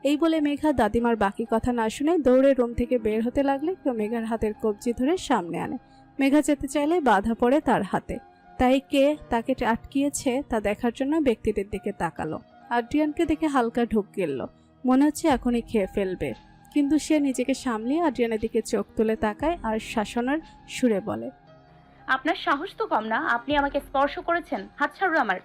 এই বলে মেঘা দাদিমার বাকি কথা না শুনে দৌড়ে রুম থেকে বের হতে লাগলে কেউ মেঘার হাতের কবজি ধরে সামনে আনে। মেঘা যেতে চাইলে বাধা পড়ে তার হাতে। তাই কে তাকে আটকিয়েছে তা দেখার জন্য ব্যক্তিটির দিকে তাকালো। আদ্রিয়ানকে দেখে হালকা ঢোক গেল, মনে হচ্ছে এখনই খেয়ে ফেলবে। কিন্তু সে নিজেকে সামলিয়ে আদ্রিয়ানের দিকে চোখ তুলে তাকায় আর শাসনের সুরে বলে, আপনার সাহস তো কম না, আপনি আমাকে স্পর্শ করেছেন, হাত ছাড়ুন আমার।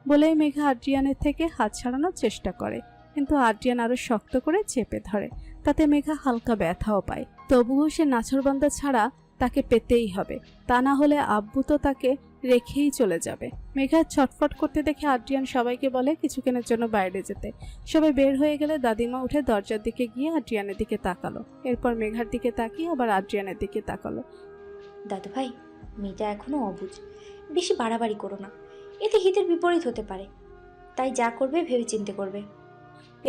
বলেই মেঘা আদ্রিয়ানের থেকে হাত ছাড়ানোর চেষ্টা করে, কিন্তু আদ্রিয়ান আরো শক্ত করে চেপে ধরে। তাতে মেঘা হালকা ব্যথাও পায়। তবুও সে নাছরবান্দা ছাড়া তাকে পেতেই হবে, তা না হলে আব্বু তো তাকে রেখেই চলে যাবে। মেঘা ছটফট করতে দেখে আদ্রিয়ান সবাইকে বলে কিছুক্ষণের জন্য বাইরে যেতে। সবাই বের হয়ে গেলে দাদিমা উঠে দরজার দিকে গিয়ে আদ্রিয়ানের দিকে তাকালো, এরপর মেঘার দিকে তাকিয়ে আবার আদ্রিয়ানের দিকে তাকালো। দাদু ভাই, মেয়েটা এখনো অবুঝ, বেশি বাড়াবাড়ি করো না, এতে হিতের বিপরীত হতে পারে, তাই যা করবে ভেবে চিন্তে করবে।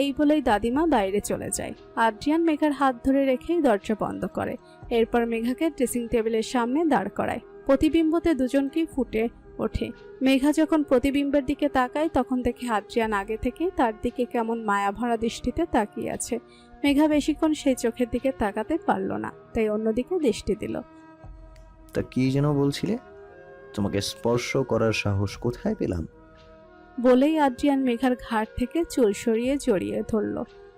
এই বলেই দাদিমা বাইরে চলে যায়। আদ্রিয়ান মেঘার হাত ধরে রেখেই দরজা বন্ধ করে। এরপর মেঘাকে ড্রেসিং টেবিলের সামনে দাঁড় করায়। প্রতিবিম্বতে দুজনকেই ফুটে ওঠে। মেঘা যখন প্রতিবিম্বের দিকে তাকায় তখন দেখে আদ্রিয়ান আগে থেকে তার দিকে কেমন মায়াভরা দৃষ্টিতে তাকিয়ে আছে। মেঘা বেশিক্ষণ সেই চোখের দিকে তাকাতে পারল না, তাই অন্যদিকে দৃষ্টি দিল। তা কি যেন বলছিলে? তোমাকে স্পর্শ করার সাহস কোথায় পেলাম? বলেই আদ্রিয়ান মেঘার ঘাট থেকে চুল সরিয়ে জড়িয়ে ধরল।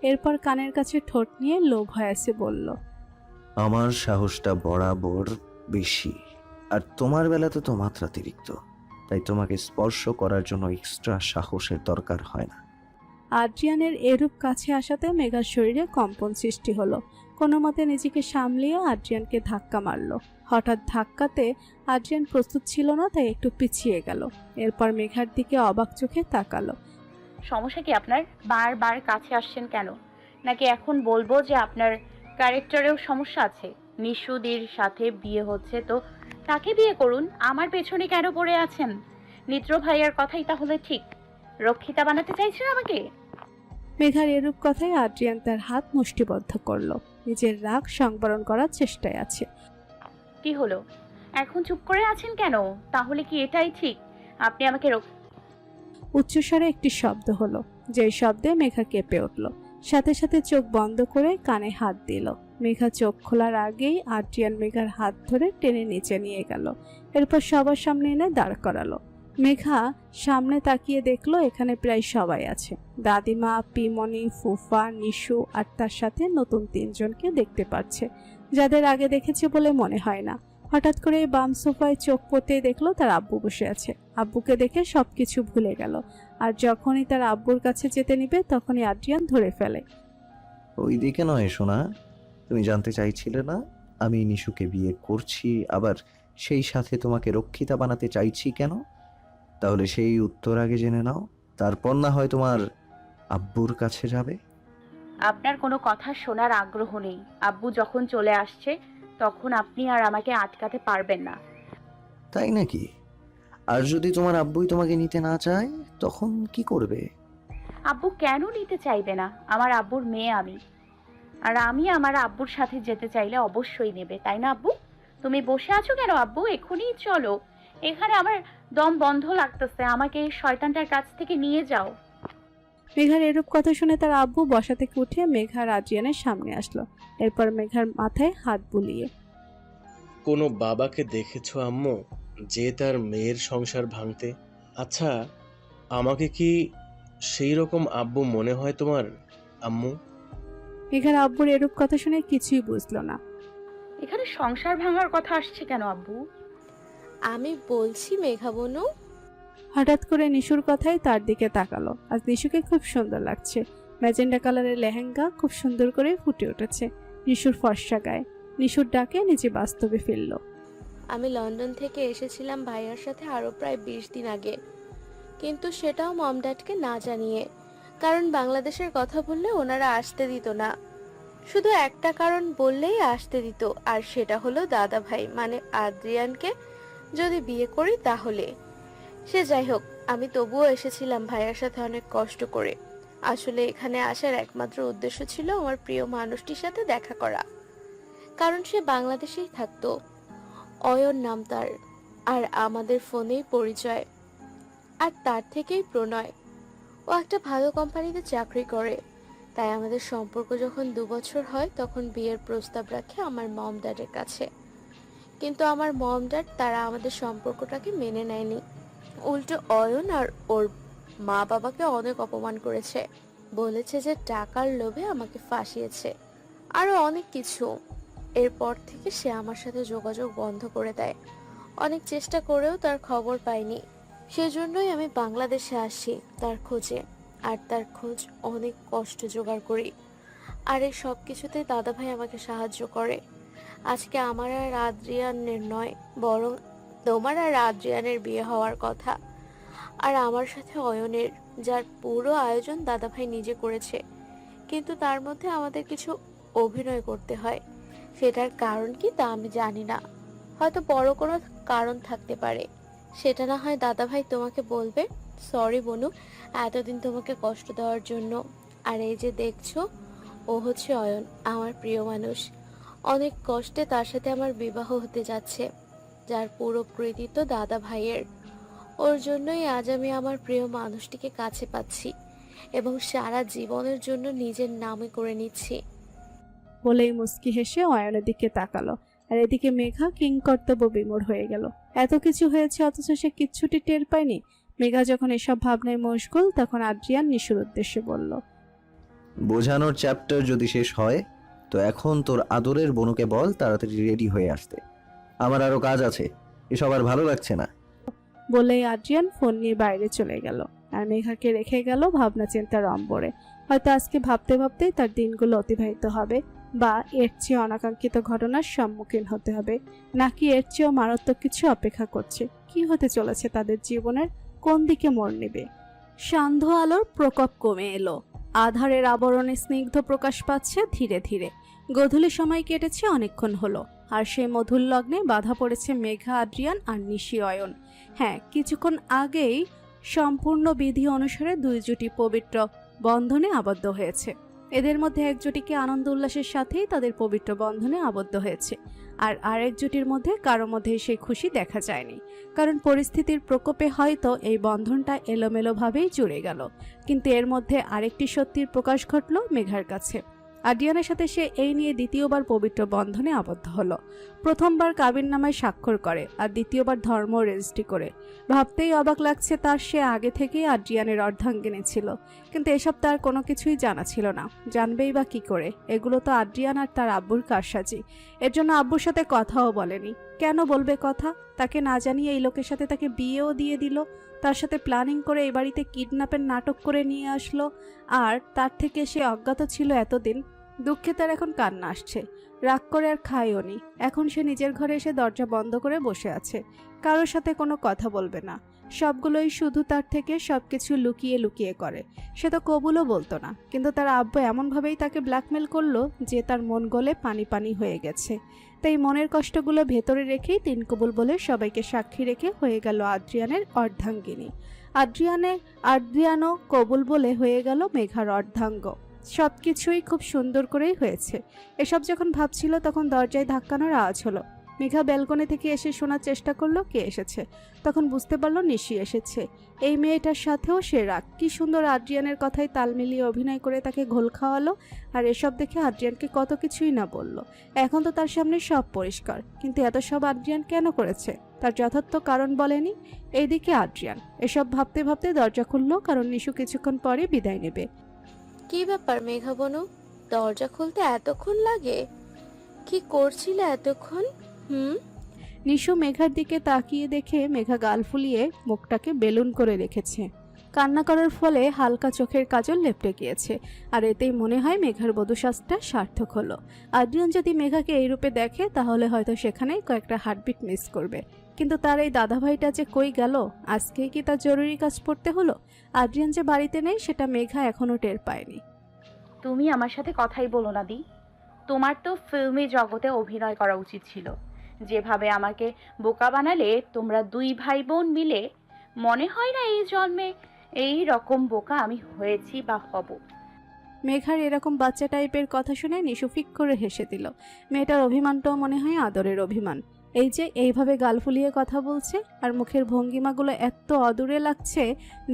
এরপর কানের কাছে ঠোঁট নিয়ে লো ভয়েসে বলল, আমার সাহসটা বরাবর বেশি, আর তোমার বেলাতে তো মাত্রাতিরিক্ত, তাই তোমাকে স্পর্শ করার জন্য এক্সট্রা সাহসের দরকার হয় না। আদ্রিয়ানের এরূপ কাছে আসাতে মেঘার শরীরে কম্পন সৃষ্টি হলো। কোনো মতে নিজেকে সামলিয়ে আদ্রিয়ানকে ধাক্কা মারল। হঠাৎ ধাক্কাতে আদ্রিয়ান প্রস্তুত ছিল না, তাই একটু পিছিয়ে গেল। এরপর মেঘার দিকে অবাক চোখে তাকালো। সমস্যা কি আপনার? বারবার কাছে আসছেন কেন? নাকি এখন বলবো যে আপনার ক্যারেক্টারেও সমস্যা আছে? নিশুদির সাথে বিয়ে হচ্ছে তো তাকে বিয়ে করুন, আমার পেছনে কেন পড়ে আছেন? নিত্র ভাইয়ার কথাই তাহলে ঠিক, রক্ষিতা বানাতে চাইছেন আমাকে? মেঘার এরূপ কথায় আদ্রিয়ান তার হাত মুষ্টিবদ্ধ করলো, নিজের রাগ সংবরণ করার চেষ্টায় আছে। কি হলো, এখন চুপ করে আছেন কেন? তাহলে কি এটাই ঠিক আপনি আমাকে উচ্চস্বরে একটি শব্দ হলো, যে শব্দে মেঘা কেঁপে উঠল। সাথে সাথে চোখ বন্ধ করে কানে হাত দিল। মেঘা চোখ খোলার আগেই আদ্রিয়ান মেঘার হাত ধরে টেনে নিচে নিয়ে গেল। এরপর সবার সামনে এনে দাঁড় করালো। মেঘা সামনে তাকিয়ে দেখলো এখানে প্রায় সবাই আছে। দাদিমা, পিমনি, ফুফা, নিশু আর তার সাথে নতুন 3 জনকে দেখতে পাচ্ছে, যাদের আগে দেখেছে বলে মনে হয় না। হঠাৎ করে বাম সোফায় চোখ পড়তে দেখলো তার আব্বু বসে আছে। আব্বুকে দেখে সবকিছু ভুলে গেল, আর যখনই তার আব্বুর কাছে যেতে নিবে তখনই আদ্রিয়ান ধরে ফেলে। ওই দিকে নয় সোনা, তুমি জানতে চাইছিলে না আমি নিশুকে বিয়ে করছি, আবার সেই সাথে তোমাকে রক্ষিতা বানাতে চাইছি কেন? তাহলে সেই উত্তর আগে জেনে নাও, তারপর না হয় তোমার আব্বুর কাছে যাবে। আপনার কোনো কথা শোনার আগ্রহ নেই। আব্বু যখন চলে আসছে তখন আপনি আর আমাকে আটকাতে পারবেন না। তাই নাকি? আর যদি তোমার আব্বুই তোমাকে নিতে না চায় তখন কি করবে? আব্বু কেন নিতে চাইবে না? আমার আব্বুর মেয়ে আমি, আর আমি আমার আব্বুর সাথে যেতে চাইলে অবশ্যই নেবে, তাই না আব্বু? তুমি বসে আছো কেন আব্বু? এক্ষুনি চলো, এখানে আমার দম বন্ধ লাগতেছে, আমাকে এই শয়তানটার কাছ থেকে নিয়ে যাও। মেঘার এরূপ কথা শুনে তার আব্বু বসা থেকে উঠে মেঘার আদ্রিয়ানের সামনে আসলো। এরপর মেঘার মাথায় হাত বুলিয়ে, কোনো বাবাকে দেখেছো আম্মু, যে তার মেয়ের সংসার ভাঙতে? আচ্ছা, আমাকে কি সেই রকম আব্বু মনে হয় তোমার আম্মু? মেঘার আব্বুর এরূপ কথা শুনে কিছুই বুঝলো না। এখানে সংসার ভাঙার কথা আসছে কেন আব্বু? আমি বলছি মেঘা বনু। হঠাৎ করে নিশুর কথাই তার দিকে তাকালো। আজ নিশুকে খুব সুন্দর লাগছে। ম্যাজেন্ডা কালারের লেহেঙ্গা খুব সুন্দর করে ফুটে উঠেছে নিশুর ফর্সা গায়ে। নিশুর ডাকে নিজে বাস্তবে ফিরল। আমি লন্ডন থেকে এসেছিলাম ভাইয়ার সাথে আরও প্রায় 20 দিন আগে, কিন্তু সেটাও মম ড্যাডকে না জানিয়ে, কারণ বাংলাদেশের কথা বললে ওনারা আসতে দিত না। শুধু একটা কারণ বললেই আসতে দিত, আর সেটা হলো দাদা ভাই মানে আদ্রিয়ানকে যদি বিয়ে করি তাহলে। সে যাই হোক, আমি তবুও এসেছিলাম ভাইয়ার সাথে অনেক কষ্ট করে। আসলে এখানে আসার একমাত্র উদ্দেশ্য ছিল আমার প্রিয় মানুষটির সাথে দেখা করা, কারণ সে বাংলাদেশেই থাকতো। অয়ন নাম তার, আর আমাদের ফোনেই পরিচয়, আর তার থেকেই প্রণয়। ও একটা ভালো কোম্পানিতে চাকরি করে, তাই আমাদের সম্পর্ক যখন 2 বছর হয় তখন বিয়ের প্রস্তাব রাখে আমার মম ড্যাডের কাছে। কিন্তু আমার মম ড্যাড তারা আমাদের সম্পর্কটাকে মেনে নেয়নি। উল্টো অয়ন আর ওর মা বাবাকে অনেক অপমান করেছে, বলেছে যে টাকার লোভে আমাকে ফাঁসিয়েছে, আরো অনেক কিছু। এরপর থেকে সে আমার সাথে যোগাযোগ বন্ধ করে দেয়। অনেক চেষ্টা করেও তার খবর পাইনি। সেজন্যই আমি বাংলাদেশে আসি তার খোঁজে, আর তার খোঁজ অনেক কষ্ট জোগাড় করি। আর এই সব কিছুতে দাদাভাই আমাকে সাহায্য করে। আজকে আমার আর আদ্রিয়ানের নয়, বরং তোমার আর আদ্রিয়ানের বিয়ে হওয়ার কথা, আর আমার সাথে অয়নের, যার পুরো আয়োজন দাদাভাই নিজে করেছে। কিন্তু তার মধ্যে আমাদের কিছু অভিনয় করতে হয়। সেটার কারণ কি তা আমি জানি না, হয়তো বড় কোনো কারণ থাকতে পারে। সেটা না হয় দাদাভাই তোমাকে বলবে। সরি বনু, এতদিন তোমাকে কষ্ট দেওয়ার জন্য। আর এই যে দেখছো, ও হচ্ছে অয়ন, আমার প্রিয় মানুষ। অনেক কষ্টে তার সাথে আমার বিবাহ হতে যাচ্ছে, যার পুরো কৃতিত্ব দাদা ভাইয়ের। ওর জন্যই আজ আমি আমার প্রিয় মানুষটিকে কাছে পাচ্ছি এবং সারা জীবনের জন্য নিজের নামে করে নিচ্ছি। বলেই মুচকি হেসে অয়নের দিকে তাকালো। আর এদিকে মেঘা কিংকর্তব্য বিমূঢ় হয়ে গেল। এত কিছু হয়েছে অথচ সে কিচ্ছুটি টের পায়নি। মেঘা যখন এসব ভাবনায় মশগুল, তখন আদ্রিয়ান নিশুর উদ্দেশ্যে বলল, বোঝানোর চ্যাপ্টার যদি শেষ হয় তো এখন তোর আদরের বনুকে বল তাড়াতাড়ি রেডি হয়ে আসতে। আমার আরো কাজ আছে, এসব আর ভালো লাগছে না। বলেই আদ্রিয়ান ফোন নিয়ে বাইরে চলে গেল। আর মেঘাকে রেখে গেল ভাবনা চিন্তার অম্বরে। হয়তো আজকে ভাবতে ভাবতেই তার দিনগুলো অতিবাহিত হবে, বা এর চেয়ে অনাকাঙ্ক্ষিত ঘটনার সম্মুখীন হতে হবে, নাকি এর চেয়েও মারাত্মক কিছু অপেক্ষা করছে। কি হতে চলেছে তাদের জীবনের, কোন দিকে মোড় নেবে? সান্ধ্য আলোর প্রকোপ কমে এলো। আধারের আবরণে স্নিগ্ধ প্রকাশ পাচ্ছে ধীরে ধীরে। গোধূলি সময় কেটেছে অনেকক্ষণ হলো, আর সেই মধুর লগ্নে বাধা পড়েছে মেঘা, আদ্রিয়ান আর নিশি অয়ন। হ্যাঁ, কিছুক্ষণ আগেই সম্পূর্ণ বিধি অনুসারে দুই জুটি পবিত্র বন্ধনে আবদ্ধ হয়েছে। এদের মধ্যে এক জুটিকে আনন্দ উল্লাসের সাথেই তাদের পবিত্র বন্ধনে আবদ্ধ হয়েছে, আর আরেক জুটির মধ্যে কারো মধ্যে সেই খুশি দেখা যায়নি। কারণ পরিস্থিতির প্রকোপে হয়তো এই বন্ধনটা এলোমেলোভাবেই জুড়ে গেল। কিন্তু এর মধ্যে আরেকটি সত্যির প্রকাশ ঘটল মেঘার কাছে। আদ্রিয়ানের সাথে সে এই নিয়ে দ্বিতীয়বার পবিত্র বন্ধনে আবদ্ধ হলো। প্রথমবার কাবিননামায় স্বাক্ষর করে, আর দ্বিতীয়বার ধর্ম রেজিস্ট্রি করে। ভাবতেই অবাক লাগছে তার, সে আগে থেকেই আদ্রিয়ানের অর্ধাঙ্গিনী ছিল। কিন্তু এসব তার কোনো কিছুই জানা ছিল না। জানবেই বা কি করে? এগুলো তো আদ্রিয়ান আর তার আব্বুর কারসাজি। এর জন্য আব্বুর সাথে কথাও বলেনি। কেন বলবে কথা? তাকে না জানিয়ে এই লোকের সাথে তাকে বিয়েও দিয়ে দিল। তার সাথে প্ল্যানিং করে এই বাড়িতে কিডন্যাপের নাটক করে নিয়ে আসলো, আর তার থেকে সে অজ্ঞাত ছিল এতদিন। দুঃখে তার এখন কান্না আসছে। রাগ করে আর খায়ও নি। এখন সে নিজের ঘরে এসে দরজা বন্ধ করে বসে আছে। কারোর সাথে কোনো কথা বলবে না। সবগুলোই শুধু তার থেকে সবকিছু লুকিয়ে লুকিয়ে করে। সে তো কবুলও বলতো না, কিন্তু তার আব্বু এমনভাবেই তাকে ব্ল্যাকমেল করলো যে তার মন গলে পানি পানি হয়ে গেছে। তাই মনের কষ্টগুলো ভেতরে রেখেই তিন কবুল বলে সবাইকে সাক্ষী রেখে হয়ে গেল আদ্রিয়ানের অর্ধাঙ্গিনী। আদ্রিয়ানও কবুল বলে হয়ে গেল মেঘার অর্ধাঙ্গ। সবকিছুই খুব সুন্দর করেই হয়েছে। এসব যখন ভাবছিল তখন দরজায় ধাক্কানোর আওয়াজ হলো। মেঘা ব্যালকনি থেকে এসে শোনার চেষ্টা করলো কে এসেছে। তখন বুঝতে পারলো নিশি এসেছে। এই মেয়েটার সাথেও সে রাগ। কি সুন্দর আদ্রিয়ানের কথায় তাল মিলিয়ে অভিনয় করে তাকে ঘোল খাওয়ালো। আর এসব দেখে আদ্রিয়ানকে কত কিছুই না বলল। এখন তো তার সামনে সব পরিষ্কার, কিন্তু এত সব আদ্রিয়ান কেন করেছে তার যথার্থ কারণ বলেনি। এইদিকে আদ্রিয়ান এসব ভাবতে ভাবতে দরজা খুললো, কারণ নিশু কিছুক্ষণ পরে বিদায় নেবে। কি ব্যাপার মেঘা বনু, দরজা খুলতে এতক্ষণ লাগে? কি করছিলে এতক্ষণ? নিশু মেঘার দিকে তাকিয়ে দেখে মেঘা গাল ফুলিয়ে মুখটাকে বেলুন করে রেখেছে। কান্না করার ফলে হালকা চোখের কাজল লেপটে গিয়েছে। আর এতেই মনে হয় মেঘার বধূসাজটা সার্থক হলো। আদ্রিয়ান যদি মেঘাকে এই রূপে দেখে তাহলে হয়তো সেখানে কয়েকটা হার্টবিট মিস করবে। কিন্তু তার এই দাদাভাইটা যে কই গেল? আজকেই কি তার জরুরি কাজ পড়তে হলো? আদ্রিয়ান যে বাড়িতে নেই সেটা মেঘা এখনো টের পায়নি। তুমি আমার সাথে কথাই বলো না দি। তোমার তো ফিল্মি জগতে অভিনয় করা উচিত ছিল। যেভাবে আমাকে বোকা বানালে তোমরা দুই ভাই বোন মিলে, মনে হয় না এই জন্মে এই রকম বোকা আমি হয়েছি বা হব। মেঘার এরকম বাচ্চা টাইপের কথা শুনে নিশু ফিক করে হেসে দিল। মেয়েটার অভিমানটাও মনে হয় আদরের অভিমান। এই যে এইভাবে গাল ফুলিয়ে কথা বলছে আর মুখের ভঙ্গিমাগুলো এত অদূরে লাগছে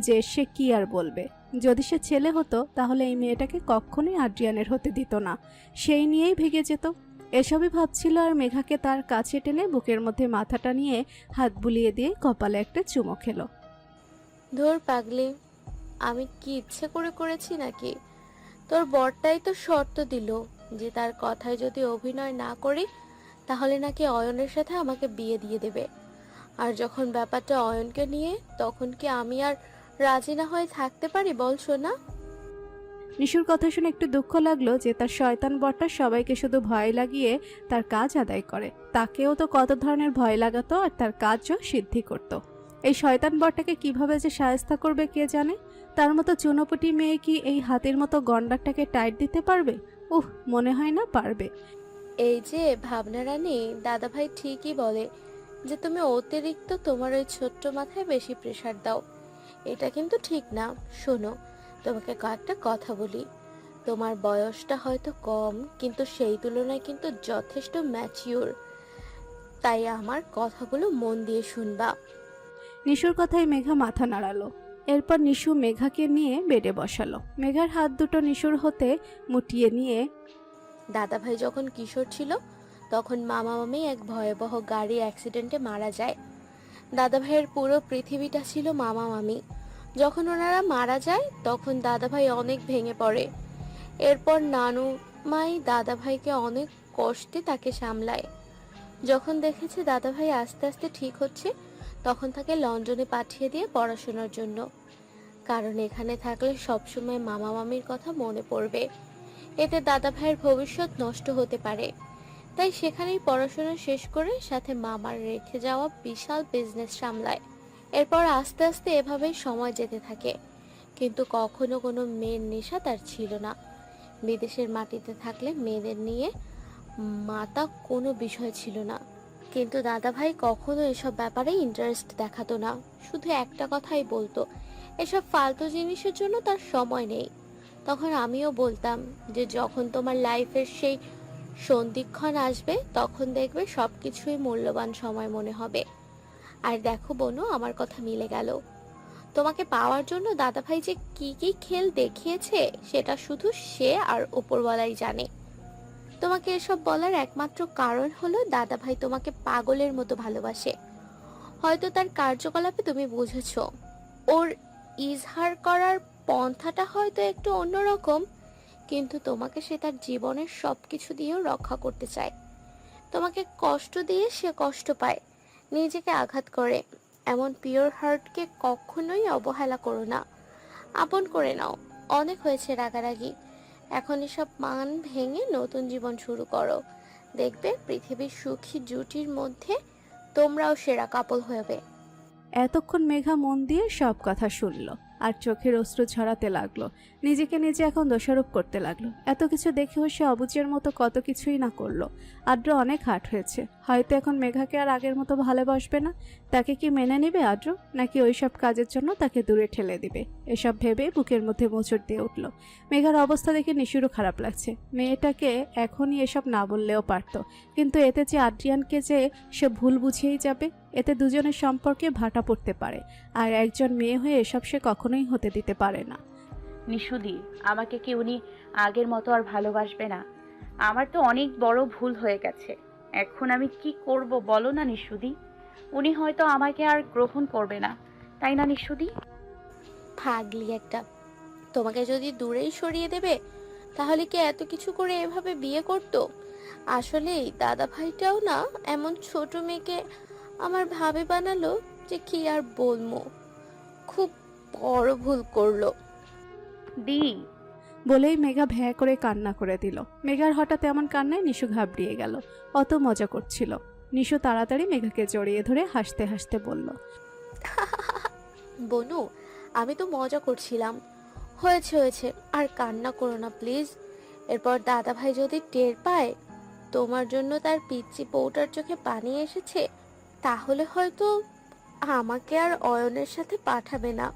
যে সে কি আর বলবে। যদি সে ছেলে হতো তাহলে এই মেয়েটাকে কখনোই আদ্রিয়ানের হতে দিত না, সেই নিয়েই ভেগে যেত। এসবই ভাবছিল আর মেঘাকে তার কাছে টেনে বুকের মধ্যে মাথাটা নিয়ে হাত বুলিয়ে দিয়ে কপালে একটা চুমো খেলো। ধুর পাগলি, আমি কি ইচ্ছে করে করেছি নাকি? তোর বরটাই তো শর্ত দিল যে তার কথায় যদি অভিনয় না করি তাহলে নাকি অয়নের সাথে আমাকে বিয়ে দিয়ে দেবে। আর যখন ব্যাপারটা অয়নকে নিয়ে, তখন কি আমি আর রাজি না হয়ে থাকতে পারি বল সোনা? নিশুর কথা শুনে একটু দুঃখ লাগলো যে তার শয়তান বরটা সবাইকে শুধু ভয় লাগিয়ে তার কাজ আদায় করে। তাকেও তো কত ধরনের ভয় লাগাতো আর তার কাজও সিদ্ধি করত। এই শয়তান বরটাকে কিভাবে যে শায়েস্তা করবে কে জানে। তার মতো চুনোপুটি মেয়ে কি এই হাতের মতো গন্ডারটাকে টাইট দিতে পারবে? মনে হয় না পারবে। এই যে ভাবনা রানী, দাদাভাই ঠিকই বলে যে তুমি অতিরিক্ত তোমার ওই ছোট্ট মাথায় বেশি প্রেসার দাও। এটা কিন্তু ঠিক না। শোনো, তোমাকে কয়েকটা কথা বলি। তোমার বয়সটা হয়তো কম, কিন্তু সেই তুলনায় কিন্তু যথেষ্ট ম্যাচিওর। তাই আমার কথাগুলো মন দিয়ে শুনবা। নিশুর কথায় মেঘা মাথা নাড়ালো। এরপর নিশু মেঘাকে নিয়ে বেডে বসালো। মেঘার হাত দুটো নিশুর হতে মুটিয়ে নিয়ে, দাদাভাই যখন কিশোর ছিল তখন মামা মামি এক ভয়াবহ গাড়ি অ্যাক্সিডেন্টে মারা যায়। দাদাভাইয়ের পুরো পৃথিবীটা ছিল মামা মামি। যখন ওনারা মারা যায় তখন দাদাভাই অনেক ভেঙে পড়ে। এরপর নানু মাই দাদাভাইকে অনেক কষ্টে তাকে সামলায়। যখন দেখেছে দাদাভাই আস্তে আস্তে ঠিক হচ্ছে, তখন তাকে লন্ডনে পাঠিয়ে দিয়ে পড়াশোনার জন্য। কারণ এখানে থাকলে সবসময় মামা মামির কথা মনে পড়বে, এতে দাদাভাইয়ের ভবিষ্যৎ নষ্ট হতে পারে। তাই সেখানেই পড়াশোনা শেষ করে সাথে মামার রেখে যাওয়া বিশাল বিজনেস সামলায়। এরপর আস্তে আস্তে এভাবেই সময় যেতে থাকে, কিন্তু কখনো কোনো মেয়ের নেশা তার ছিল না। বিদেশের মাটিতে থাকলে মেয়েদের নিয়ে মাতা কোনো বিষয় ছিল না। কিন্তু দাদাভাই কখনো এসব ব্যাপারে ইন্টারেস্ট দেখাতো না, শুধু একটা কথাই বলতো, এসব ফালতু জিনিসের জন্য তার সময় নেই। তখন আমিও বলতাম যে যখন তোমার লাইফের সেই সন্ধিক্ষণ আসবে তখন দেখবে সবকিছুই মূল্যবান সময় মনে হবে। আর দেখো বোনু, আমার কথা মিলে গেল। তোমাকে পাওয়ার জন্য দাদাভাই যে কি কি খেল দেখিয়েছে সেটা শুধু সে আর উপরওয়ালাই জানে। তোমাকে এসব বলার একমাত্র কারণ হলো দাদাভাই তোমাকে পাগলের মতো ভালোবাসে। হয়তো তার কার্যকলাপে তুমি বুঝেছো, ওর ইজহার করার পন্থাটা হয়তো একটু অন্যরকম, কিন্তু তোমাকে সে তার জীবনের সবকিছু দিয়েও রক্ষা করতে চায়। তোমাকে কষ্ট দিয়ে সে কষ্ট পায়, নিজেকে আঘাত করে। এমন পিওর হার্টকে কখনোই অবহেলা করো না, আপন করে নাও। অনেক হয়েছে রাগারাগি, এখন এসব মান ভেঙে নতুন জীবন শুরু করো। দেখবে পৃথিবীর সুখী জুটির মধ্যে তোমরাও সেরা কাপল হবে। এতক্ষণ মেঘা মন দিয়ে সব কথা শুনল আর চোখের অশ্রু ঝরাতে লাগলো। নিজেকে নিজে এখন দোষারোপ করতে লাগলো। এত কিছু দেখেও সে অবুঝের মতো কত কিছুই না করলো। আদ্র অনেক হার্ট হয়েছে, হয়তো এখন মেঘাকে আর আগের মতো ভালোবাসবে না। তাকে কি মেনে নেবে আদ্র, নাকি ওইসব কাজের জন্য তাকে দূরে ঠেলে দিবে? এসব ভেবে বুকের মধ্যে মোচড় দিয়ে উঠল। মেঘার অবস্থা দেখে নিশুরও খারাপ লাগছে। মেয়েটাকে এখনই এসব না বললেও পারত, কিন্তু এতে যে আদ্রিয়ানকে যে সে ভুল বুঝিয়েই যাবে, এতে দুজনের সম্পর্কে ভাটা পড়তে পারে। আর একজন মেয়ে হয়ে এসব সে কখনোই হতে দিতে পারে না। নিশুদি, আমাকে কি উনি আগের মতো আর ভালোবাসবে না? আমার তো অনেক বড় ভুল হয়ে গেছে। এখন আমি কি করব বলো না নিশুদি? উনি হয়তো আমাকে আর গ্রহণ করবে না, তাই না নিশুদি? পাগলি একটা, তোমাকে যদি দূরেই সরিয়ে দেবে তাহলে কি এত কিছু করে এভাবে বিয়ে করতো? আসলে এই দাদা ভাইটাও না এমন ছোট মেয়েকে আমার ভাবে বানালো যে কি আর বলবো, খুব বড় ভুল করলো। দি, বলেই মেঘা ভ্যা করে কান্না করে দিল। মেঘার হঠাৎ এমন কান্নায় নিশু ঘাবড়িয়ে গেল। অত মজা করছিল। নিশু তাড়াতাড়ি মেঘাকে জড়িয়ে ধরে হাসতে হাসতে বলল, বনু, আমি তো মজা করছিলাম। হয়েছে হয়েছে, আর কান্না করো না প্লিজ। এরপর দাদা ভাই যদি টের পায় তোমার জন্য তার পিচ্চি পৌটার চোখে পানি এসেছে, তাহলে হয়তো আমাকে আর অয়নের সাথে পাঠাবে না।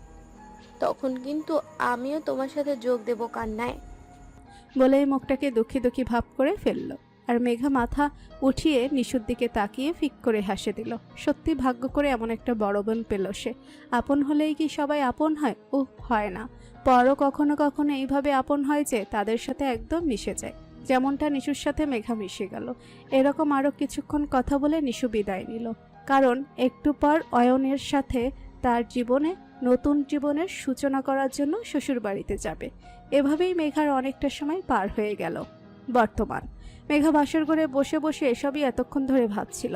তখন কিন্তু আমিও তোমার সাথে যোগ দেব কান্নায়। বলেই মুখটাকে দুঃখী দুঃখী ভাব করে ফেলল। আর মেঘা মাথা উঠিয়ে নিশুর দিকে তাকিয়ে ফিক করে হাসে দিল। সত্যি ভাগ্য করে এমন একটা বড় বোন পেল সে। আপন হলেই কি সবাই আপন হয়? হয় না। পরও কখনো কখনো এইভাবে আপন হয় যে তাদের সাথে একদম মিশে যায়, যেমনটা নিশুর সাথে মেঘা মিশে গেল। এরকম আরও কিছুক্ষণ কথা বলে নিশু বিদায় নিল, কারণ একটু পর অয়নের সাথে তার নতুন জীবনের সূচনা করার জন্য শ্বশুর বাড়িতে যাবে। এভাবেই মেঘার অনেকটা সময় পার হয়ে গেল। বর্তমান মেঘা বাসর ঘরে বসে বসে এসবই এতক্ষণ ধরে ভাবছিল,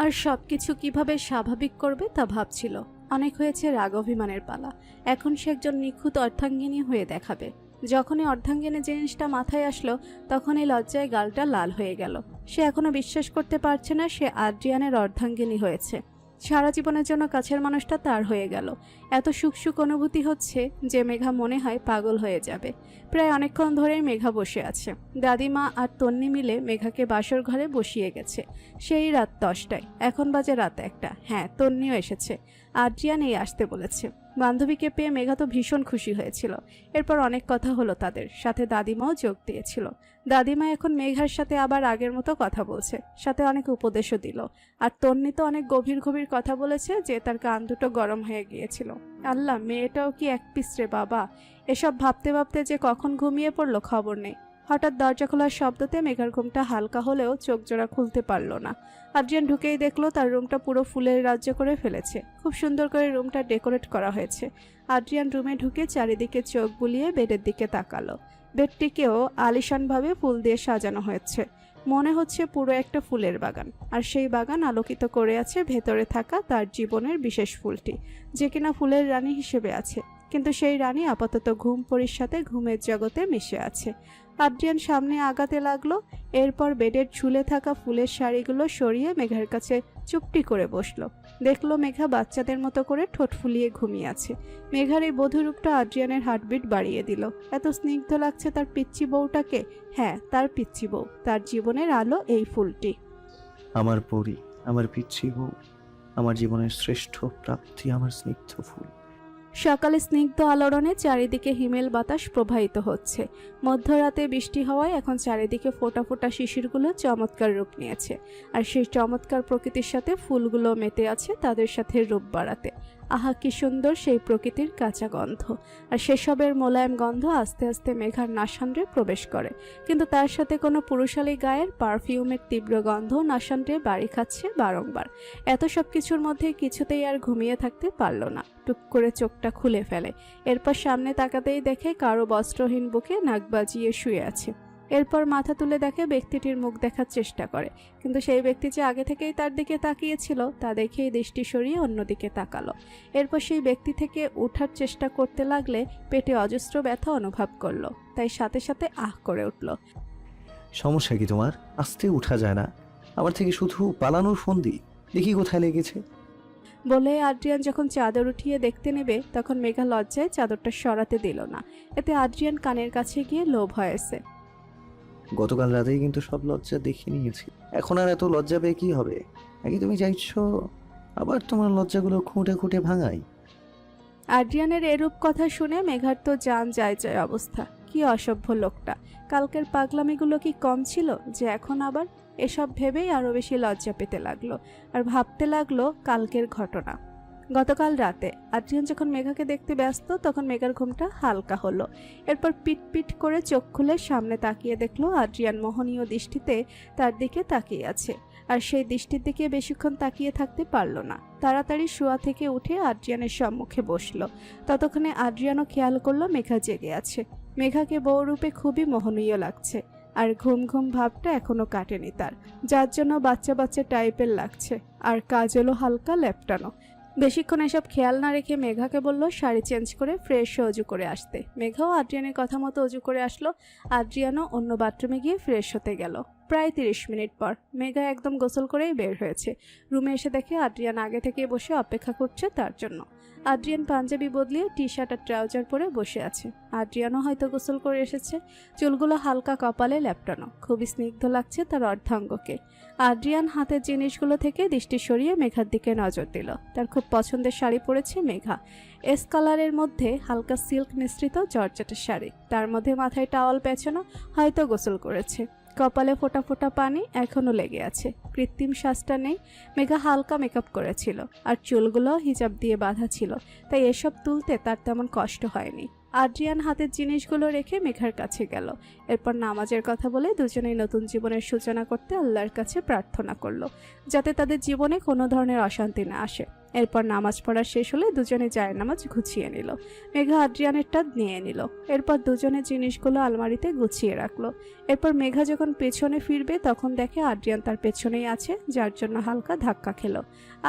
আর সবকিছু কিভাবে স্বাভাবিক করবে তা ভাবছিল। অনেক হয়েছে রাগ অভিমানের পালা, এখন সে একজন নিখুঁত অর্ধাঙ্গিনী হয়ে দেখাবে। যখনই অর্ধাঙ্গিনী জিনিসটা মাথায় আসলো, তখনই লজ্জায় গালটা লাল হয়ে গেল। সে এখনো বিশ্বাস করতে পারছে না সে আদ্রিয়ানের অর্ধাঙ্গিনী হয়েছে। সারা জীবনের জন্য কাছের মানুষটা তার হয়ে গেল। এত সুখ সুখ অনুভূতি হচ্ছে যে মেঘা মনে হয় পাগল হয়ে যাবে। প্রায় অনেকক্ষণ ধরেই মেঘা বসে আছে। দাদিমা আর তন্নি মিলে মেঘাকে বাসর ঘরে বসিয়ে গেছে। সেই রাত 10টায়, এখন বাজে রাত 1টা। হ্যাঁ, তন্নিও এসেছে। আদ্রিয়ান এই আসতে বলেছে। বান্ধবীকে পেয়ে মেঘা তো ভীষণ খুশি হয়েছিল। এরপর অনেক কথা হলো তাদের সাথে, দাদিমাও যোগ দিয়েছিল। দাদিমা এখন মেঘার সাথে আবার আগের মতো কথা বলছে, সাথে অনেক উপদেশও দিল। আর তন্নি তো অনেক গভীর গভীর কথা বলেছে যে তার কান দুটো গরম হয়ে গিয়েছিল। আল্লাহ, মেয়েটাও কি এক পিস রে বাবা! এসব ভাবতে ভাবতে যে কখন ঘুমিয়ে পড়লো খবর নেই। হঠাৎ দরজা খোলার শব্দতে মেঘার ঘুমটা হালকা হলেও চোখ জোড়া খুলতে পারল না। আদ্রিয়ান ঢুকেই দেখলো তার রুমটা পুরো ফুলের রাজ্য করে ফেলেছে। খুব সুন্দর করে রুমটা ডেকোরেট করা হয়েছে। আদ্রিয়ান রুমে ঢুকে চারিদিকে চোখ বুলিয়ে বেডের দিকে তাকালো। বেডটিকেও আলিশানভাবে ফুল দিয়ে সাজানো হয়েছে, মনে হচ্ছে পুরো একটা ফুলের বাগান। আর সেই বাগান আলোকিত করে আছে ভেতরে থাকা তার জীবনের বিশেষ ফুলটি, যে কিনা ফুলের রানী হিসেবে আছে। কিন্তু সেই রানী আপাতত ঘুম পরির সাথে ঘুমের জগতে মিশে আছে। আদ্রিয়ান সামনে আগাতে লাগলো। এরপর বেডের ঝুলে থাকা ফুলের শাড়িগুলো সরিয়ে মেঘার কাছে চুপটি করে বসলো। দেখলো মেঘা বাচ্চাদের মতো করে ঠোঁট ফুলিয়ে ঘুমিয়ে আছে। মেঘার এই বধূরূপটা আদ্রিয়ানের হার্টবিট বাড়িয়ে দিল। এত স্নিগ্ধ লাগছে তার পিচ্চি বউটাকে। হ্যাঁ, তার পিচ্চি বউ, তার জীবনের আলো এই ফুলটি। আমার পরী, আমার পিচ্ছি বউ, আমার জীবনের শ্রেষ্ঠ প্রাপ্তি, আমার স্নিগ্ধ ফুল। সকালে স্নিগ্ধ আলোড়নে চারিদিকে হিমেল বাতাস প্রবাহিত হচ্ছে। মধ্যরাতে বৃষ্টি হওয়ায় এখন চারিদিকে ফোটা ফোটা শিশিরগুলো চমৎকার রূপ নিয়েছে। আর সেই চমৎকার প্রকৃতির সাথে ফুলগুলো মেতে আছে তাদের সাথে রূপ বাড়াতে। আহা, কি সুন্দর সেই প্রকৃতির কাঁচা গন্ধ! আর সেসবের মোলায়েম গন্ধ আস্তে আস্তে মেঘার নাসান্দ্রে প্রবেশ করে। কিন্তু তার সাথে কোনো পুরুষালী গায়ের পারফিউমের তীব্র গন্ধ নাসান্দ্রে বাড়ি খাচ্ছে বারংবার। এত সব কিছুর মধ্যে কিছুতেই আর ঘুমিয়ে থাকতে পারল না। টুক করে চোখটা খুলে ফেলে। এরপর সামনে তাকাতেই দেখে কারো বস্ত্রহীন বুকে নাক বাজিয়ে শুয়ে আছে। এরপর মাথা তুলে দেখে ব্যক্তিটির মুখ দেখার চেষ্টা করে, কিন্তু সেই ব্যক্তি যে আগে থেকেই তার দিকে তাকিয়েছিল তা দেখেই দৃষ্টি সরিয়ে অন্যদিকে তাকালো। এরপর সেই ব্যক্তি থেকে ওঠার চেষ্টা করতে লাগলে পেটে অজস্র ব্যথা অনুভব করলো, তাই সাথে সাথে আহ করে উঠল। সমস্যা কি তোমার? আস্তে উঠা যায় না? আমার থেকে শুধু পালানোর ফন্দি, দেখি কোথায় লেগেছে। বলে আদ্রিয়ান যখন চাদর উঠিয়ে দেখতে নেবে তখন মেঘা লজ্জায় চাদরটা সরাতে দিল না। এতে আদ্রিয়ান কানের কাছে গিয়ে লোভ হয়েছে। গতকাল রাতেই কিন্তু সব লজ্জা দেখে নিয়েছি, এখন আর এত লজ্জা পেয়ে কি হবে? নাকি তুমি চাইছো আবার তোমার লজ্জাগুলো খুঁটে খুঁটে ভাঙাই? আদ্রিয়ানের এরূপ কথা শুনে মেঘার তো জান যায় যায় অবস্থা। কি অসভ্য লোকটা! কালকের পাগলামিগুলো কি কম ছিল যে এখন আবার? এসব ভেবেই আরো বেশি লজ্জা পেতে লাগলো আর ভাবতে লাগলো কালকের ঘটনা। গতকাল রাতে আদ্রিয়ান যখন মেঘাকে দেখতে ব্যস্ত তখন মেঘার ঘুমটা হালকা হলো। এরপর পিট পিট করে চোখ খুলে সামনে তাকিয়ে দেখলো আদ্রিয়ান মোহনীয় দৃষ্টিতে তার দিকে তাকিয়ে আছে। আর সেই দৃষ্টির দিকে বেশিক্ষণ তাকিয়ে থাকতে পারল না। তাড়াতাড়ি শোয়া থেকে উঠে আদ্রিয়ানের সম্মুখে বসলো। ততক্ষণে আদ্রিয়ানও খেয়াল করলো মেঘা জেগে আছে। মেঘাকে বউরূপে খুবই মোহনীয় লাগছে, আর ঘুম ঘুম ভাবটা এখনো কাটেনি তার, যার জন্য বাচ্চা বাচ্চা টাইপের লাগছে। আর কাজলও হালকা লেপটানো। বেশিক্ষণ এসব খেয়াল না রেখে মেঘাকে বলল শাড়ি চেঞ্জ করে ফ্রেশ হয়ে অজু করে আসতে। মেঘাও আদ্রিয়ানের কথা মতো অজু করে আসলো। আদ্রিয়ানও অন্য বাথরুমে গিয়ে ফ্রেশ হতে গেল। প্রায় 30 মিনিট পর মেঘা একদম গোসল করেই বের হয়েছে। রুমে এসে দেখে আদ্রিয়ান আগে থেকে বসে অপেক্ষা করছে তার জন্য। আদ্রিয়ান পাঞ্জাবি বদলিয়ে টি শার্ট আর ট্রাউজার পরে বসে আছে। আদ্রিয়ানও হয়তো গোসল করে এসেছে। চুলগুলো হালকা কপালে লেপটানো, খুবই স্নিগ্ধ লাগছে তার অর্ধাঙ্গকে। আদ্রিয়ান হাতের জিনিসগুলো থেকে দৃষ্টি সরিয়ে মেঘার দিকে নজর দিল। তার খুব পছন্দের শাড়ি পরেছে মেঘা। এস কালারের মধ্যে হালকা সিল্ক মিশ্রিত জর্জেটের শাড়ি, তার মধ্যে মাথায় টাওয়াল পেঁচানো, হয়তো গোসল করেছে। কপালে ফোঁটা ফোঁটা পানি এখনও লেগে আছে। কৃত্রিম শ্বাসটা নেই। মেঘা হালকা মেকআপ করেছিল আর চুলগুলো হিজাব দিয়ে বাঁধা ছিল, তাই এসব তুলতে তার তেমন কষ্ট হয়নি। আদ্রিয়ান হাতের জিনিসগুলো রেখে মেঘার কাছে গেল। এরপর নামাজের কথা বলে দুজনেই নতুন জীবনের সূচনা করতে আল্লাহর কাছে প্রার্থনা করলো, যাতে তাদের জীবনে কোনো ধরনের অশান্তি না আসে। এরপর নামাজ পড়া শেষ হলে দুজনে জায়নামাজ গুছিয়ে নিল। মেঘা আদ্রিয়ানেরটা নিয়ে নিল। এরপর দুজনের জিনিসগুলো আলমারিতে গুছিয়ে রাখলো। এরপর মেঘা যখন পেছনে ফিরবে তখন দেখে আদ্রিয়ান তার পেছনেই আছে, যার জন্য হালকা ধাক্কা খেলো।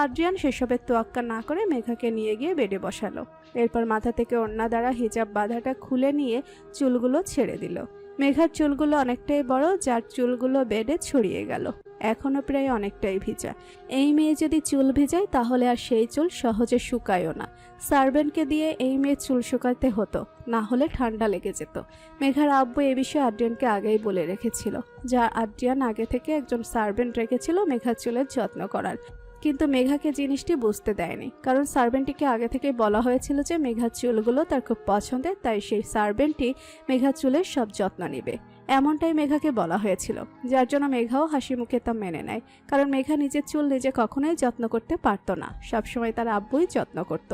আদ্রিয়ান সেসবের তোয়াক্কা না করে মেঘাকে নিয়ে গিয়ে বেডে বসালো। এরপর মাথা থেকে ওড়না দ্বারা হিজাব বাঁধাটা খুলে নিয়ে চুলগুলো ছেড়ে দিল। মেঘার চুলগুলো অনেকটাই বড়, যার চুলগুলো বেডে ছড়িয়ে গেল। এখনো প্রায় অনেকটাই ভিজা। এই মেয়ে যদি চুল ভিজায় তাহলে আর সেই চুল সহজে শুকায়ও না। সার্ভেন্টকে দিয়ে এই মেয়ে চুল শুকাতে হতো, না হলে ঠান্ডা লেগে যেত। মেঘার আব্বু এ বিষয়ে আদ্রিয়ানকে আগেই বলে রেখেছিল, যা আদ্রিয়ান আগে থেকে একজন সার্ভেন্ট রেখেছিল মেঘার চুলের যত্ন করার। কিন্তু মেঘাকে জিনিসটি বুঝতে দেয়নি, কারণ সার্ভেন্টটিকে আগে থেকে বলা হয়েছিল যে মেঘার চুলগুলো তার খুব পছন্দের, তাই সেই সার্ভেন্টটি মেঘার চুলের সব যত্ন নেবে। এমনটাই মেঘাকে বলা হয়েছিল, যার জন্য মেঘাও হাসি মুখে তা মেনে নেয়। কারণ মেঘা নিজের চুল নিজে কখনোই যত্ন করতে পারতো না, সবসময় তার আব্বুই যত্ন করত।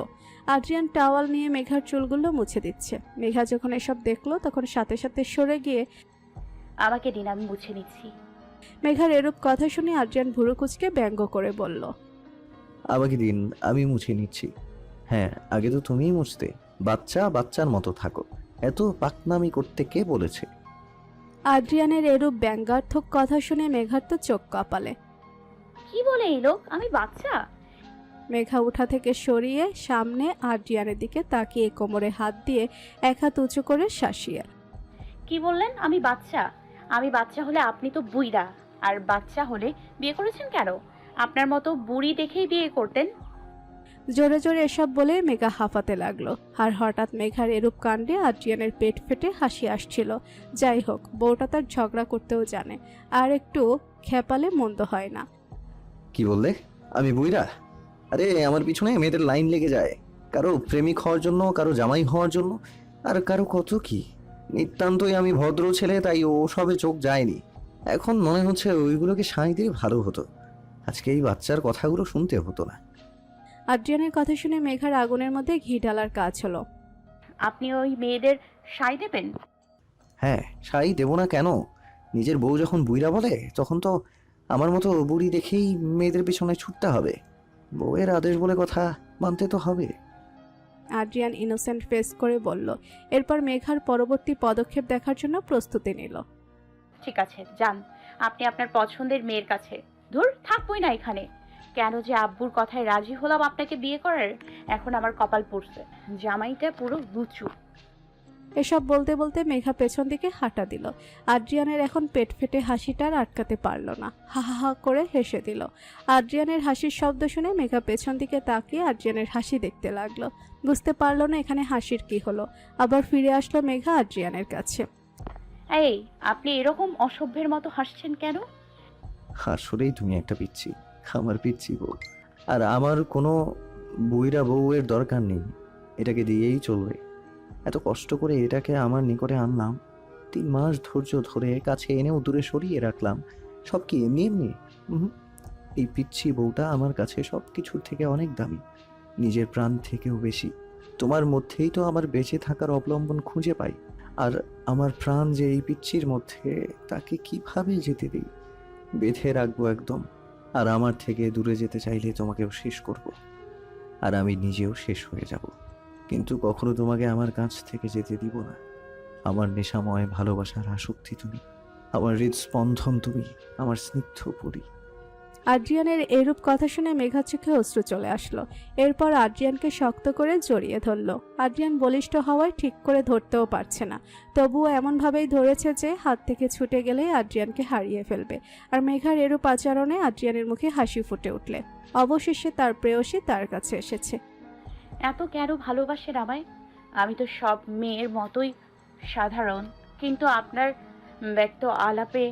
আদ্রিয়ান টাওয়াল নিয়ে মেঘার চুলগুলো মুছে দিচ্ছে। মেঘা যখন এসব দেখলো তখন সাথে সাথে সরে গিয়ে, আমাকে দিন, আমি মুছে নিচ্ছি। মেঘার এরূপ কথা শুনে আদ্রিয়ান ভুরু কুঁচকে ব্যঙ্গ করে বলল, আমাকে দিন, আমি মুছে নিচ্ছি। হ্যাঁ, আগে তো তুমিই মুছতে। বাচ্চা বাচ্চার মতো থাকো, এত পাকনামি করতে কে বলেছে? আদ্রিয়ানের এরূপ ব্যঙ্গার্থক কথা শুনে মেঘার তো চোখ কপালে। কি বলে এই লোক, আমি বাচ্চা? মেঘা উঠা থেকে সরিয়ে সামনে আদ্রিয়ানের দিকে তাকিয়ে কোমরে হাত দিয়ে এক হাত উঁচু করে শাসিয়ে, কি বললেন আমি বাচ্চা? আমি বাচ্চা হলে আপনি তো বুইড়া, আর বাচ্চা হলে বিয়ে করেছেন কেন? আপনার মতো বুড়ি দেখেই বিয়ে করতেন। জোরে জোরে এসব বলে মেঘা হাঁপাতে লাগলো। আর হঠাৎ মেঘার এরূপ কাণ্ডে আদ্রিয়ানের পেট ফেটে হাসি আসছিল। যাই হোক, বউটা তার ঝগড়া করতেও জানে, আর একটু খেপালে মন্দ হয় না। কি বললে? আমি বুইড়া? আরে আমার পিছনে মেয়েদের লাইন লেগে যায়, কারো প্রেমিক হওয়ার জন্য, কারো জামাই হওয়ার জন্য, আর কারো কত কি। নিতান্তই আমি ভদ্র ছেলে, তাই ও সবে চোখ যায়নি। এখন মনে হচ্ছে ওইগুলোকে সাঁই দিয়ে ভালো হতো, আজকে এই বাচ্চার কথাগুলো শুনতে হতো না। আদ্রিয়ানের কথা শুনে মেঘার আগুনের মধ্যে ঘি ঢালার কাজ হলো। আপনি ওই মেয়েদের সাই দেবেন? হ্যাঁ, সাই দেবো না কেন? নিজের বউ যখন বুইড়া বলে তখন তো আমার মতো বুড়ি দেখেই মেয়েদের পিছনে ছুটতে হবে। বউয়ের আদেশ বলে কথা, মানতে তো হবে। আদ্রিয়ান ইনোসেন্ট ফেস করে বলল। এরপর মেঘার পরবর্তী পদক্ষেপ দেখার জন্য প্রস্তুতি নিল। ঠিক আছে, যান আপনি আপনার পছন্দের মেয়ের কাছে। ধুর, থাকবই না এখানে। কেন যে আব্বুর কথায় রাজি হলাম আপনাকে বিয়ে করার, এখন আমার কপাল পড়ছে। জামাইটা পুরো লুচু। এসব বলতে বলতে মেঘা পেছন দিকে হাঁটা দিল। আদ্রিয়ানের এখন পেট ফেটে হাসিটার আটকাতে পারল না, হা হা হা করে হেসে দিল। আদ্রিয়ানের হাসির শব্দ শুনে মেঘা পেছন দিকে তাকিয়ে আদ্রিয়ানের হাসি দেখতে লাগলো। বুঝতে পারল না এখানে হাসির কি হলো। আবার ফিরে আসলো মেঘা আদ্রিয়ানের কাছে। এই, আপনি এরকম অসভ্যের মতো হাসছেন কেন? আসলেই তুমি একটা পিচ্ছি, আমার পিচ্ছি বউ। আর আমার কোনো বুইড়া বউয়ের দরকার নেই, এটাকে দিয়েই চলবে। এত কষ্ট করে এটাকে আমার নিকটে আনলাম, 3 মাস ধৈর্য ধরে কাছে এনেও দূরে সরিয়ে রাখলাম, সব কি এমনি এমনি? এই পিচ্ছি বউটা আমার কাছে সব কিছুর থেকে অনেক দামি, নিজের প্রাণ থেকেও বেশি। তোমার মধ্যেই তো আমার বেঁচে থাকার অবলম্বন খুঁজে পাই, আর আমার প্রাণ যে এই পিচ্ছির মধ্যে, তাকে কিভাবে যেতে দিই? বেঁধে রাখবো একদম। আর আমার থেকে দূরে যেতে চাইলে তোমাকেও শেষ করব, আর আমি নিজেও শেষ হয়ে যাব। কিন্তু কখনো তোমাকে আমার কাছ থেকে যেতে দিব না। আমার নেশাময় ভালোবাসার আসক্তি তুমি, আমার হৃদস্পন্দন তুমি, আমার স্নিগ্ধ পরি। আদ্রিয়ানের এরূপ কথা শুনে মেঘার চোখে অশ্রু চলে আসলো। এরপর আদ্রিয়ানকে শক্ত করে জড়িয়ে ধরলো। আদ্রিয়ান বলিষ্ঠ হওয়ায় ঠিক করে ধরতেও পারছে না, তবুও এমনভাবেই ধরেছে যে হাত থেকে ছুটে গেলেই আদ্রিয়ানকে হারিয়ে ফেলবে। আর মেঘার এরূপ আচরণে আদ্রিয়ানের মুখে হাসি ফুটে উঠলে। অবশেষে তার প্রেয়সী তার কাছে এসেছে। এত কেন ভালোবাসেন আমায়? আমি তো সব মেয়ের মতোই সাধারণ, কিন্তু আপনার ব্যক্ত আলাপে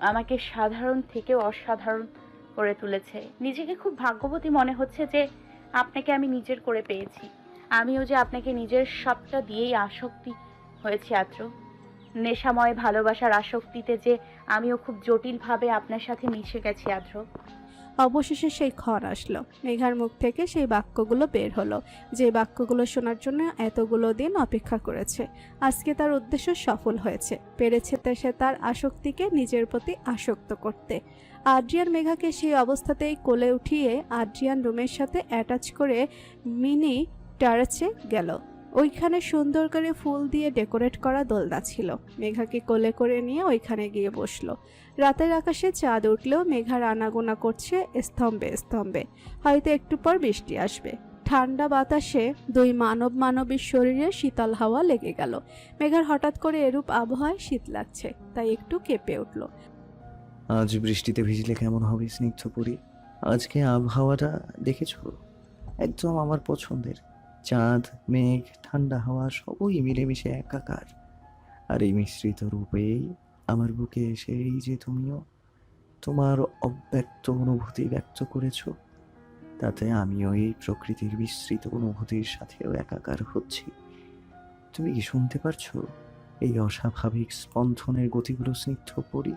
আমাকে সাধারণ থেকেও অসাধারণ করে তুলেছে। নিজেকে খুব ভাগ্যবতী মনে হচ্ছে যে আপনাকে আমি নিজের করে পেয়েছি। আমিও যে আপনাকে নিজের সবটা দিয়েই আসক্তি হয়েছি। আদ্র, নেশাময় ভালোবাসার আসক্তিতে যে আমিও খুব জটিলভাবে আপনার সাথে মিশে গেছি আদ্র। অবশেষে সেই ক্ষণ আসলো। মেঘার মুখ থেকে সেই বাক্যগুলো বের হলো, যে বাক্যগুলো শোনার জন্য এতগুলো দিন অপেক্ষা করেছে। আজকে তার উদ্দেশ্য সফল হয়েছে। পেরেছে সে তার আসক্তিকে নিজের প্রতি আসক্ত করতে। আদ্রিয়ান মেঘাকে সেই অবস্থাতেই কোলে উঠিয়ে আদ্রিয়ান রুমের সাথে অ্যাটাচ করে মিনি টারেচে গেল। ওইখানে সুন্দর করে ফুল দিয়ে ডেকোরেট করা দোলনা ছিল। মেঘাকে কোলে করে নিয়ে ওইখানে গিয়ে বসলো। রাতের আকাশে চাঁদ উঠলেও মেঘার আনাগোনা করছে স্তম্ভে স্তম্ভে। হয়তো একটু পর বৃষ্টি আসবে। ঠান্ডা বাতাসে দুই মানবীর শরীরে শীতল হাওয়া লেগে গেল। মেঘার হঠাৎ করে এরূপ আবহাওয়ায় শীত লাগছে, তাই একটু কেঁপে উঠল। আজ বৃষ্টিতে ভিজলে কেমন হবে স্নিগ্ধপুরী? আজকে আবহাওয়াটা দেখেছো? একদম আমার পছন্দের। চাঁদ, মেঘ, ঠান্ডা হাওয়া সবই মিলেমিশে একাকার। আর এই মিশ্রিত রূপেই আমার বুকে এসে এই যে তুমিও তোমার অব্যক্ত অনুভূতি ব্যক্ত করেছো, তাতে আমিও এই প্রকৃতির বিস্তৃত অনুভূতির সাথেও একাকার হচ্ছি। তুমি কি শুনতে পারছো এই অস্বাভাবিক স্পন্দনের গতিগুলো স্নিগ্ধপুরী?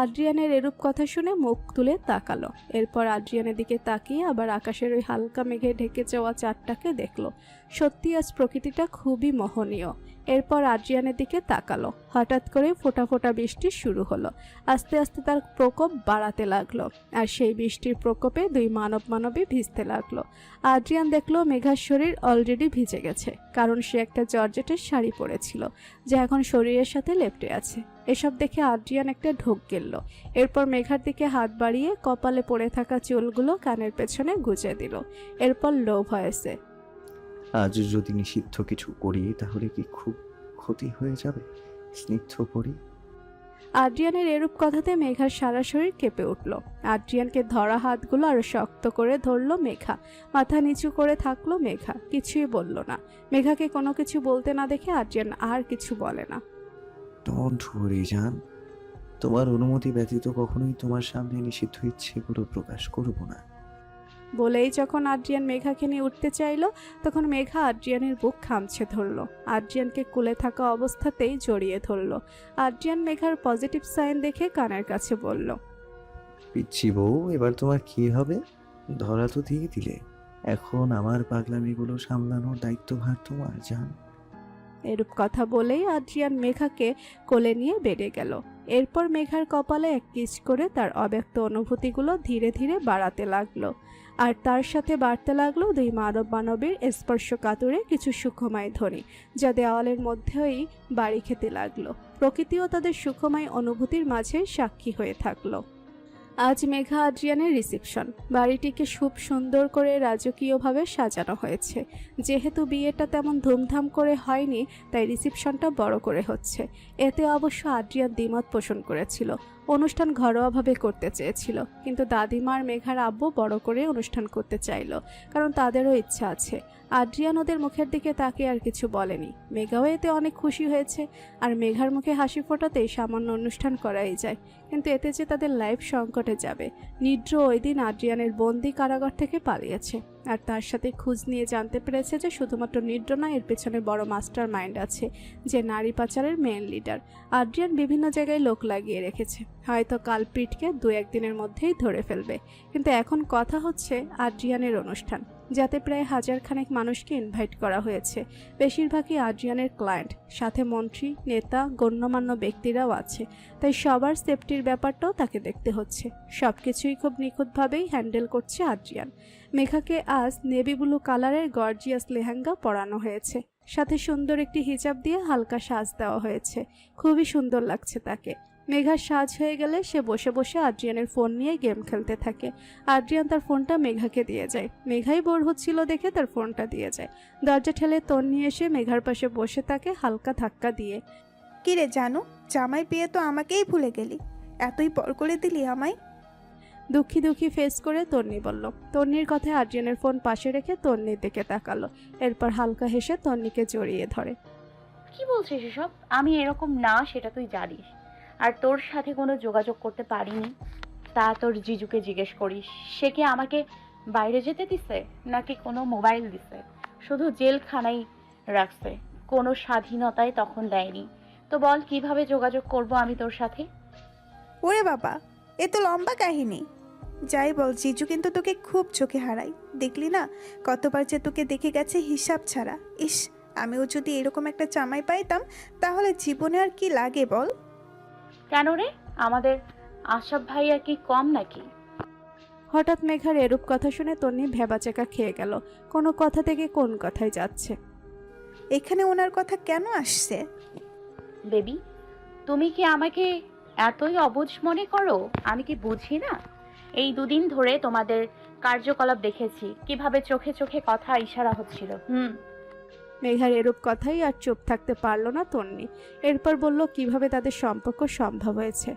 আদ্রিয়ানের এরূপ কথা শুনে মুখ তুলে তাকালো। এরপর আদ্রিয়ানের দিকে তাকিয়ে আবার আকাশের ওই হালকা মেঘে ঢেকে যাওয়া চাঁদটাকে দেখলো। সত্যি আজ প্রকৃতিটা খুবই মোহনীয়। এরপর আদ্রিয়ানের দিকে তাকালো। হঠাৎ করে ফোঁটা ফোঁটা বৃষ্টি শুরু হলো। আস্তে আস্তে তার প্রকোপ বাড়াতে লাগলো। আর সেই বৃষ্টির প্রকোপে দুই মানবী ভিজতে লাগলো। আদ্রিয়ান দেখলো মেঘার শরীর অলরেডি ভিজে গেছে, কারণ সে একটা জর্জেটের শাড়ি পরেছিল, যা এখন শরীরের সাথে লেপ্টে আছে। এসব দেখে আদ্রিয়ান একটা ঢোক গেল। এরপর মেঘার দিকে হাত বাড়িয়ে কপালে পড়ে থাকা চুলগুলো কানের পেছনে গুজে দিল। এরপর লো ভয়েসে, আজ যদি নিষিদ্ধ কিছু করি তাহলে কি খুব ক্ষতি হয়ে যাবে স্নিগ্ধপুরী? আদ্রিয়ানের এরূপ কথাতে মেঘার সারা শরীর কেঁপে উঠল। আদ্রিয়ানকে ধরা হাতগুলো আরো শক্ত করে ধরলো মেঘা। মাথা নিচু করে থাকলো মেঘা, কিছুই বলল না। মেঘাকে কোনো কিছু বলতে না দেখে আদ্রিয়ান আর কিছু বলে না। ডোন্ট ওয়ারি জান, তোমার অনুমতি ব্যতীত কখনোই তোমার সামনে নিষিদ্ধ ইচ্ছেগুলো প্রকাশ করব না। বলেই যখন আদ্রিয়ান মেঘাকে নিয়ে উঠতে চাইল, তখন মেঘা আদ্রিয়ানের বুক খামছে ধরলো। আদ্রিয়ানকে কোলে থাকা অবস্থাতেই জড়িয়ে ধরলো। আদ্রিয়ান মেঘার পজিটিভ সাইন দেখে কানের কাছে বলল, পিচ্ছি বউ, এবার তোমার কি হবে? ধরা তো দিয়ে দিলে, এখন আমার পাগলামিগুলো সামলানোর দায়িত্বভার তোমার জান। এরূপ কথা বলেই আদ্রিয়ান মেঘাকে কোলে নিয়ে বেড়ে গেল। এরপর মেঘার কপালে এক কিস করে তার অব্যক্ত অনুভূতিগুলো ধীরে ধীরে বাড়াতে লাগলো। আর তার সাথে বাড়তে লাগলো দুই মানবীর স্পর্শ কাতরে কিছু সুখময় ধ্বনি, যা দেওয়ালের মধ্যেই বাড়ি খেতে লাগলো। প্রকৃতিও তাদের সুখময় অনুভূতির মাঝে সাক্ষী হয়ে থাকলো। আজ মেঘা আদ্রিয়ানের রিসেপশন। বাড়িটিকে খুব সুন্দর করে রাজকীয়ভাবে সাজানো হয়েছে। যেহেতু বিয়েটা তেমন ধুমধাম করে হয়নি, তাই রিসেপশনটা বড় করে হচ্ছে। এতে অবশ্য আদ্রিয়ান দ্বিমত পোষণ করেছিল। অনুষ্ঠান ঘরোয়াভাবে করতে চেয়েছিল, কিন্তু দাদিমা আর মেঘার আব্বু বড় করে অনুষ্ঠান করতে চাইল, কারণ তাদেরও ইচ্ছা আছে। আদ্রিয়ান ওদের মুখের দিকে তাকিয়ে আর কিছু বলেনি। মেঘাও এতে অনেক খুশি হয়েছে। আর মেঘার মুখে হাসি ফোটাতেই সামান্য অনুষ্ঠান করাই যায়, কিন্তু এতে যে তাদের লাইফ সংকটে যাবে। নিদ্র ওই দিন আদ্রিয়ানের বন্দি কারাগার থেকে পালিয়েছে, আর তার সাথে খোঁজ নিয়ে জানতে পেরেছে যে শুধুমাত্র নিদ্র না, এর পেছনে বড় মাস্টার মাইন্ড আছে, যে নারী পাচারের মেন লিডার। আদ্রিয়ান বিভিন্ন জায়গায় লোক লাগিয়ে রেখেছে, হয়তো কালপ্রিটকে 2-1 দিনের মধ্যেই ধরে ফেলবে। কিন্তু এখন কথা হচ্ছে আদ্রিয়ানের অনুষ্ঠান, যাতে প্রায় 1000 খানেক মানুষকে ইনভাইট করা হয়েছে। বেশিরভাগই আদ্রিয়ানের ক্লায়েন্ট, সাথে মন্ত্রী, নেতা, গণ্যমান্য ব্যক্তিরাও আছে। তাই সবার সেফটির ব্যাপারটাও তাকে দেখতে হচ্ছে। সবকিছুই খুব নিখুঁতভাবেই হ্যান্ডেল করছে আদ্রিয়ান। মেঘাকে আজ নেভি ব্লু কালারের গর্জিয়াস লেহেঙ্গা পরানো হয়েছে, সাথে সুন্দর একটি হিজাব দিয়ে হালকা সাজ দেওয়া হয়েছে। খুবই সুন্দর লাগছে তাকে। মেঘার সাজ হয়ে গেলে সে বসে বসে আদ্রিয়ানের ফোন নিয়ে গেম খেলতে থাকে। আদ্রিয়ান তার ফোনটা মেঘাকে দিয়ে যায়। মেঘাই বোর হচ্ছিল দেখে তার ফোনটা দিয়ে যায়। দরজা ঠেলে তন্নি এসে মেঘার পাশে বসে তাকে হালকা ধাক্কা দিয়ে, কিরে জানু, জামাই পেয়ে তো আমাকেই ভুলে গেলি, এতই পর করে দিলি আমায়। দুঃখী দুঃখী ফেস করে তন্নি বলল। তন্নির কথায় আদ্রিয়ানের ফোন পাশে রেখে তন্নির দিকে তাকালো। এরপর হালকা হেসে তন্নিকে জড়িয়ে ধরে। কি বলছিস এসব? আমি এরকম না, সেটা তুই জানিস। আর তোর সাথে কোনো যোগাযোগ করতে পারিনি, তা তোর জিজুকে জিজ্ঞেস করিস। সে কি আমাকে বাইরে যেতে দিছে, নাকি কোনো মোবাইল দিছে? শুধু জেলখানায় রাখছে, কোনো স্বাধীনতায় তখন দেয়নি। তো বল কিভাবে যোগাযোগ করব আমি তোর সাথে? ওরে বাবা, এ তো লম্বা কাহিনী। যাই বল, জিজু কিন্তু তোকে খুব চোখে হারাই। দেখলি না কতবার যে তোকে দেখে গেছে হিসাব ছাড়া। ইস, আমিও যদি এরকম একটা জামাই পাইতাম তাহলে জীবনে আর কি লাগে বল। কেন রে, আমাদের আশরাফ ভাইয়া কি কম নাকি? হঠাৎ মেঘার এরূপ কথা শুনে তন্নি ভেবাচেকা খেয়ে গেল। কোনো কথা থেকে কোন কথায় যাচ্ছে। এখানে ওনার কথা কেন আসছে? বেবি, তুমি কি আমাকে এতই অবুঝ মনে করো? আমি কি বুঝি না? এই দুদিন ধরে তোমাদের কার্যকলাপ দেখেছি, কিভাবে চোখে চোখে কথা ইশারা হচ্ছিল। মেঘার এরূপ কথাই আর চুপ থাকতে পারল না তন্নি। এরপর বলল কিভাবে তাদের সম্পর্ক সম্ভব হয়েছে,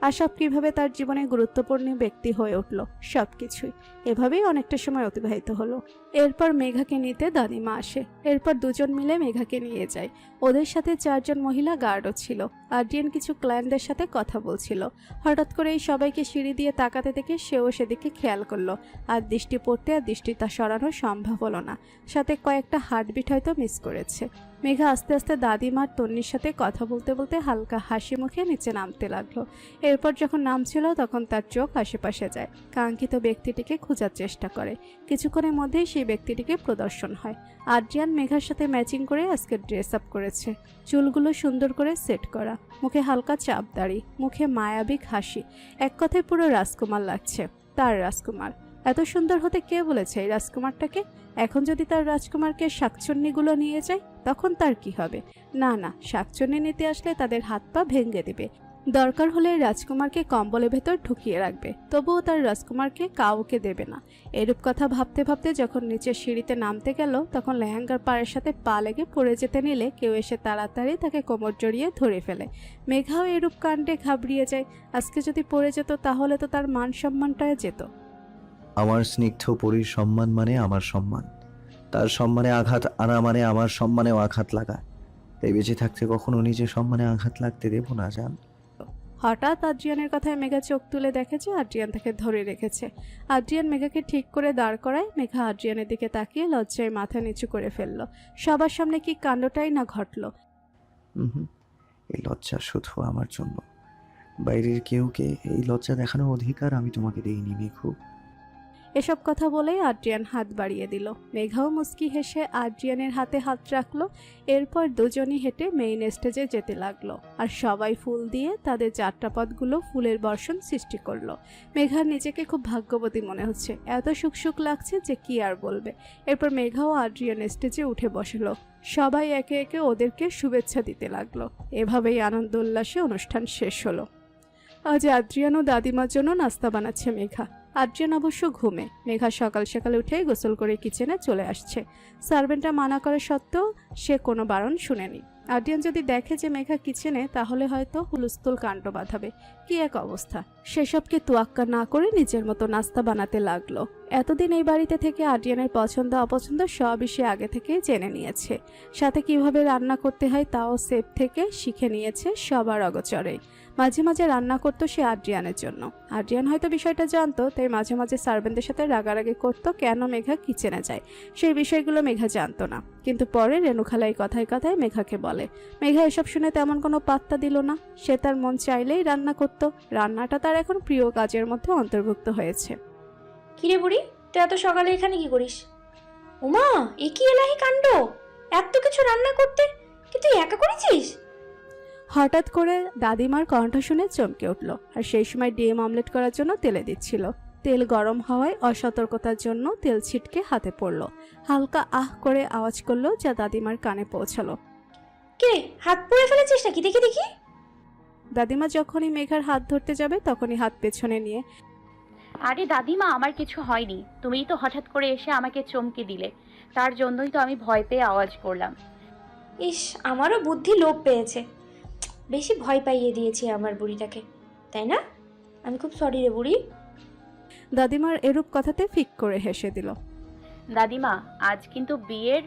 আশরাফ কিভাবে তার জীবনে গুরুত্বপূর্ণ ব্যক্তি হয়ে উঠল, সবকিছুই। এভাবেই অনেকটা সময় অতিবাহিত হলো। এরপর মেঘাকে নিতে দাদিমা আসে। এরপর দুজন মিলে মেঘাকে নিয়ে যায়। ওদের সাথে 4 জন মহিলা গার্ডও ছিল। আদ্রিয়ান কিছু ক্লায়েন্টদের সাথে কথা বলছিল। হঠাৎ করে এই সবাইকে সিঁড়ি দিয়ে তাকাতে দেখে সেও সেদিকে খেয়াল করলো। আর দৃষ্টি পড়তে আর দৃষ্টিটা সরানো সম্ভব হলো না। সাথে কয়েকটা হার্টবিট হয়তো মিস করেছে। মেঘা আস্তে আস্তে দাদিমার তন্নির সাথে কথা বলতে বলতে হালকা হাসি মুখে নিচে নামতে লাগলো। এরপর যখন নামছিল তখন তার চোখ আশেপাশে যায়, কাঙ্ক্ষিত ব্যক্তিটিকে খোঁজার চেষ্টা করে। কিছুক্ষণের মধ্যেই সেই ব্যক্তিটিকে প্রদর্শন হয়। আদ্রিয়ান মেঘার সাথে ম্যাচিং করে আজকে ড্রেস আপ করেছে। চুলগুলো সুন্দর করে সেট করা, মুখে হালকা চাপ দাড়ি, মুখে মায়াবিক হাসি। এক কথায় পুরো রাজকুমার লাগছে। তার রাজকুমার। এত সুন্দর হতে কে বলেছে এই রাজকুমারটাকে? এখন যদি তার রাজকুমারকে শাকচুন্নিগুলো নিয়ে যায় তখন তার কি হবে? না না, শাকচুন্নি নিতে আসলে তাদের হাত পা ভেঙে দেবে। দরকার হলে রাজকুমারকে কম্বলের ভেতর ঢুকিয়ে রাখবে, তবুও তার রাজকুমারকে কাউকে দেবে না। এরূপ কথা ভাবতে ভাবতে যখন নিচের সিঁড়িতে নামতে গেল তখন লেহেঙ্গার পাড়ের সাথে পা লেগে পড়ে যেতে নিলে কেউ এসে তাড়াতাড়ি তাকে কোমর জড়িয়ে ধরে ফেলে। মেঘাও এরূপ কাণ্ডে ঘাবড়িয়ে যায়। আজকে যদি পড়ে যেত তাহলে তো তার মান সম্মানটা যেত। আমার স্নিগ্ধ পরীর সম্মান মানে আমার সম্মান, তার সম্মানে আঘাত আনা মানে আমার সম্মানেও আঘাত লাগা। তাই বেঁচে থাকতে কখনো নিজের সম্মানে আঘাত লাগতে দেব না জান। হঠাৎ আদ্রিয়ানের কথায় মেঘা চোখ তুলে দেখে যে আদ্রিয়ান তাকে ধরে রেখেছে। আদ্রিয়ান মেঘাকে ঠিক করে দাঁড় করায়। মেঘা আদ্রিয়ানের দিকে তাকিয়ে লজ্জায় মাথা নিচু করে ফেলল। সবার সামনে কি কাণ্ডটাই না ঘটলো। এই লজ্জা শুধু আমার জন্য, বাইরের কেউকে এই লজ্জা দেখানোর অধিকার আমি তোমাকে দেইনি মেঘু। এসব কথা বলেই আদ্রিয়ান হাত বাড়িয়ে দিল। মেঘাও মুচকি হেসে আদ্রিয়ানের হাতে হাত রাখলো। এরপর দুজনই হেঁটে মেইন স্টেজে যেতে লাগলো। আর সবাই ফুল দিয়ে তাদের যাত্রাপথগুলো ফুলের বর্ষণ সৃষ্টি করলো। মেঘার নিজেকে খুব ভাগ্যবতী মনে হচ্ছে, এত সুখ সুখ লাগছে যে কি আর বলবে। এরপর মেঘাও আদ্রিয়ান স্টেজে উঠে বসলো। সবাই একে একে ওদেরকে শুভেচ্ছা দিতে লাগলো। এভাবেই আনন্দ উল্লাসে অনুষ্ঠান শেষ হলো। আজ আদ্রিয়ান ও দাদিমার জন্য নাস্তা বানাচ্ছে মেঘা। আদ্রিয়ান অবশ্য ঘুমে। মেঘা সকাল সকাল উঠে গোসল করে কিচেনে চলে আসছে। সার্ভেন্টরা মানা করে সত্ত্বেও সে কোনো বারণ শুনেনি। আদ্রিয়ান যদি দেখে যে মেঘা কিচেনে তাহলে হয়তো হুলস্থুল কাণ্ড বাঁধাবে। কি এক অবস্থা! সেসবকে তোয়াক্কা না করে নিজের মতো নাস্তা বানাতে লাগলো। এতদিন এই বাড়িতে থেকে আদ্রিয়ানের পছন্দ অপছন্দ সবই সে আগে থেকে জেনে নিয়েছে। সাথে কিভাবে রান্না করতে হয় তাও সেফ থেকে শিখে নিয়েছে সবার অগোচরে। মাঝে মাঝে রান্না করতো সে আদ্রিয়ানের জন্য। আদ্রিয়ান হয়তো বিষয়টা জানতো, তাই মাঝে মাঝে সার্ভেন্টদের সাথে রাগারাগি করতো কেন মেঘা কিচেনে যায়। সেই বিষয়গুলো মেঘা জানতো না। কিন্তু পরে রেণুখালাই কথায় কথায় মেঘাকে বলে। মেঘা এসব শুনে তেমন কোনো পাত্তা দিল না। সে তার মন চাইলেই রান্না করত। রান্নাটা তার এখন প্রিয় কাজের মধ্যে অন্তর্ভুক্ত হয়েছে। কিরে বুড়ি, তুই এত সকালে এখানে কি করিস? উমা, এ কি এলাহি কাণ্ড! এত কিছু রান্না করতে কি তুই একা করেছিস? হঠাৎ করে দাদিমার কণ্ঠ শুনে চমকে উঠল। আর সেই সময় ডিম অমলেট করার জন্য তেলে দিচ্ছিল। তেল গরম হওয়ায় অসতর্কতার জন্য তেল ছিটকে হাতে পড়ল। হালকা আহ করে আওয়াজ করলো, যা দাদিমার কানে পৌঁছালো। কে, হাত পুড়ে ফেলেছিস নাকি? দেখি দেখি। দাদিমা যখনই মেঘার হাত ধরতে যাবে তখনই হাত পেছনে নিয়ে, আরে দাদিমা, আমার কিছু হয়নি। তুমিই তো হঠাৎ করে এসে আমাকে চমকে দিলে, তার জন্যই তো আমি ভয় পেয়ে আওয়াজ করলাম। ইস, আমারও বুদ্ধি লোপ পেয়েছে। বেশি ভয় পাইয়ে দিয়েছি আমার বুড়িটাকে, তাই না? আমি খুব সরি রে বুড়ি। দাদিমার এরূপ কথাতে ফিক করে হেসে দিল। দাদিমা, আজ কিন্তু বিয়ের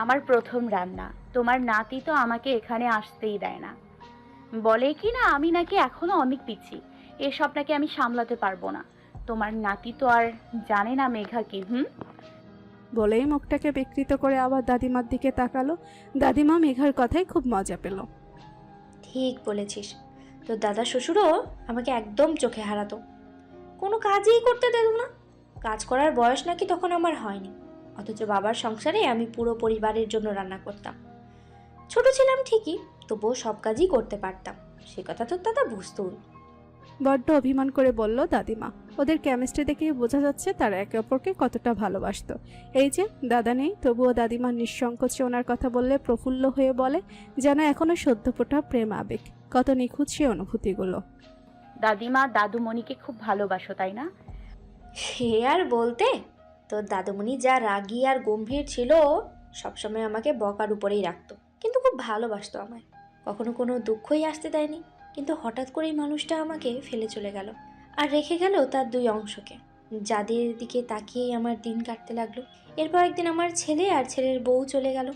আমার প্রথম রান্না। তোমার নাতি তো আমাকে এখানে আসতেই দেয় না, বলে কি না আমি নাকি এখনো অনেক পিচ্ছি, এসব নাকি আমি সামলাতে পারবো না। তোমার নাতি তো আর জানে না মেঘা কি। বলেই মুখটাকে বিকৃত করে আবার দাদিমার দিকে তাকালো। দাদিমা মেঘার কথায় খুব মজা পেল। ঠিক বলেছিস, তোর দাদা শ্বশুরও আমাকে একদম চোখে হারাতো, কোনো কাজই করতে দিত না। কাজ করার বয়স নাকি তখন আমার হয়নি, অথচ বাবার সংসারে আমি পুরো পরিবারের জন্য রান্না করতাম। ছোট ছিলাম ঠিকই, তবুও সব কাজই করতে পারতাম, সে কথা তোর দাদা বুঝতেও। বড্ড অভিমান করে বলল দাদিমা। ওদের কেমিস্ট্রি দেখেই বোঝা যাচ্ছে তারা একে অপরকে কতটা ভালোবাসতো। এই যে দাদা নেই, তবুও দাদিমা নিঃসংকোচে ওনার কথা বললে প্রফুল্ল হয়ে বলে, যেন এখনো সদ্য ফোটা প্রেম আবেগ। কত নিখুঁত সে অনুভূতিগুলো। দাদিমা দাদুমণিকে খুব ভালোবাসো তাই না? সে আর বলতে, তোর দাদুমণি যা রাগী আর গম্ভীর ছিল, সবসময় আমাকে বকার উপরেই রাখতো, কিন্তু খুব ভালোবাসতো আমায়, কখনো কোনো দুঃখই আসতে দেয়নি। কিন্তু হঠাৎ করেই মানুষটা আমাকে ফেলে চলে গেল, আর রেখে গেল তার দুই অংশকে, যাদের দিকে তাকিয়েই আমার দিন কাটতে লাগলো। এরপর একদিন আমার ছেলে আর ছেলের বউ চলে গেল,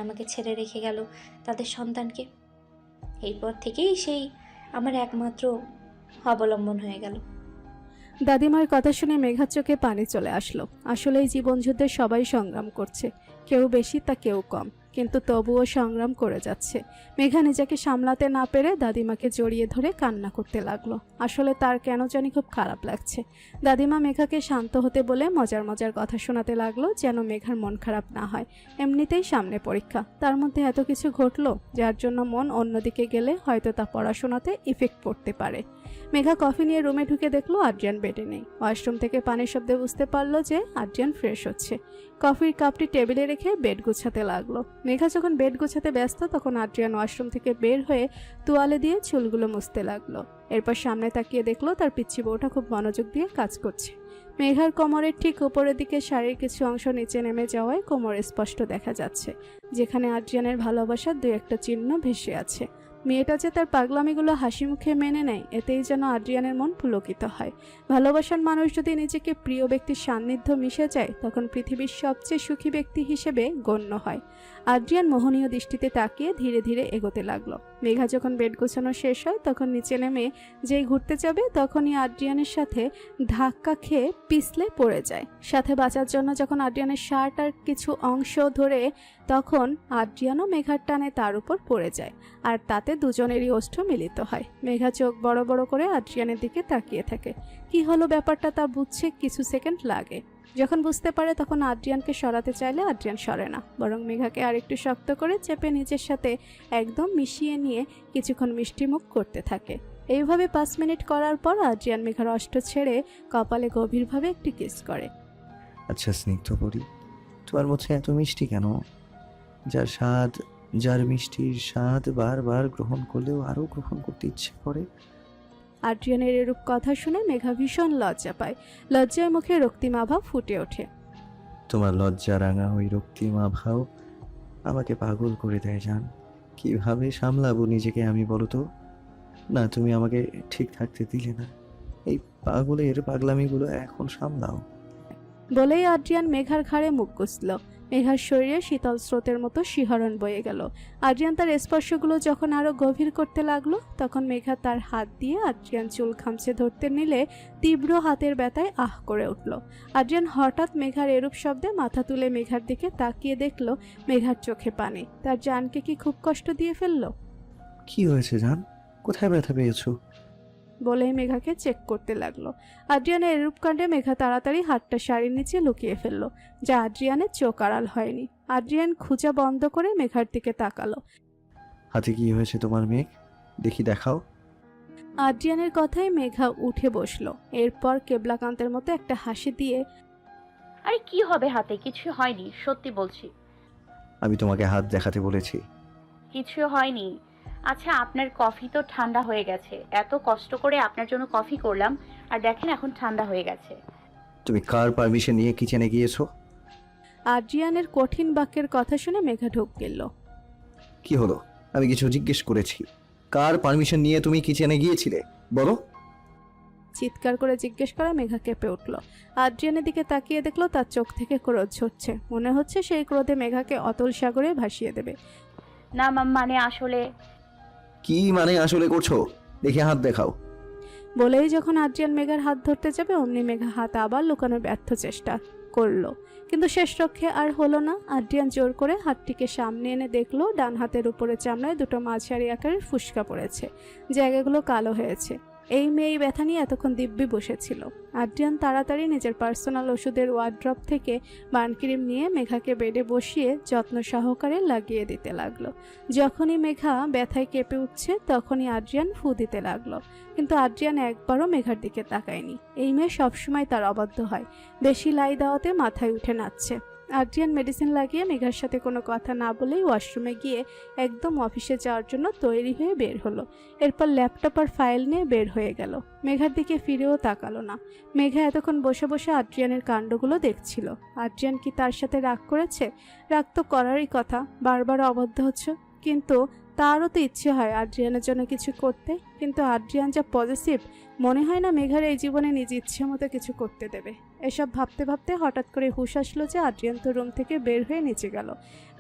আমাকে ছেড়ে রেখে গেল তাদের সন্তানকে। এরপর থেকেই সেই আমার একমাত্র অবলম্বন হয়ে গেল। দাদিমার কথা শুনে মেঘার চোখে পানি চলে আসলো। আসলে এই জীবনযুদ্ধে সবাই সংগ্রাম করছে, কেউ বেশি তা কেউ কম, কিন্তু তবুও সংগ্রাম করে যাচ্ছে। মেঘা নিজেকে সামলাতে না পেরে দাদিমাকে জড়িয়ে ধরে কান্না করতে লাগলো। আসলে তার কেন জানি খুব খারাপ লাগছে। দাদিমা মেঘাকে শান্ত হতে বলে মজার মজার কথা শোনাতে লাগলো, যেন মেঘার মন খারাপ না হয়। এমনিতেই সামনে পরীক্ষা, তার মধ্যে এত কিছু ঘটলো যার জন্য মন অন্যদিকে গেলে হয়তো তা পড়াশোনাতে ইফেক্ট পড়তে পারে। মেঘা কফি নিয়ে রুমে ঢুকে দেখলো আদ্রিয়ান বেডে নেই। ওয়াশরুম থেকে পানির শব্দে বুঝতে পারলো যে আদ্রিয়ান ফ্রেশ হচ্ছে। কফির কাপটি টেবিলে রেখে বেড গুছাতে লাগলো। মেঘা যখন বেড গোছাতে ব্যস্ত, তখন আদ্রিয়ান ওয়াশরুম থেকে বের হয়ে তোয়ালে দিয়ে চুলগুলো মুছতে লাগলো। এরপর সামনে তাকিয়ে দেখলো তার পিচ্চি বউটা খুব মনোযোগ দিয়ে কাজ করছে। মেঘার কোমরের ঠিক উপরের দিকে শাড়ির কিছু অংশ নিচে নেমে যাওয়ায় কোমর স্পষ্ট দেখা যাচ্ছে, যেখানে আদ্রিয়ানের ভালোবাসার দুই একটা চিহ্ন ভেসে আছে। মেয়েটা যে তার পাগলামিগুলো হাসি মুখে মেনে নেয়, এতেই যেন আদ্রিয়ানের মন পুলকিত হয়। ভালোবাসার মানুষ যদি নিজেকে প্রিয় ব্যক্তির সান্নিধ্য মিশে যায়, তখন পৃথিবীর সবচেয়ে সুখী ব্যক্তি হিসেবে গণ্য হয়। আদ্রিয়ান মোহনীয় দৃষ্টিতে তাকিয়ে ধীরে ধীরে এগোতে লাগলো। মেঘা যখন বেড গোছানো শেষ হয়, তখন নিচে নেমে যেই ঘুরতে যাবে, তখনই আদ্রিয়ানের সাথে ধাক্কা খেয়ে পিছলে পড়ে যায়। সাথে বাঁচার জন্য যখন আদ্রিয়ানের শার্ট আর কিছু অংশ ধরে, তখন আদ্রিয়ানও মেঘার টানে তার উপর পড়ে যায়, আর তাতে দুজনেরই ওষ্ঠ মিলিত হয়। মেঘা চোখ বড় বড় করে আদ্রিয়ানের দিকে তাকিয়ে থাকে। কি হলো ব্যাপারটা তা বুঝছে কিছু সেকেন্ড লাগে। যখন বুঝতে পারে, তখন আদ্রিয়ানকে সরাতে চাইলে আদ্রিয়ান সরে না, বরং মেঘাকে আরেকটু শক্ত করে চেপে নিজের সাথে একদম মিশিয়ে নিয়ে কিছুক্ষণ মিষ্টিমুখ করতে থাকে। এইভাবে 5 মিনিট করার পর আদ্রিয়ান মেঘার ওষ্ঠ ছেড়ে কপালে গভীরভাবে একটি কিস করে। আচ্ছা স্নিগ্ধ পরি, তোমার মুখে এত মিষ্টি কেন? যার স্বাদ, যার মিষ্টির স্বাদ বারবার গ্রহণ করলেও আরও গ্রহণ করতে ইচ্ছে করে। আদ্রিয়ানের এরূপ কথা শুনে মেঘা ভীষণ লজ্জা পায়। লজ্জায় মুখে রক্তিম আভা ফুটে ওঠে। তোমার লজ্জা রাঙা ওই রক্তিমা ভাব আমাকে পাগল করে দেয় জান। কিভাবে সামলাবো নিজেকে আমি, বলো তো? না, তুমি আমাকে ঠিক থাকতে দিলে না। এই পাগলের পাগলামিগুলো এখন সামলাও। বলেই আদ্রিয়ান মেঘার ঘাড়ে মুখ গুছল। মেঘার শরীরে শীতল স্রোতের মতো শিহরণ বয়ে গেল। আদ্রিয়ান তার স্পর্শগুলো যখন আরো গভীর করতে লাগলো, তখন মেঘা তার হাত দিয়ে আদ্রিয়ান চুল খামচে ধরতে নিলে তীব্র হাতের ব্যথায় আহ করে উঠল। আদ্রিয়ান হঠাৎ মেঘার এরূপ শব্দে মাথা তুলে মেঘার দিকে তাকিয়ে দেখলো মেঘার চোখে পানি। তার জানকে কি খুব কষ্ট দিয়ে ফেললো? কি হয়েছে জান? কোথায় ব্যথা পেয়েছো? বলেই মেঘাকে চেক করতে লাগলো। আদ্রিয়ানের এরূপ কাণ্ডে মেঘা তাড়াতাড়ি হাতটা শাড়ির নিচে লুকিয়ে ফেললো, যা আদ্রিয়ানের চোখ আড়াল হয়নি। আদ্রিয়ান খুঁজা বন্ধ করে মেঘার দিকে তাকালো। হাতে কি হয়েছে তোমার মেঘ? দেখি, দেখাও। আদ্রিয়ানের কথায় মেঘা উঠে বসলো। এরপর কেবলাকান্তের মতো একটা হাসি দিয়ে, আরে কি হবে হাতে? কিছু হয়নি, সত্যি বলছি। আমি তোমাকে হাত দেখাতে বলেছি। কিছু হয়নি। আচ্ছা, আপনার কফি তো ঠান্ডা হয়ে গেছে। এত কষ্ট করে আপনার জন্য কফি করলাম, আর দেখেন এখন ঠান্ডা হয়ে গেছে। তুমি কার পারমিশন নিয়ে কিচেনে গিয়েছো? আদ্রিয়ানের কঠিন বাক্যের কথা শুনে মেঘা ঢোক গেল। কি হলো? আমি কিছু জিজ্ঞেস করেছি। কার পারমিশন নিয়ে তুমি কিচেনে গিয়েছিলে বলো? চিৎকার করে জিজ্ঞেস করা মেঘা কেঁপে উঠল। আদ্রিয়ানের দিকে তাকিয়ে দেখলো তার চোখ থেকে ক্রোধ ঝরছে। মনে হচ্ছে সেই ক্রোধে মেঘাকে অতল সাগরে ভাসিয়ে দেবে। না মানে আসলে। কি মানে আসলে করছো? দেখে হাত দেখাও। বলেই যখন আদ্রিয়ান মেঘার হাত ধরতে যাবে, অমনি মেঘা হাত আবার লুকানোর ব্যর্থ চেষ্টা করলো, কিন্তু শেষ রক্ষে আর হলো না। আদ্রিয়ান জোর করে হাতটিকে সামনে এনে দেখলো ডান হাতের উপরে চামড়ায় দুটো মাঝারি আকারের ফুসকা পড়েছে, জায়গাগুলো কালো হয়েছে। এই মেয়ে ব্যথা নিয়ে এতক্ষণ দিব্যি বসেছিল। আদ্রিয়ান তাড়াতাড়ি নিজের পার্সোনাল ওষুধের ওয়ার্ড্রপ থেকে বার্নক্রিম নিয়ে মেঘাকে বেডে বসিয়ে যত্ন সহকারে লাগিয়ে দিতে লাগলো। যখনই মেঘা ব্যথায় কেঁপে উঠছে তখনই আদ্রিয়ান ফু দিতে লাগলো, কিন্তু আদ্রিয়ান একবারও মেঘার দিকে তাকায়নি। এই মেয়ে সবসময় তার অবাধ্য হয়, বেশি লাই দেওয়াতে মাথায় উঠে নাচছে। আদ্রিয়ান মেডিসিন লাগিয়ে মেঘার সাথে কোনো কথা না বলেই ওয়াশরুমে গিয়ে একদম অফিসে যাওয়ার জন্য তৈরি হয়ে বের হলো। এরপর ল্যাপটপ আর ফাইল নিয়ে বের হয়ে গেল। মেঘার দিকে ফিরেও তাকালো না। মেঘা এতক্ষণ বসে বসে আদ্রিয়ানের কাণ্ডগুলো দেখছিল। আদ্রিয়ান কি তার সাথে রাগ করেছে? রাগ তো করারই কথা, বারবার অবাধ্য হচ্ছে। কিন্তু তারও তো ইচ্ছে হয় আদ্রিয়ানের জন্য কিছু করতে, কিন্তু আদ্রিয়ান যা পজিটিভ, মনে হয় না মেঘার এই জীবনে নিজ ইচ্ছে মতো কিছু করতে দেবে। এসব ভাবতে ভাবতে হঠাৎ করে হুঁশ আসলো যে আদ্রিয়ান তো রুম থেকে বের হয়ে নিচে গেল।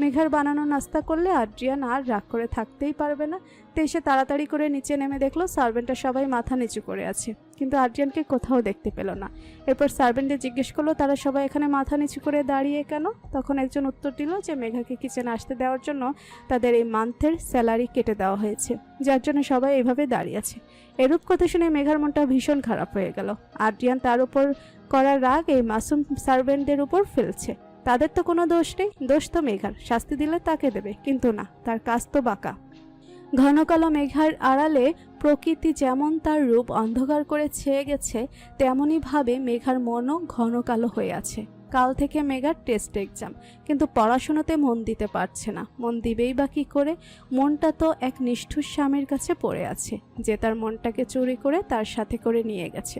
মেঘার বানানো নাস্তা করলে আদ্রিয়ান আর রাগ করে থাকতেই পারবে না। তো এসে তাড়াতাড়ি করে নিচে নেমে দেখলো সার্ভেন্টরা সবাই মাথা নিচু করে আছে, কিন্তু আদ্রিয়ানকে কোথাও দেখতে পেল না। এরপর সার্ভেন্টদের জিজ্ঞেস করলো তারা সবাই এখানে মাথা নিচু করে দাঁড়িয়ে কেন। তখন একজন উত্তর দিল যে মেঘাকে কিচেনে আসতে দেওয়ার জন্য তাদের এই মান্থের স্যালারি কেটে দেওয়া হয়েছে, যার জন্য সবাই এভাবে দাঁড়িয়ে আছে। এরূপ কথা শুনে মেঘার মনটা ভীষণ খারাপ হয়ে গেল। আদ্রিয়ান তার উপর করার রাগ এই মাসুম সার্ভেন্টদের উপর ফেলছে। তাদের তো কোনো দোষ নেই, দোষ তো মেঘার। শাস্তি দিলে তাকে দেবে, কিন্তু না, তার কাজ তো বাঁকা। ঘন কালো মেঘার আড়ালে প্রকৃতি যেমন তার রূপ অন্ধকার করে ছেয়ে গেছে, তেমনই ভাবে মেঘার মনও ঘন কালো হয়ে আছে। কাল থেকে মেঘার টেস্ট এক্সাম, কিন্তু পড়াশোনাতে মন দিতে পারছে না। মন দিবেই বা কী করে? মনটা তো এক নিষ্ঠুর স্বামীর কাছে পড়ে আছে, যে তার মনটাকে চুরি করে তার সাথে করে নিয়ে গেছে।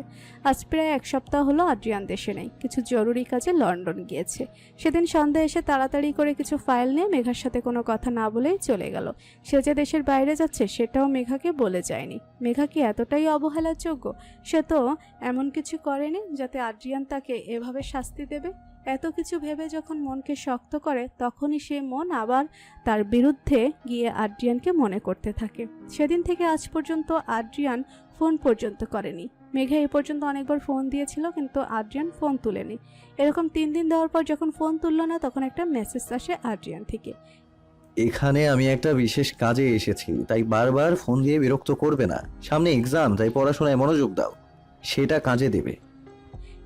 আজ প্রায় 1 সপ্তাহ হলো আদ্রিয়ান দেশে নেই, কিছু জরুরি কাজে লন্ডন গিয়েছে। সেদিন সন্ধ্যায় এসে তাড়াতাড়ি করে কিছু ফাইল নিয়ে মেঘার সাথে কোনো কথা না বলেই চলে গেল। সে যে দেশের বাইরে যাচ্ছে সেটাও মেঘাকে বলে যায়নি। মেঘা কি এতটাই অবহেলার যোগ্য? সে তো এমন কিছু করেনি যাতে আদ্রিয়ান তাকে এভাবে শাস্তি দেবে। এত কিছু ভেবে যখন মনকে শক্ত করে, তখনই সেই মন আবার তার বিরুদ্ধে গিয়ে আদ্রিয়ানকে মনে করতে থাকে। সেদিন থেকে আজ পর্যন্ত আদ্রিয়ান ফোন পর্যন্ত করেনি। মেঘা এ পর্যন্ত অনেকবার ফোন দিয়েছিল, কিন্তু আদ্রিয়ান ফোন তুলেনি। এরকম 3 দিন দেওয়ার পর যখন ফোন তুলল না, তখন একটা মেসেজ আসে আদ্রিয়ান থেকে। এখানে আমি একটা বিশেষ কাজে এসেছি, তাই বারবার ফোন দিয়ে বিরক্ত করবে না। সামনে এক্সাম, তাই পড়াশোনায় মনোযোগ দাও, সেটা কাজে দেবে।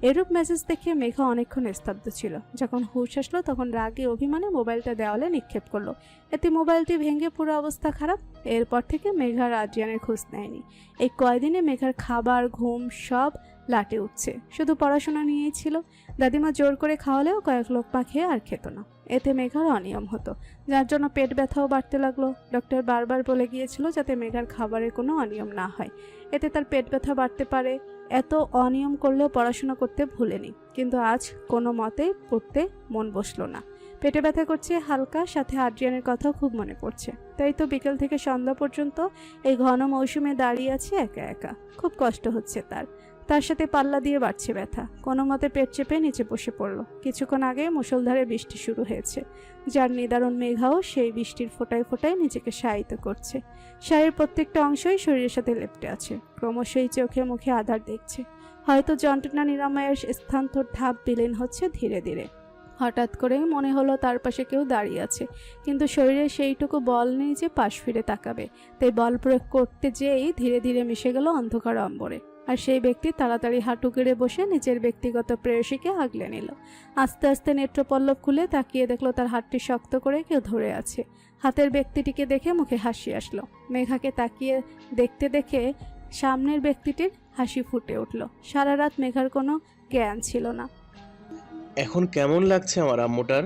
এরূপ মেসেজ দেখে মেঘা অনেকক্ষণ স্তব্ধ ছিল। যখন হুঁশ আসলো তখন রাগে অভিমানে মোবাইলটা দেওয়ালে নিক্ষেপ করলো। এতে মোবাইলটি ভেঙে পুরো অবস্থা খারাপ। এরপর থেকে মেঘার আদ্রিয়ানের খোঁজ নেয়নি। এই কয়দিনে মেঘার খাবার, ঘুম সব লাটে উঠছে, শুধু পড়াশোনা নিয়েই ছিল। দাদিমা জোর করে খাওয়ালেও কয়েক লোকমা খেয়ে আর খেত না। এতে মেঘার অনিয়ম হতো, যার জন্য পেট ব্যথাও বাড়তে লাগলো। ডক্টর বারবার বলে গিয়েছিল যাতে মেঘার খাবারে কোনো অনিয়ম না হয়, এতে তার পেট ব্যথা বাড়তে পারে। এত অনিয়ম করলেও পড়াশোনা করতে ভুলেনি, কিন্তু আজ কোনো মতেই পড়তে মন বসলো না। পেটে ব্যথা করছে হালকা, সাথে আদ্রিয়ানের কথাও খুব মনে পড়ছে। তাই তো বিকেল থেকে সন্ধ্যা পর্যন্ত এই ঘন মৌসুমে দাঁড়িয়ে আছে একা একা। খুব কষ্ট হচ্ছে তার সাথে পাল্লা দিয়ে বাড়ছে ব্যথা। কোনো মতে পেট চেপে নিচে বসে পড়লো। কিছুক্ষণ আগে মুষলধারে বৃষ্টি শুরু হয়েছে, যার নিদারুণ মেঘাও সেই বৃষ্টির ফোঁটায় ফোঁটায় নিজেকে শায়িত করছে। শাড়ির প্রত্যেকটা অংশই শরীরের সাথে লেপ্টে আছে। ক্রমশই চোখে মুখে আধার দেখছে। হয়তো যন্ত্রণা নিরাময়ের স্থানতর ধাপ বিলীন হচ্ছে ধীরে ধীরে। হঠাৎ করেই মনে হলো তার পাশে কেউ দাঁড়িয়ে আছে, কিন্তু শরীরে সেইটুকু বল নেই যে পাশ ফিরে তাকাবে। তাই বল প্রয়োগ করতে যেয়েই ধীরে ধীরে মিশে গেল অন্ধকার অম্বরে। আর সেই ব্যক্তি তাড়াতাড়ি হাঁটু গেড়ে বসে নিজের ব্যক্তিগত প্রেয়সীকে আগলে নিল। আস্তে আস্তে নেত্রপল্লব খুলে তাকিয়ে দেখলো তার হাতটি শক্ত করে কেউ ধরে আছে। হাতের ব্যক্তিটিকে দেখে মুখে হাসি আসলো। মেঘাকে তাকিয়ে দেখতে দেখে সামনের ব্যক্তিটির হাসি ফুটে উঠল। সারা রাত মেঘার কোনো জ্ঞান ছিল না। এখন কেমন লাগছে আমার আম্মুটার?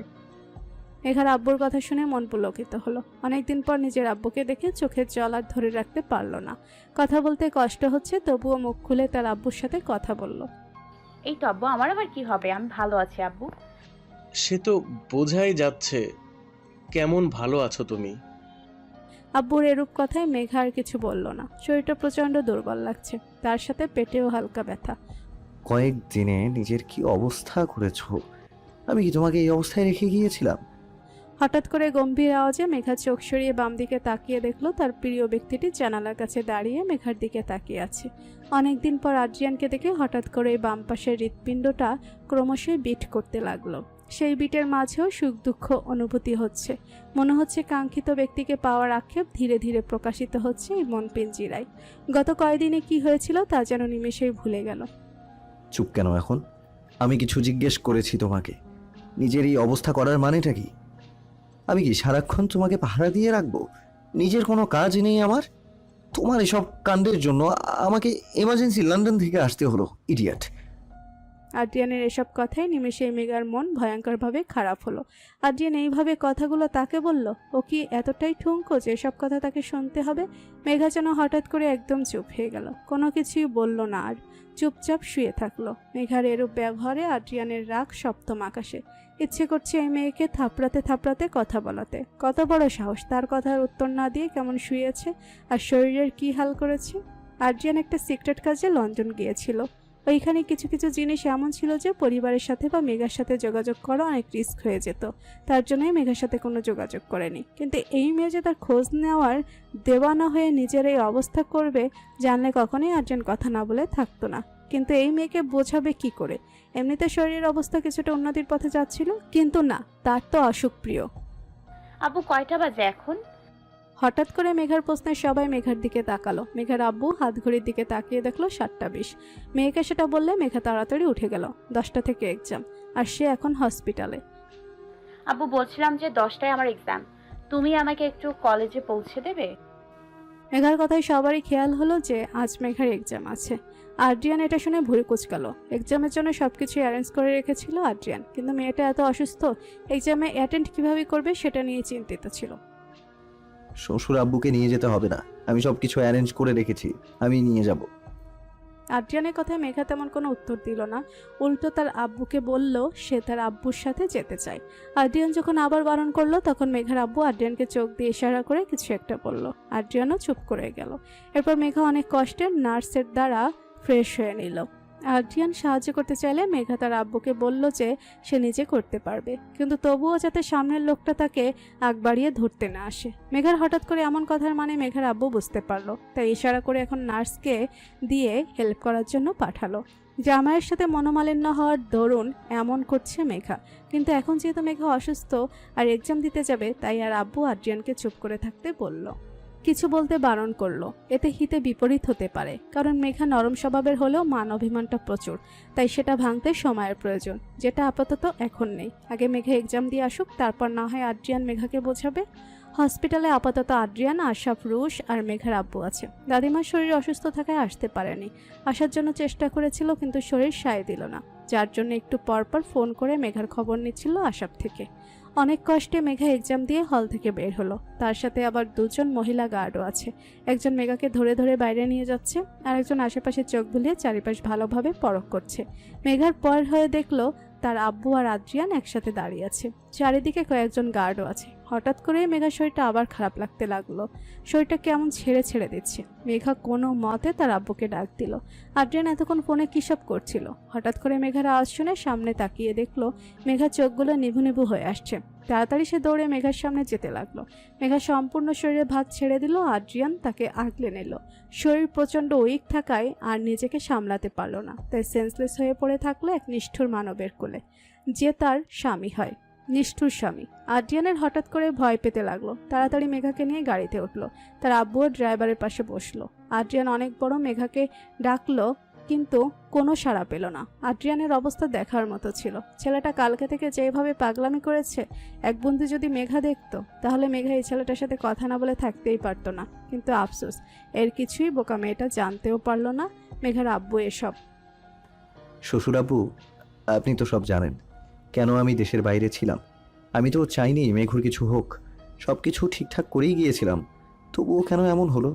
মেঘার আব্বুর কথা শুনে মন পুলকিত হলো। অনেকদিন পর নিজের আব্বুকে দেখে চোখের জল আর ধরে রাখতে পারল না। কথা বলতে কষ্ট হচ্ছে, তবুও মুখ খুলে তার আব্বুর সাথে কথা বলল। এই তো আব্বু, আমার আবার কি হবে? আমি ভালো আছি আব্বু। সে তো বোঝাই যাচ্ছে। কেমন ভালো আছো তুমি? আব্বুর এরূপ কথায় মেঘা আর কিছু বলল না। শরীরটা প্রচণ্ড দুর্বল লাগছে, তার সাথে পেটেও হালকা ব্যথা। কয়েকদিনে নিজের কি অবস্থা করেছো? আমি কি তোমাকে এই অবস্থায় রেখে গিয়েছিলাম? হঠাৎ করে গম্ভীর আওয়াজে মেঘা চোখ সরিয়ে বাম দিকে তাকিয়ে দেখলো তার প্রিয় ব্যক্তিটি জানালার কাছে দাঁড়িয়ে মেঘার দিকে তাকিয়ে আছে। অনেকদিন পর আদ্রিয়ানকে দেখে হঠাৎ করে বাম পাশের হৃৎপিণ্ডটা ক্রমশই বিট করতে লাগলো। সেই বিটের মাঝেও সুখ দুঃখ অনুভূতি হচ্ছে। মনে হচ্ছে কাঙ্ক্ষিত ব্যক্তিকে পাওয়ার আক্ষেপ ধীরে ধীরে প্রকাশিত হচ্ছে এই মন পিঞ্জিরায়। গত কয়দিনে কি হয়েছিল তা যেন নিমেষেই ভুলে গেল। চুপ কেন এখন? আমি কিছু জিজ্ঞেস করেছি তোমাকে। নিজের এই অবস্থা করার মানেটা কি? আমি কি সারাক্ষণ তোমাকে পাহারা দিয়ে রাখবো? নিজের কোনো কাজ নেই আমার? তোমার এসব কাণ্ডের জন্য আমাকে এমার্জেন্সি লন্ডন থেকে আসতে হলো, ইডিয়েট। আদ্রিয়ানের এসব কথাই নিমেষে মেঘার মন ভয়ঙ্করভাবে খারাপ হলো। আদ্রিয়ান এইভাবে কথাগুলো তাকে বলল। ও কি এতটাই ঠুনকো যে এসব কথা তাকে শুনতে হবে? মেঘা যেন হঠাৎ করে একদম চুপ হয়ে গেল, কোনো কিছুই বলল না আর চুপচাপ শুয়ে থাকলো। মেঘার এরূপ ব্যবহারে আদ্রিয়ানের রাগ সপ্তম আকাশে। ইচ্ছে করছে এই মেয়েকে থাপড়াতে থাপড়াতে কথা বলাতে। কত বড় সাহস, তার কথার উত্তর না দিয়ে কেমন শুয়েছে আর শরীরের কি হাল করেছে। আদ্রিয়ান একটা সিক্রেট কাজে লন্ডন গিয়েছিল। ওইখানে কিছু কিছু জিনিস এমন ছিল যে পরিবারের সাথে বা মেঘার সাথে যোগাযোগ করা অনেক রিস্ক হয়ে যেত। তার জন্যই মেঘার সাথে কোনো যোগাযোগ করেনি। কিন্তু এই মেয়ে যে তার খোঁজ নেওয়ার দেওয়ানা হয়ে নিজের এই অবস্থা করবে জানলে কখনোই আদ্রিয়ান কথা না বলে থাকতো না। কিন্তু এই মেয়েকে বোঝাবে কি করে? এমনিতে শরীরের অবস্থা কিছুটা উন্নতির পথে যাচ্ছিল, কিন্তু না, তার তো অসুখ প্রিয়। আব্বু কয়টা বাজে এখন? হঠাৎ করে মেঘার প্রশ্নে সবাই মেঘার দিকে তাকালো। মেঘার আব্বু হাত ঘড়ির দিকে তাকিয়ে দেখলো 7:20। মেয়েকে সেটা বললে মেঘা তাড়াতাড়ি উঠে গেল। 10টা থেকে এক্সাম, আর সে এখন হসপিটালে। আব্বু বলছিলাম যে 10টায় আমার এক্সাম, তুমি আমাকে একটু কলেজে পৌঁছে দেবে? মেঘার কথায় সবারই খেয়াল হলো যে আজ মেঘার এক্সাম আছে। আদ্রিয়ান এটা শুনে ভুরু কুঁচকালো। এক্সামের জন্য সবকিছু অ্যারেঞ্জ করে রেখেছিল আদ্রিয়ান, কিন্তু মেয়েটা এত অসুস্থ, এক্সামে অ্যাটেন্ড কিভাবে করবে সেটা নিয়ে চিন্তিত ছিল। শ্বশুর আব্বুকে নিয়ে যেতে হবে না, আমি সব কিছু অ্যারেঞ্জ করে রেখেছি, আমি নিয়ে যাব। আদ্রিয়ানের কথায় মেঘা তেমন কোনো উত্তর দিল না, উল্টো তার আব্বুকে বলল সে তার আব্বুর সাথে যেতে চায়। আদ্রিয়ান যখন আবার বারণ করলো তখন মেঘার আব্বু আদ্রিয়ানকে চোখ দিয়ে ইশারা করে কিছু একটা বলল। আদ্রিয়ানও চুপ করে গেল। এরপর মেঘা অনেক কষ্টে নার্সের দ্বারা ফ্রেশ হয়ে নিল। আদ্রিয়ান সাহায্য করতে চাইলে মেঘা তার আব্বুকে বলল যে সে নিজে করতে পারবে, কিন্তু তবুও যাতে সামনের লোকটা তাকে আগ বাড়িয়ে ধরতে না আসে। মেঘার হঠাৎ করে এমন কথার মানে মেঘার আব্বু বুঝতে পারলো, তাই ইশারা করে এখন নার্সকে দিয়ে হেল্প করার জন্য পাঠালো। জামাইয়ের সাথে মনোমালিন্য হওয়ার দরুন এমন করছে মেঘা, কিন্তু এখন যেহেতু মেঘা অসুস্থ আর এক্সাম দিতে যাবে, তাই আর আব্বু আদ্রিয়ানকে চুপ করে থাকতে বলল। কিছু বলতে বারণ করলো, এতে হিতে বিপরীত হতে পারে, কারণ মেঘা নরম স্বভাবের হলেও মান অভিমানটা প্রচুর, তাই সেটা ভাঙতে সময়ের প্রয়োজন, যেটা আপাতত এখন নেই। আগে মেঘা এক্সাম দিয়ে আসুক, তারপর না হয় আদ্রিয়ান মেঘাকে বোঝাবে। হসপিটালে আপাতত আদ্রিয়ান, আশরাফ, রুশ আর মেঘার আব্বু আছে। দাদিমার শরীর অসুস্থ থাকায় আসতে পারেনি। আসার জন্য চেষ্টা করেছিল, কিন্তু শরীর সায় দিল না, যার জন্য একটু পরপর ফোন করে মেঘার খবর নিচ্ছিল আশরাফ থেকে। অনেক কষ্টে মেঘা এক্সাম দিয়ে হল থেকে বের হলো। তার সাথে আবার 2জন মহিলা গার্ডও আছে। একজন মেঘাকে ধরে ধরে বাইরে নিয়ে যাচ্ছে, আর একজন আশেপাশে চোখ বুলিয়ে চারিপাশ ভালোভাবে পরখ করছে। মেঘার পর হয়ে দেখলো তার আব্বু আর আদ্রিয়ান একসাথে দাঁড়িয়ে আছে। চারিদিকে কয়েকজন গার্ডও আছে। হঠাৎ করেই মেঘার শরীরটা আবার খারাপ লাগতে লাগলো। শরীরটা কেমন ছেড়ে ছেড়ে দিচ্ছে। মেঘা কোনো মতে তার আব্বুকে ডাক দিল। আদ্রিয়ান এতক্ষণ ফোনে কী সব করছিল। হঠাৎ করে মেঘার আওয়াজ শুনে সামনে তাকিয়ে দেখলো মেঘার চোখগুলো নিভু নিভু হয়ে আসছে। তাড়াতাড়ি সে দৌড়ে মেঘার সামনে যেতে লাগলো। মেঘা সম্পূর্ণ শরীরে ভাত ছেড়ে দিল। আদ্রিয়ান তাকে আগলে নিল। শরীর প্রচণ্ড উইক থাকায় আর নিজেকে সামলাতে পারল না, তাই সেন্সলেস হয়ে পড়ে থাকলো এক নিষ্ঠুর মানবের কোলে, যে তার স্বামী হয়। নিষ্ঠুর স্বামী। আদ্রিয়ানের হঠাৎ করে ভয় পেতে লাগলো। তাড়াতাড়ি মেঘাকে নিয়ে গাড়িতে উঠলো। তার আব্বুও ড্রাইভারের পাশে বসলো। আদ্রিয়ান অনেক বড় মেঘাকে ডাকলো, কিন্তু কোনো সাড়া পেল না। আদ্রিয়ানের অবস্থা দেখার মতো ছিল। ছেলেটা কালকে থেকে যেভাবে পাগলামি করেছে, এক বন্ধু যদি মেঘা দেখতো তাহলে মেঘা এই ছেলেটার সাথে কথা না বলে থাকতেই পারতো না। কিন্তু আফসোস, এর কিছুই বোকা মেয়েটা জানতেও পারলো না মেঘার আব্বু এসব। শ্বশুর আব্বু, আপনি তো সব জানেন কেন আমি দেশের বাইরে ছিলাম। আমি তো চাইনি মেঘুর কিছু হোক, সব কিছু ঠিকঠাক করেই গিয়েছিলাম, তবুও কেন এমন হলো?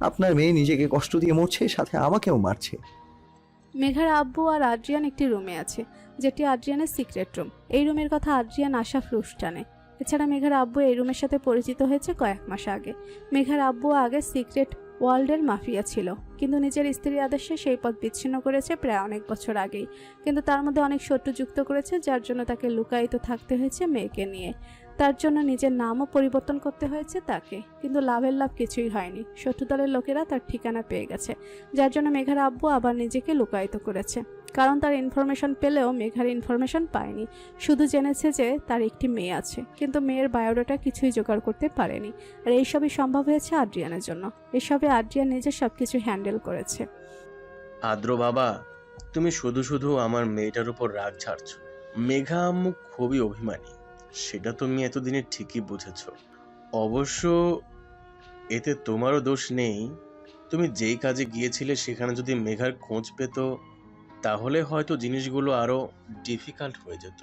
আপনার মেয়ে নিজেকে কষ্ট দিয়ে মরছে, সাথে আমাকেও মারছে। মেঘার আব্বু আর আদ্রিয়ান একটি রুমে আছে, যেটি আদ্রিয়ানের সিক্রেট রুম। এই রুমের কথা আদ্রিয়ান, আশরাফ, রুশ জানে। এছাড়া মেঘার আব্বু এই রুমের সাথে পরিচিত হয়েছে কয়েক মাস আগে। মেঘার আব্বু আগে সিক্রেট ওয়ার্ল্ডের মাফিয়া ছিল, কিন্তু নিজের স্ত্রীর আদেশে সেই পদ বিচ্ছিন্ন করেছে প্রায় অনেক বছর আগেই। কিন্তু তার মধ্যে অনেক শত্রু যুক্ত করেছে, যার জন্য তাকে লুকায়িত থাকতে হয়েছে মেয়েকে নিয়ে। তার জন্য নিজের নামও পরিবর্তন করতে হয়েছে তাকে। কিন্তু লাভের লাভ কিছুই হয়নি। শত্রু দলের লোকেরা তার ঠিকানা পেয়ে গেছে, যার জন্য মেঘার আব্বু আবার নিজেকে লুকায়িত করেছে। কারণ তার ইনফরমেশন পেলেও মেঘার ইনফরমেশন পায়নি, শুধু জেনেছে যে তার একটি মেয়ে আছে, কিন্তু মেয়ের বায়োডাটা কিছুই জোগাড় করতে পারেনি। আর এইসবই সম্ভব হয়েছে আদ্রিয়ানের জন্য। এসবে আদ্রিয়ান নিজে সবকিছু হ্যান্ডেল করেছে। আদ্র বাবা, তুমি শুধু শুধু আমার মেয়েটার উপর রাগ ঝাড়ছো। মেঘা আম্মু খুবই অভিমানী, সেটা তুমি এতদিনে ঠিকই বুঝেছ। অবশ্য এতে তোমারও দোষ নেই। তুমি যেই কাজে গিয়েছিলে সেখানে যদি মেঘার খোঁজ পেত, তাহলে হয়তো জিনিসগুলো আরো ডিফিকাল্ট হয়ে যেত।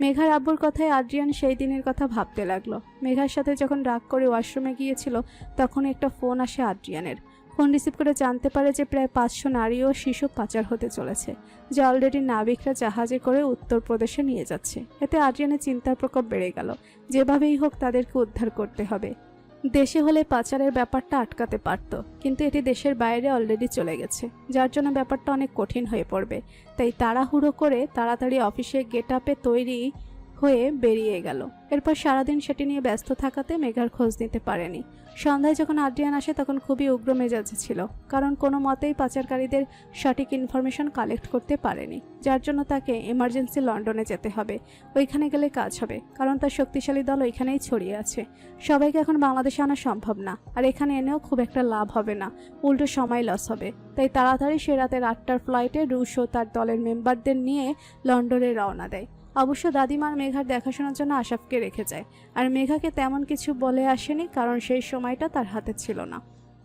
মেঘার আব্বুর কথায় আদ্রিয়ান সেই দিনের কথা ভাবতে লাগলো। মেঘার সাথে যখন রাগ করে ওয়াশরুমে গিয়েছিল, তখন একটা ফোন আসে আদ্রিয়ানের। ফোন রিসিভ করে জানতে পারে যে প্রায় 500 নারী ও শিশু পাচার হতে চলেছে, যা অলরেডি নাবিকরা জাহাজে করে উত্তরপ্রদেশে নিয়ে যাচ্ছে। এতে আদ্রিয়ানের চিন্তার প্রকোপ বেড়ে গেল। যেভাবেই হোক তাদেরকে উদ্ধার করতে হবে। দেশে হলে পাচারের ব্যাপারটা আটকাতে পারত, কিন্তু এটি দেশের বাইরে অলরেডি চলে গেছে, যার জন্য ব্যাপারটা অনেক কঠিন হয়ে পড়বে। তাই তাড়াহুড়ো করে তাড়াতাড়ি অফিসে গেট আপে তৈরি হয়ে বেরিয়ে গেল। এরপর সারাদিন সেটি নিয়ে ব্যস্ত থাকাতে মেঘার খোঁজ নিতে পারেনি। সন্ধ্যায় যখন আদ্রিয়ান আসে তখন খুবই উগ্র মেজাজে ছিল, কারণ কোনো মতেই পাচারকারীদের সঠিক ইনফরমেশন কালেক্ট করতে পারেনি, যার জন্য তাকে এমার্জেন্সি লন্ডনে যেতে হবে। ওইখানে গেলে কাজ হবে, কারণ তার শক্তিশালী দল ওইখানেই ছড়িয়ে আছে। সবাইকে এখন বাংলাদেশে আনা সম্ভব না, আর এখানে এনেও খুব একটা লাভ হবে না, উল্টো সময় লস হবে। তাই তাড়াতাড়ি সে রাতের 8টার ফ্লাইটে রুশ ও তার দলের মেম্বারদের নিয়ে লন্ডনে রওনা দেয়। অবশ্য দাদিমার মেঘার দেখাশোনার জন্য আশাফকে রেখে যায়, আর মেঘাকে তেমন কিছু বলে আসেনি, কারণ সেই সময়টা তার হাতে ছিল না।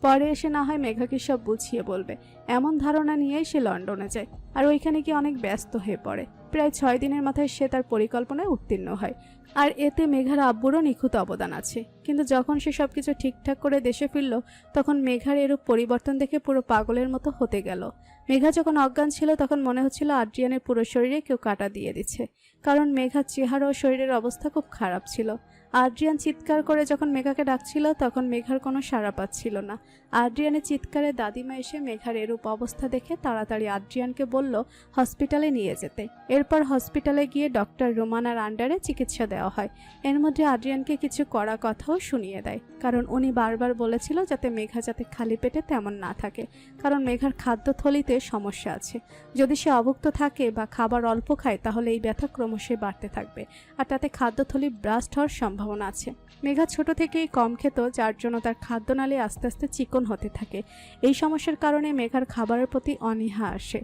পরে এসে না হয় মেঘাকে সব বুঝিয়ে বলবে, এমন ধারণা নিয়েই সে লন্ডনে যায়। আর ওইখানে গিয়ে অনেক ব্যস্ত হয়ে পড়ে। প্রায় 6 দিনের মাথায় সে তার পরিকল্পনায় উত্তীর্ণ হয়, আর এতে মেঘার আব্বুরও নিখুঁত অবদান আছে। কিন্তু যখন সে সবকিছু ঠিকঠাক করে দেশে ফিরল, তখন মেঘার এরূপ পরিবর্তন দেখে পুরো পাগলের মতো হতে গেল। মেঘা যখন অজ্ঞান ছিল তখন মনে হচ্ছিল আদ্রিয়ানের পুরো শরীরে কেউ কাঁটা দিয়ে দিচ্ছে, কারণ মেঘার চেহারা ও শরীরের অবস্থা খুব খারাপ ছিল। আদ্রিয়ান চিৎকার করে যখন মেঘাকে ডাকছিল, তখন মেঘার কোনো সাড়া পাচ্ছিল না। আদ্রিয়ানের চিৎকারে দাদিমা এসে মেঘার এরূপ অবস্থা দেখে তাড়াতাড়ি আদ্রিয়ানকে বলল হসপিটালে নিয়ে যেতে। এরপর হসপিটালে গিয়ে ডক্টর রোমানার আন্ডারে চিকিৎসা দেওয়া হয়। এর মধ্যে আদ্রিয়ানকে কিছু কড়া কথাও শুনিয়ে দেয়, কারণ উনি বারবার বলেছিল যাতে মেঘা যাতে খালি পেটে তেমন না থাকে, কারণ মেঘার খাদ্যথলিতে সমস্যা আছে। যদি সে অভুক্ত থাকে বা খাবার অল্প খায়, তাহলে এই ব্যথা ক্রমশই বাড়তে থাকবে, আর তাতে খাদ্যথলি ব্রাস্ট হওয়ার সম্ভাবনা আছে। মেঘা ছোট থেকেই কম খেত, যার জন্য তার খাদ্যনালী আস্তে আস্তে চিকন হতে থাকে। এই সমস্যার কারণে মেঘার খাবারের প্রতি অনীহা আসে,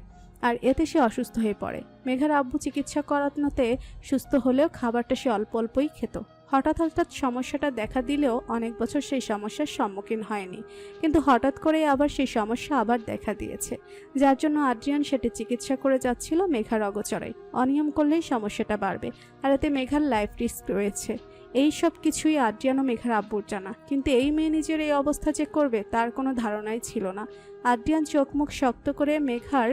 আর এতে সে অসুস্থ হয়ে পড়ে। মেঘার আব্বু চিকিৎসা করানোতে সুস্থ হলেও খাবারটা সে অল্প অল্পই খেত। হঠাৎ হঠাৎ সমস্যাটা দেখা দিলেও অনেক বছর সেই সমস্যার সম্মুখীন হয়নি, কিন্তু হঠাৎ করেই আবার সেই সমস্যা আবার দেখা দিয়েছে, যার জন্য আদ্রিয়ান সেটি চিকিৎসা করে যাচ্ছিল মেঘার অগোচরে। অনিয়ম করলেই সমস্যাটা বাড়বে, আর এতে মেঘার লাইফ রিস্ক রয়েছে। এই সব কিছুই আদ্রিয়ান ও মেঘার আব্বুর জানা, কিন্তু এই মেয়ে নিজের এই অবস্থা যে করবে তার কোনো ধারণাই ছিল না। আদ্রিয়ান চোখ মুখ শক্ত করে মেঘার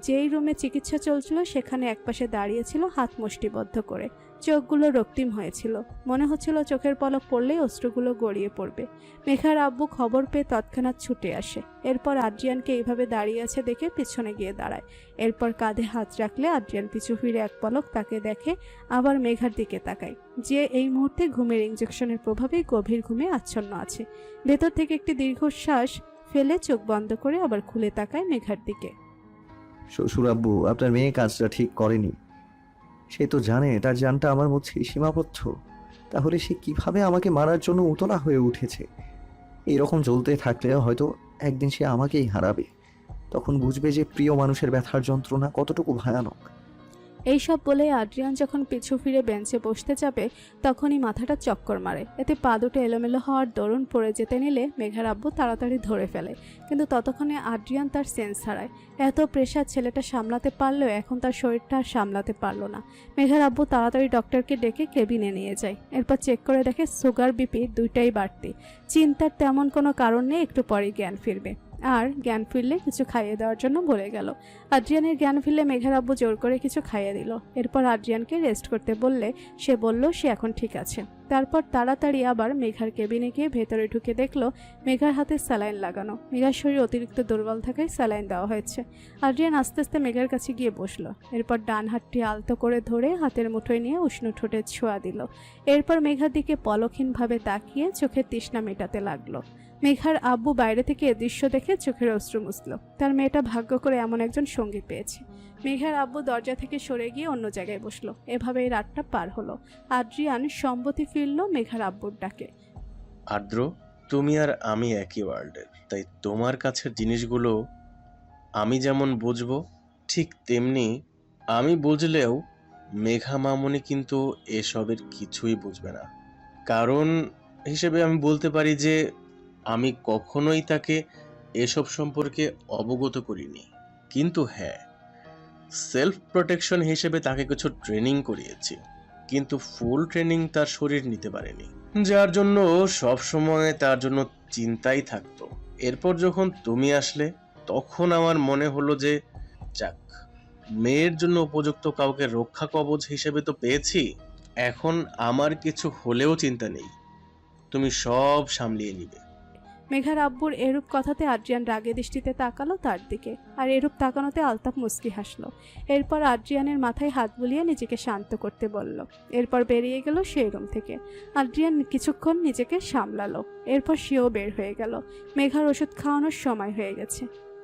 যেই রুমে চিকিৎসা চলছিল সেখানে একপাশে দাঁড়িয়েছিল, হাত মুষ্টিবদ্ধ করে। চোখগুলো রক্তিম হয়েছিল, মনে হচ্ছিল চোখের পলক পড়লেই অশ্রুগুলো গড়িয়ে পড়বে। মেঘার আব্বু খবর পেয়ে তৎক্ষণাৎ ছুটে আসে। এরপর আদ্রিয়ানকে এইভাবে দাঁড়িয়ে আছে দেখে পিছনে গিয়ে দাঁড়ায়। এরপর কাঁধে হাত রাখলে আদ্রিয়ান পিছু ফিরে এক পলক তাকে দেখে, আবার মেঘার দিকে তাকায়, যে এই মুহূর্তে ঘুমের ইঞ্জেকশনের প্রভাবে গভীর ঘুমে আচ্ছন্ন আছে। ভেতর থেকে একটি দীর্ঘশ্বাস ফেলে চোখ বন্ধ করে আবার খুলে তাকায় মেঘার দিকে। শ্বশুর আব্বু, আপনার মেয়ে কাজটা ঠিক করেনি। সে তো জানে তার জানটা আমার মধ্যে সীমাবদ্ধ, তাহলে সে কিভাবে আমাকে মারার জন্য উতলা হয়ে উঠেছে। এরকম চলতে থাকলে হয়তো একদিন সে আমাকেই হারাবে। তখন বুঝবে যে প্রিয় মানুষের ব্যথার যন্ত্রণা কতটুকু ভয়ানক। এইসব বলে আদ্রিয়ান যখন পিছু ফিরে বেঞ্চে বসতে যাবে, তখনই মাথাটা চক্কর মারে। এতে পা দুটো এলোমেলো হওয়ার দরুন পড়ে যেতে নিলে মেঘার আব্বু তাড়াতাড়ি ধরে ফেলে, কিন্তু ততক্ষণে আদ্রিয়ান তার সেন্স হারায়। এত প্রেশার ছেলেটা সামলাতে পারলেও এখন তার শরীরটা আর সামলাতে পারলো না। মেঘার আব্বু তাড়াতাড়ি ডক্টরকে ডেকে কেবিনে নিয়ে যায়। এরপর চেক করে দেখে সুগার বিপি দুইটাই বাড়তি। চিন্তার তেমন কোনো কারণ নেই, একটু পরেই জ্ঞান ফিরবে। আর জ্ঞান ফিরলে কিছু খাইয়ে দেওয়ার জন্য বলে গেল। আদ্রিয়ানের জ্ঞান ফিরলে মেঘার আব্বু জোর করে কিছু খাইয়ে দিল। এরপর আদ্রিয়ানকে রেস্ট করতে বললে সে বলল সে এখন ঠিক আছে। তারপর তাড়াতাড়ি আবার মেঘার কেবিনে গিয়ে ভেতরে ঢুকে দেখলো মেঘার হাতে স্যালাইন লাগানো। মেঘার শরীর অতিরিক্ত দুর্বল থাকায় স্যালাইন দেওয়া হয়েছে। আদ্রিয়ান আস্তে আস্তে মেঘার কাছে গিয়ে বসলো। এরপর ডান হাতটি আলতো করে ধরে হাতের মুঠোয় নিয়ে উষ্ণ ঠোঁটে ছোঁয়া দিল। এরপর মেঘার দিকে পলকহীনভাবে তাকিয়ে চোখের তৃষ্ণা মেটাতে লাগলো। মেঘার আব্বু বাইরে থেকে এ দৃশ্য দেখে চোখের অশ্রু মুছল। তার মেয়েটা ভাগ্য করে এমন একজন সঙ্গী পেয়েছে। মেঘার আব্বু দরজা থেকে সরে গিয়ে অন্য জায়গায় বসলো। এভাবেই রাতটা পার হলো। আদ্রিয়ান সম্মতি ফিরল মেঘার আব্বুর ডাকে। আর্দ্র, তুমি আর আমি একই ওয়ার্ল্ডের, তাই তোমার কাছের জিনিসগুলো আমি যেমন বুঝবো ঠিক তেমনি আমি বুঝলেও মেঘা মামনি কিন্তু এসবের কিছুই বুঝবে না। কারণ হিসেবে আমি বলতে পারি যে আমি কখনোই তাকে এসব সম্পর্কে অবগত করিনি। কিন্তু হ্যাঁ, সেলফ প্রোটেকশন হিসেবে তাকে কিছু ট্রেনিং করিয়েছি, কিন্তু ফুল ট্রেনিং তার শরীর নিতে পারেনি, যার জন্য সব সময় তার জন্য চিন্তাই থাকতো। এরপর যখন তুমি আসলে তখন আমার মনে হলো যে যাক, মেয়ের জন্য উপযুক্ত কাউকে রক্ষা কবচ হিসেবে তো পেয়েছি, এখন আমার কিছু হলেও চিন্তা নেই, তুমি সব সামলিয়ে নিবে। মেঘার আব্বুর এরূপ কথাতে আদ্রিয়ান রাগে দৃষ্টিতে তাকালো তার দিকে, আর এরূপ তাকানোতে আলতাফ মুচকি হাসলো। এরপর আদ্রিয়ানের মাথায় হাত বুলিয়ে নিজেকে শান্ত করতে বলল। এরপর বেরিয়ে গেল সেই রুম থেকে। আদ্রিয়ান কিছুক্ষণ নিজেকে সামলালো। এরপর সেও বের হয়ে গেল। মেঘার ওষুধ খাওয়ানোর সময় হয়ে গেছে।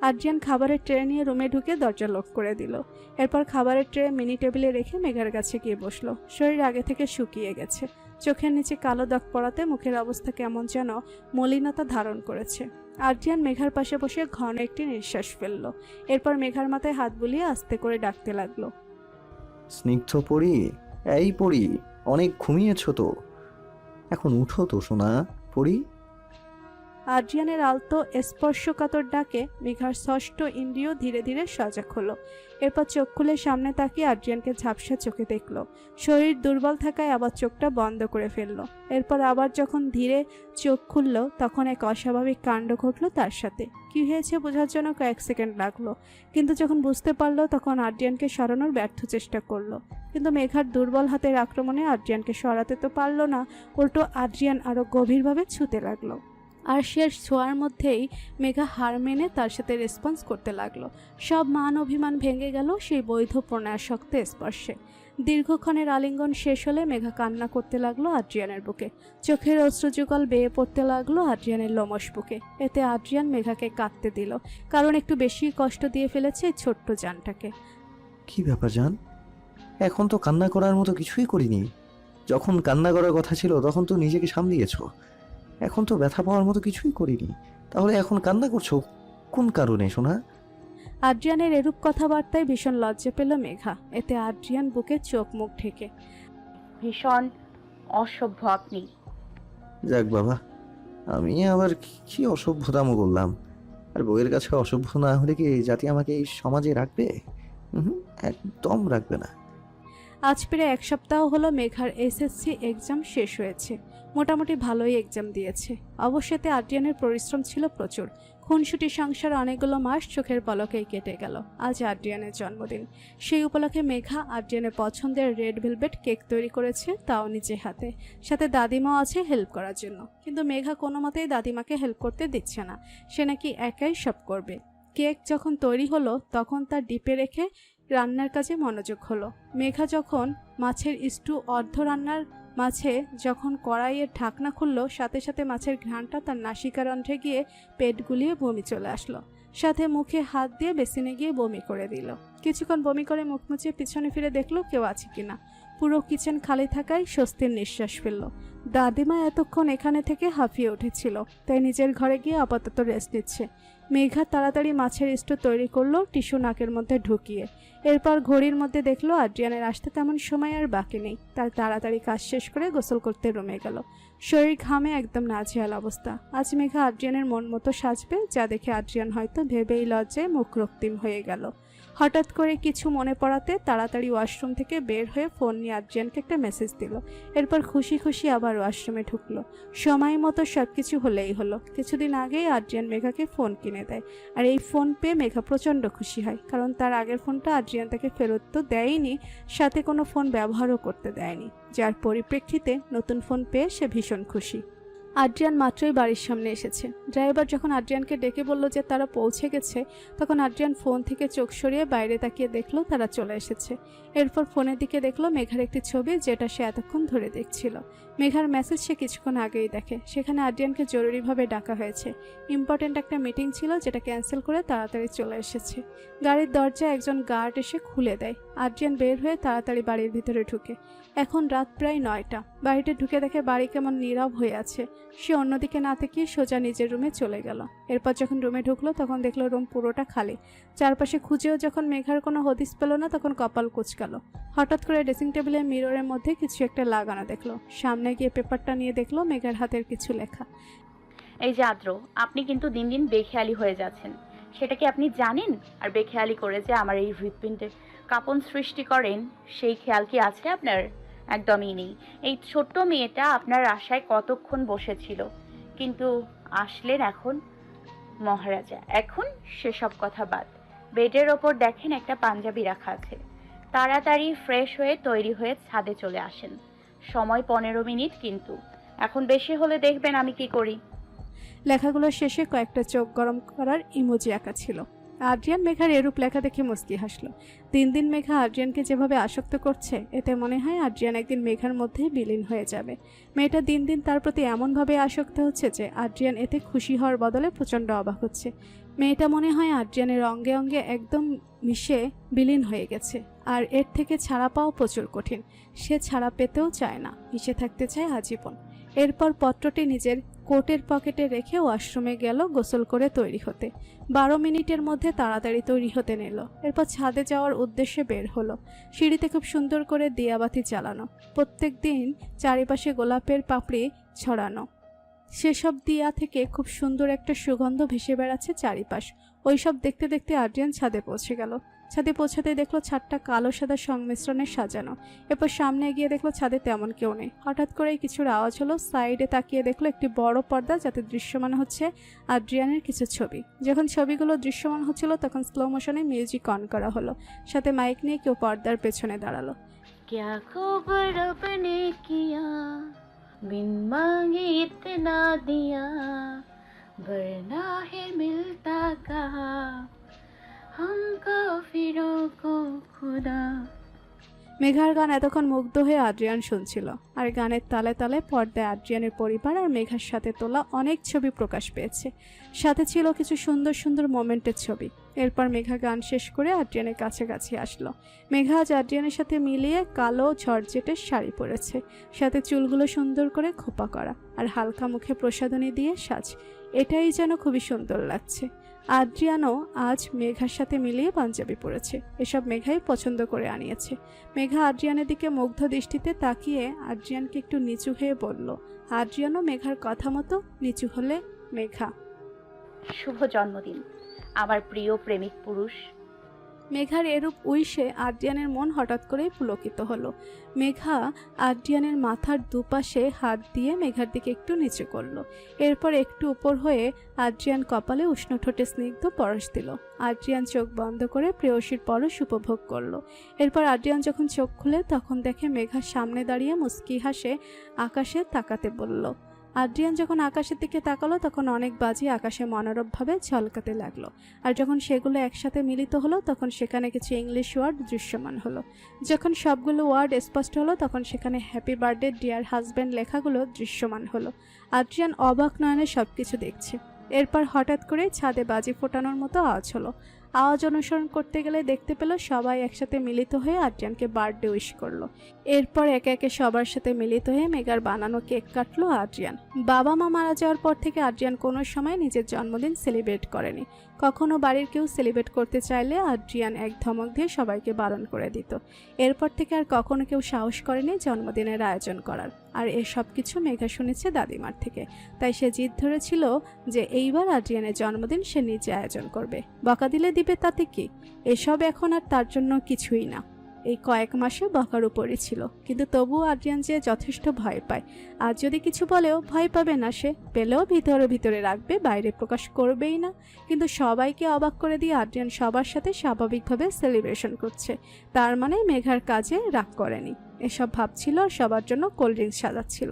আদ্রিয়ান খাবারের ট্রে নিয়ে রুমে ঢুকে দরজা লক করে দিল। এরপর খাবারের ট্রে মিনি টেবিলে রেখে মেঘার কাছে গিয়ে বসলো। শরীর আগে থেকে শুকিয়ে গেছে। চোখের নিচে কালো দাগ পড়াতে মুখের অবস্থা কেমন যেন মলিনতা ধারণ করেছে। আদ্রিয়ান মেঘার পাশে বসে ঘন একটি নিঃশ্বাস ফেলল। এরপর মেঘার মাথায় হাত বুলিয়ে আস্তে করে ডাকতে লাগলো। স্নিগ্ধ পড়ি, এই পড়ি, অনেক ঘুমিয়েছো তো, এখন উঠো তো সোনা পড়ি। আদ্রিয়ানের আলতো স্পর্শকাতর ডাকে মেঘার ষষ্ঠ ইন্দ্রিয় ধীরে ধীরে সজাগ হলো। এরপর চোখ খুলে সামনে তাকিয়ে আদ্রিয়ানকে ঝাপসা চোখে দেখলো। শরীর দুর্বল থাকায় আবার চোখটা বন্ধ করে ফেললো। এরপর আবার যখন ধীরে চোখ খুলল তখন এক অস্বাভাবিক কাণ্ড ঘটলো তার সাথে। কি হয়েছে বোঝার জন্য কয়েক সেকেন্ড লাগলো, কিন্তু যখন বুঝতে পারলো তখন আদ্রিয়ানকে সরানোর ব্যর্থ চেষ্টা করলো। কিন্তু মেঘার দুর্বল হাতের আক্রমণে আদ্রিয়ানকে সরাতে তো পারলো না, উল্টো আদ্রিয়ান আরো গভীরভাবে ছুঁতে লাগলো। আর সে ছোঁয়ার মধ্যেই মেঘা হার মেনে তার সাথে রেসপন্স করতে লাগলো। সব মান অভিমান ভেঙে গেল সেই বৈধ প্রণয়াসক্ত স্পর্শে। দীর্ঘক্ষণের আলিঙ্গন শেষ হলে মেঘা কান্না করতে লাগলো আদ্রিয়ানের বুকে। চোখের অশ্রুযুগল বেয়ে পড়তে লাগলো আদ্রিয়ানের লোমশ বুকে। এতে আদ্রিয়ান মেঘাকে কাঁদতে দিল, কারণ একটু বেশি কষ্ট দিয়ে ফেলেছে এই ছোট্ট জানটাকে। কি ব্যাপার জান, এখন তো কান্না করার মতো কিছুই করিনি। যখন কান্না করার কথা ছিল তখন তো নিজেকে সামলিয়েছো, এখন তো ব্যথা পাওয়ার মতো কিছুই করিনি, তাহলে এখন কান্না করছো কোন কারণে সোনা? আদ্রিয়ানের এরূপ কথাবার্তায় ভীষণ লজ্জা পেল মেঘা। এতে আদ্রিয়ান বুকে চোখ মুখ ঢেকে। ভীষণ অসভ্য আপনি। যাক বাবা, আমি আবার কি অসভ্যতামো করলাম? আর বউয়ের কাছে অসভ্য না হলে কি এই জাতি আমাকে এই সমাজে রাখবে? একদম রাখবে না। আজ প্রায় এক সপ্তাহ হলো মেঘার এসএসসি এক্সাম শেষ হয়েছে। মোটামুটি ভালোই এক্সাম দিয়েছে। অবশ্যই আদ্রিয়ানের পরিশ্রম ছিল প্রচুর। খুনসুটি সংসার অনেকগুলো মাস চোখের পলকেই কেটে গেল। আজ আদ্রিয়ানের জন্মদিন। সেই উপলক্ষে মেঘা আদ্রিয়ানের পছন্দের রেড ভেলভেট কেক তৈরি করেছে, তাও নিজে হাতে। সাথে দাদিমাও আছে হেল্প করার জন্য, কিন্তু মেঘা কোনো মতেই দাদিমাকে হেল্প করতে দিচ্ছে না। সে নাকি একাই সব করবে। কেক যখন তৈরি হলো তখন তার ডিপে রেখে রান্নার কাজে মনোযোগ হলো। মেঘা যখন মাছের স্টু অর্ধ রান্নার মাঝে যখন কড়াইয়ের ঢাকনা খুললো, সাথে সাথে মাছের ঘ্রাণটা তার নাসিকারন্ধ্রে গিয়ে পেট গুলিয়ে বমি চলে আসলো। সাথে মুখে হাত দিয়ে বেসিনে গিয়ে বমি করে দিল। কিছুক্ষণ বমি করে মুখ মুছিয়ে পিছনে ফিরে দেখলো কেউ আছে কিনা। পুরো কিচেন খালি থাকায় স্বস্তির নিঃশ্বাস ফেলল। দাদিমা এতক্ষণ এখানে থেকে হাঁফিয়ে উঠেছিল, তাই নিজের ঘরে গিয়ে আপাতত রেস্ট নিচ্ছে। মেঘা তাড়াতাড়ি মাছের স্টু তৈরি করলো টিস্যু নাকের মধ্যে ঢুকিয়ে। এরপর ঘড়ির মধ্যে দেখলো আদ্রিয়ানের আসতে তেমন সময় আর বাকি নেই। তার তাড়াতাড়ি কাজ শেষ করে গোসল করতে রুমে গেল। শরীর ঘামে একদম নাজেহাল অবস্থা। আজ মেঘা আদ্রিয়ানের মন মতো সাজবে, যা দেখে আদ্রিয়ান হয়তো ভেবেই লজ্জায় মুখ রক্তিম হয়ে গেল। হঠাৎ করে কিছু মনে পড়াতে তাড়াতাড়ি ওয়াশরুম থেকে বের হয়ে ফোন নিয়ে আদ্রিয়ানকে একটা মেসেজ দিল। এরপর খুশি খুশি আবার ওয়াশরুমে ঢুকলো। সময় মতো সব কিছু হলেই হলো। কিছুদিন আগেই আদ্রিয়ান মেঘাকে ফোন কিনে দেয়, আর এই ফোন পেয়ে মেঘা প্রচণ্ড খুশি হয়, কারণ তার আগের ফোনটা আদ্রিয়ান তাকে ফেরত তো দেয়নি, সাথে কোনো ফোন ব্যবহারও করতে দেয়নি, যার পরিপ্রেক্ষিতে নতুন ফোন পেয়ে সে ভীষণ খুশি। আদ্রিয়ান মাত্রই বাড়ির সামনে এসেছে। ড্রাইভার যখন আদ্রিয়ানকে ডেকে বলল যে তারা পৌঁছে গেছে, তখন আদ্রিয়ান ফোন থেকে চোখ সরিয়ে বাইরে তাকিয়ে দেখলো তারা চলে এসেছে। এরপর ফোনের দিকে দেখলো মেঘার একটি ছবি, যেটা সে এতক্ষণ ধরে দেখছিল। মেঘার মেসেজ সে কিছুক্ষণ আগেই দেখে। সেখানে আদ্রিয়ানকে জরুরিভাবে ডাকা হয়েছে। ইম্পর্ট্যান্ট একটা মিটিং ছিল, যেটা ক্যান্সেল করে তাড়াতাড়ি চলে এসেছে। গাড়ির দরজায় একজন গার্ড এসে খুলে দেয়। আদ্রিয়ান বের হয়ে তাড়াতাড়ি বাড়ির ভিতরে ঢুকে। এখন রাত প্রায় 9টা। বাড়িতে ঢুকে দেখে বাড়ি কেমন নীরব হয়ে আছে। সে অন্যদিকে না থেকে সোজা নিজের রুমে চলে গেল। এরপর যখন রুমে ঢুকলো তখন দেখলো রুম পুরোটা খালি। চারপাশে খুঁজেও যখন মেঘার কোনো হদিস পেল না, তখন কপাল কুঁচকাল। হঠাৎ করে ড্রেসিং টেবিলের মিররের মধ্যে কিছু একটা লাগানো দেখলো। সামনে গিয়ে পেপারটা নিয়ে দেখলো মেঘার হাতের কিছু লেখা। এই যে আদ্র, আপনি কিন্তু দিন দিন বেখেয়ালি হয়ে যাচ্ছেন, সেটা কি আপনি জানেন? আর বেখেয়ালি করে যে আমার এই হৃৎপিণ্ডে কাঁপন সৃষ্টি করেন, সেই খেয়াল কি আছে আপনার? একদমই নেই। এই ছোট্ট মেয়েটা আপনার আশায় কতক্ষণ বসেছিল, কিন্তু আসলেন এখন মহারাজা। এখন সেসব কথা বাদ। বেডের ওপর দেখেন একটা পাঞ্জাবি রাখা আছে। তাড়াতাড়ি ফ্রেশ হয়ে তৈরি হয়ে ছাদে চলে আসেন। সময় 15 মিনিট, কিন্তু এখন বেশি হলে দেখবেন আমি কি করি। লেখাগুলো শেষে কয়েকটা চোখ গরম করার ইমোজি আঁকা ছিল। আদ্রিয়ান মেঘার এরূপ লেখা দেখে মুচকি হাসলো। দিন দিন মেঘা আদ্রিয়ানকে যেভাবে আসক্ত করছে, এতে মনে হয় আদ্রিয়ান একদিন মেঘার মধ্যে বিলীন হয়ে যাবে। মেয়েটা দিন দিন তার প্রতি এমনভাবে আসক্ত হচ্ছে যে আদ্রিয়ান এতে খুশি হওয়ার বদলে প্রচণ্ড অবাক হচ্ছে। মেয়েটা মনে হয় আদ্রিয়ানের অঙ্গে অঙ্গে একদম মিশে বিলীন হয়ে গেছে, আর এর থেকে ছাড়া পাওয়া প্রচুর কঠিন। সে ছাড়া পেতেও চায় না, মিশে থাকতে চায় আজীবন। এরপর পত্রটি নিজের কোটের পকেটে রেখে ওয়াশরুমে গেল গোসল করে তৈরি হতে। 12 মিনিটের মধ্যে তাড়াতাড়ি তৈরি হতে নিল। এরপর ছাদে যাওয়ার উদ্দেশ্যে বের হলো। সিঁড়িতে খুব সুন্দর করে দিয়াবাতি জ্বালানো, প্রত্যেক দিন চারিপাশে গোলাপের পাপড়ি ছড়ানো। সেসব দিয়া থেকে খুব সুন্দর একটা সুগন্ধ ভেসে বেড়াচ্ছে চারিপাশ। ওইসব দেখতে দেখতে আদ্রিয়ান ছাদে পৌঁছে গেল। ছাদে পৌঁছাতেই দেখলো ছাদটা কালো সাদা সংমিশ্রণে সাজানো। এরপর সামনে এগিয়ে দেখলো ছাদে তেমন কেউ নেই। হঠাৎ করেই কিছুর আওয়াজ হলো। সাইডে তাকিয়ে দেখলো একটি বড় পর্দা, যাতে দৃশ্যমান হচ্ছে আদ্রিয়ানের কিছু ছবি। যখন ছবিগুলো দৃশ্যমান হচ্ছিল তখন স্লো মোশনে মিউজিক অন করা হলো। সাথে মাইক নিয়ে কেউ পর্দার পেছনে দাঁড়ালো। क्या खबर अपने किया, बिन मांगे इतना दिया, वरना है मिलता कहा हम काफिरों को खुदा। মেঘার গান এতক্ষণ মুগ্ধ হয়ে আদ্রিয়ান শুনছিল, আর গানের তালে তালে পর্দায় আদ্রিয়ানের পরিবার আর মেঘার সাথে তোলা অনেক ছবি প্রকাশ পেয়েছে। সাথে ছিল কিছু সুন্দর সুন্দর মোমেন্টের ছবি। এরপর মেঘা গান শেষ করে আদ্রিয়ানের কাছাকাছি আসলো। মেঘা আজ আদ্রিয়ানের সাথে মিলিয়ে কালো ঝরঝেটের শাড়ি পরেছে, সাথে চুলগুলো সুন্দর করে খোপা করা, আর হালকা মুখে প্রসাধনী দিয়ে সাজ। এটাই যেন খুবই সুন্দর লাগছে। আদ্রিয়ানও আজ মেঘার সাথে মিলিয়ে পাঞ্জাবি পরেছে। এসব মেঘাই পছন্দ করে আনিয়েছে। মেঘা আদ্রিয়ানের দিকে মুগ্ধ দৃষ্টিতে তাকিয়ে আদ্রিয়ানকে একটু নিচু হয়ে বলল। আদ্রিয়ানও মেঘার কথা মতো নিচু হলে মেঘা। শুভ জন্মদিন আমার প্রিয় প্রেমিক পুরুষ। মেঘার এরূপ উইশে আদ্রিয়ানের মন হঠাৎ করেই পুলকিত হলো। মেঘা আদ্রিয়ানের মাথার দুপাশে হাত দিয়ে মেঘার দিকে একটু নিচু করলো। এরপর একটু উপর হয়ে আদ্রিয়ান কপালে উষ্ণ ঠোঁটে স্নিগ্ধ পরশ দিল। আদ্রিয়ান চোখ বন্ধ করে প্রেয়সীর পরশ উপভোগ করলো। এরপর আদ্রিয়ান যখন চোখ খুলে তখন দেখে মেঘার সামনে দাঁড়িয়ে মুস্কি হাসে আকাশে তাকাতে বলল। আদ্রিয়ান যখন আকাশের দিকে তাকালো তখন অনেক বাজি আকাশে মনোরমভাবে ঝলকাতে লাগলো। আর যখন সেগুলো একসাথে মিলিত হলো তখন সেখানে কিছু ইংলিশ ওয়ার্ড দৃশ্যমান হলো। যখন সবগুলো ওয়ার্ড স্পষ্ট হলো তখন সেখানে হ্যাপি বার্থডে ডিয়ার হাজব্যান্ড লেখাগুলো দৃশ্যমান হলো। আদ্রিয়ান অবাক নয়নে সবকিছু দেখছে। এরপর হঠাৎ করে ছাদে বাজি ফোটানোর মতো আওয়াজ হলো। আওয়াজ অনুসরণ করতে গেলে দেখতে পেল সবাই একসাথে মিলিত হয়ে আদ্রিয়ানকে বার্থডে উইশ করলো। এরপর একে একে সবার সাথে মিলিত হয়ে মেঘার বানানো কেক কাটলো আদ্রিয়ান। বাবা মা মারা যাওয়ার পর থেকে আদ্রিয়ান কোনো সময় নিজের জন্মদিন সেলিব্রেট করেনি। কখনো বাড়ির কেউ সেলিব্রেট করতে চাইলে আদ্রিয়ান এক ধমক দিয়ে সবাইকে বারণ করে দিত। এরপর থেকে আর কখনো কেউ সাহস করেনি জন্মদিনের আয়োজন করার। আর এসব কিছু মেঘা শুনেছে দাদিমার থেকে। তাই সে জিদ ধরেছিল যে এইবার আদ্রিয়ানের জন্মদিন সে নিজে আয়োজন করবে। বকা দিলে দিবে তাতে কি, এসব এখন আর তার জন্য কিছুই না। এই কয়েক মাসে বকার উপরই ছিল, কিন্তু তবুও আদ্রিয়ান যে যথেষ্ট ভয় পায়। আর যদি কিছু বলেও ভয় পাবে না, সে পেলেও ভিতরে ভিতরে রাখবে, বাইরে প্রকাশ করবেই না। কিন্তু সবাইকে অবাক করে দিয়ে আদ্রিয়ান সবার সাথে স্বাভাবিকভাবে সেলিব্রেশন করছে, তার মানে মেঘার কাজে রাগ করেনি। এসব ভাবছিল আর সবার জন্য কোল্ড ড্রিঙ্কস সাজাচ্ছিল।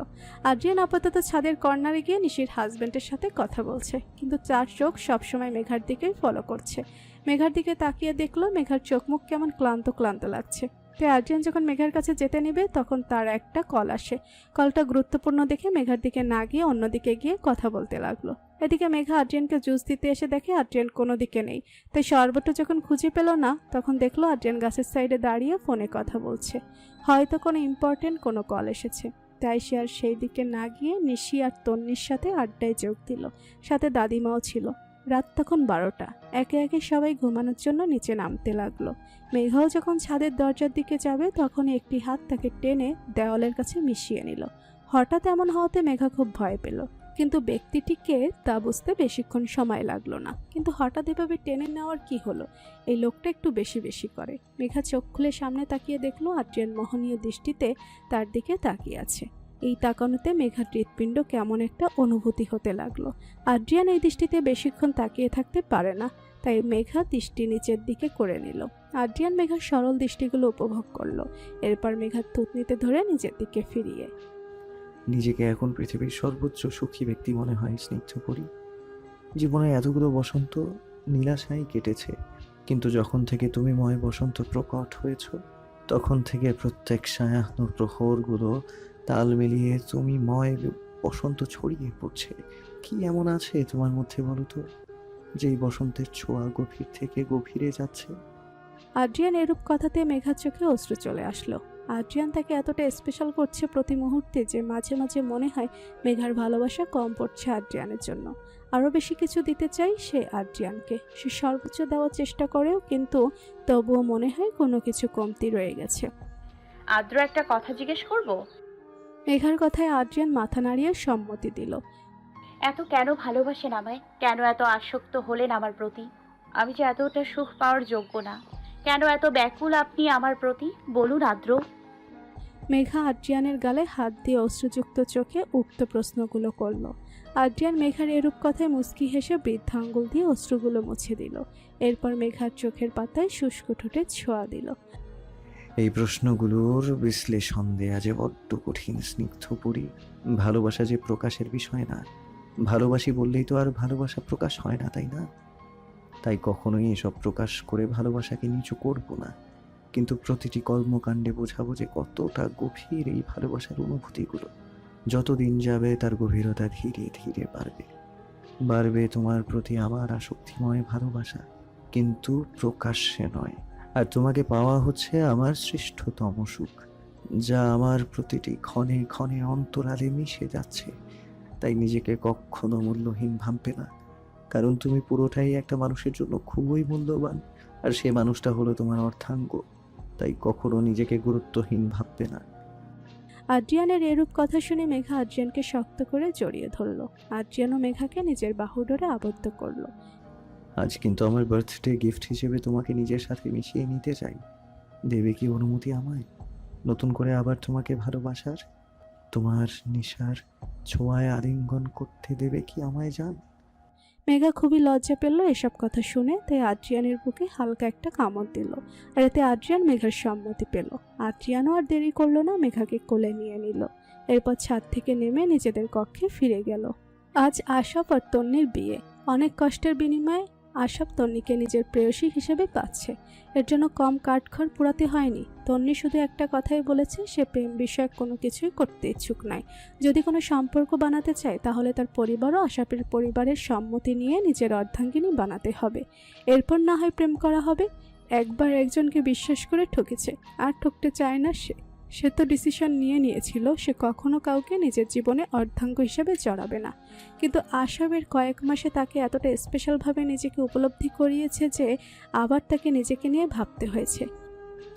আদ্রিয়ান আপাতত ছাদের কর্নারে গিয়ে নিশির হাজব্যান্ডের সাথে কথা বলছে, কিন্তু তার চোখ সবসময় মেঘার দিকেই ফলো করছে। মেঘার দিকে তাকিয়ে দেখলো মেঘার চোখ মুখ কেমন ক্লান্ত ক্লান্ত লাগছে। তাই আদ্রিয়ান যখন মেঘার কাছে যেতে নেবে তখন তার একটা কল আসে। কলটা গুরুত্বপূর্ণ দেখে মেঘার দিকে না গিয়ে অন্যদিকে গিয়ে কথা বলতে লাগলো। এদিকে মেঘা আদ্রিয়ানকে জুস দিতে এসে দেখে আদ্রিয়ান কোনো দিকে নেই। তাই শরবতটা যখন খুঁজে পেল না, তখন দেখলো আদ্রিয়ান গাছের সাইডে দাঁড়িয়ে ফোনে কথা বলছে। হয়তো কোনো ইম্পর্টেন্ট কোনো কল এসেছে। তাই সে আর সেই দিকে না গিয়ে নিশি আর তন্নির সাথে আড্ডায় যোগ দিল। সাথে দাদিমাও ছিল। রাত তখন 12টা। একে একে সবাই ঘুমানোর জন্য নিচে নামতে লাগলো। মেঘাও যখন ছাদের দরজার দিকে যাবে তখনই একটি হাত তাকে টেনে দেওয়ালের কাছে মিশিয়ে নিল। হঠাৎ এমন হওয়াতে মেঘা খুব ভয় পেল, কিন্তু ব্যক্তিটিকে তা বুঝতে বেশিক্ষণ সময় লাগলো না। কিন্তু হঠাৎ এভাবে টেনে নেওয়ার কি হলো? এই লোকটা একটু বেশি বেশি করে। মেঘা চোখ খুলে সামনে তাকিয়ে দেখলো আদ্রিয়ান মোহনীয় দৃষ্টিতে তার দিকে তাকিয়ে আছে। এই তাকানোতে মেঘার হৃৎপিণ্ড কেমন একটা অনুভূতি হতে লাগলো। আদ্রিয়ান এই দৃষ্টিতে বেশিক্ষণ তাকিয়ে থাকতে পারে না, তাই মেঘা দৃষ্টি নিচের দিকে করে নিল। আদ্রিয়ান মেঘার সরল দৃষ্টিগুলো উপভোগ করলো। এরপর মেঘার থুতনিতে ধরে নিজের দিকে ফিরিয়ে, নিজেকে এখন পৃথিবীর সর্বোচ্চ সুখী ব্যক্তি মনে হয় স্নিগ্ধ করি। জীবনে এতগুলো বসন্ত নীলাশায় কেটেছে, কিন্তু যখন থেকে তুমি ময় বসন্ত প্রকট হয়েছ, তখন থেকে প্রত্যেক সায়াহ্ন প্রহরগুলো তাল মিলিয়ে তুমি ময় বসন্ত ছড়িয়ে পড়ছে। কি এমন আছে তোমার মধ্যে বলো তো, যেই বসন্তের ছোঁয়া গভীর থেকে গভীরে যাচ্ছে? আদ্রিয়ান এরূপ কথাতে মেঘার চোখে অশ্রু চলে আসলো। আদ্রিয়ান তাকে এতটা স্পেশাল করছে প্রতি মুহূর্তে যে মাঝে মাঝে মনে হয় মেঘার ভালোবাসা কম পড়ছে আদ্রিয়ানের জন্য। আরও বেশি কিছু দিতে চাই সে আদ্রিয়ানকে। সে সর্বোচ্চ দেওয়ার চেষ্টা করেও, কিন্তু তবুও মনে হয় কোনো কিছু কমতি রয়ে গেছে। আদ্র, একটা কথা জিজ্ঞেস করব? মেঘার কথায় আদ্রিয়ান মাথা নাড়িয়ে সম্মতি দিল। এত কেন ভালোবাসেন আমায়? কেন এত আসক্ত হলেন আমার প্রতি? আমি যে এতটা সুখ পাওয়ার যোগ্য না। কেন এত ব্যাকুল আপনি আমার প্রতি? বলুন আদ্র। মেঘা আদ্রিয়ানের গালে হাত দিয়ে অশ্রুযুক্ত চোখে উক্ত প্রশ্নগুলো করল। আদ্রিয়ান মেঘার এরূপ কথায় মুচকি হেসে বৃদ্ধ আঙ্গুল দিয়ে অশ্রুগুলো মুছে দিল। এরপর মেঘার চোখের পাতায় শুষ্ক ঠোঁটে ছোঁয়া দিল। এই প্রশ্নগুলোর বিশ্লেষণ দেয়া যে বড্ড কঠিন স্নিগ্ধ পরি। ভালোবাসা যে প্রকাশের বিষয় না। ভালোবাসি বললেই তো আর ভালোবাসা প্রকাশ হয় না, তাই না? তাই কখনোই এসব প্রকাশ করে ভালোবাসাকে নিচু করব না, কিন্তু প্রতিটি কর্মকাণ্ডে বোঝাবো যে কতটা গভীর এই ভালোবাসার অনুভূতিগুলো। যত দিন যাবে তার গভীরতা ধীরে ধীরে বাড়বে তোমার প্রতি আমার আসক্তিময় ভালোবাসা, কিন্তু প্রকাশ্যে নয়। আর তোমাকে পাওয়া হচ্ছে আমার শ্রেষ্ঠতম সুখ, যা আমার প্রতিটি ক্ষণে ক্ষণে অন্তরালে মিশে যাচ্ছে। তাই নিজেকে কখনো মূল্যহীন ভাববে না, কারণ তুমি পুরোটাই একটা মানুষের জন্য খুবই মূল্যবান, আর সে মানুষটা হলো তোমার অর্ধাঙ্গ। তাই কখনো নিজেকে গুরুত্বহীন ভাববে না। আদ্রিয়ানের এরূপ কথা শুনে মেঘা আদ্রিয়ানকে শক্ত করে জড়িয়ে ধরল। আদ্রিয়ানও মেঘাকে নিজের বাহুডোরে আবদ্ধ করল। আজ কিন্তু আমার বার্থডে গিফট হিসেবে তোমাকে নিজের সাথে মিশিয়ে নিতে চাই। দেবে কি অনুমতি আমায় নতুন করে আবার তোমাকে ভালোবাসার, তোমার নেশার ছোঁয়ায় আলিঙ্গন করতে দেবে কি আমায় জান? মেঘা খুবই লজ্জা পেল এসব কথা শুনে, তাই আদ্রিয়ানের বুকে হালকা একটা কামড় দিল। আর এতে আদ্রিয়ান মেঘার সম্মতি পেল। আদ্রিয়ানও আর দেরি করলো না, মেঘাকে কোলে নিয়ে নিল। এরপর ছাদ থেকে নেমে নিজেদের কক্ষে ফিরে গেল। আজ আশাফ আর তন্নির বিয়ে। অনেক কষ্টের বিনিময়ে আশাফ তন্নিকে নিজের প্রেয়সী হিসেবে পাচ্ছে। এর জন্য কম কাঠখড় পোড়াতে হয়নি। তন্নি শুধু একটা কথাই বলেছে, সে প্রেম বিষয়ক কোনো কিছুই করতে ইচ্ছুক নয়। যদি কোনো সম্পর্ক বানাতে চায় তাহলে তার পরিবারও আশাফের পরিবারের সম্মতি নিয়ে নিজের অর্ধাঙ্গিনী বানাতে হবে। এরপর না হয় প্রেম করা হবে। একবার একজনকে বিশ্বাস করে ঠকেছে, আর ঠকতে চায় না সে তো ডিসিশন নিয়েছিল সে কখনো কাউকে নিজের জীবনে অর্ধাঙ্গ হিসেবে জড়াবে না। কিন্তু আশাবের কয়েক মাসে তাকে এতটা স্পেশালভাবে নিজেকে উপলব্ধি করিয়েছে যে আবার তাকে নিজেকে নিয়ে ভাবতে হয়েছে।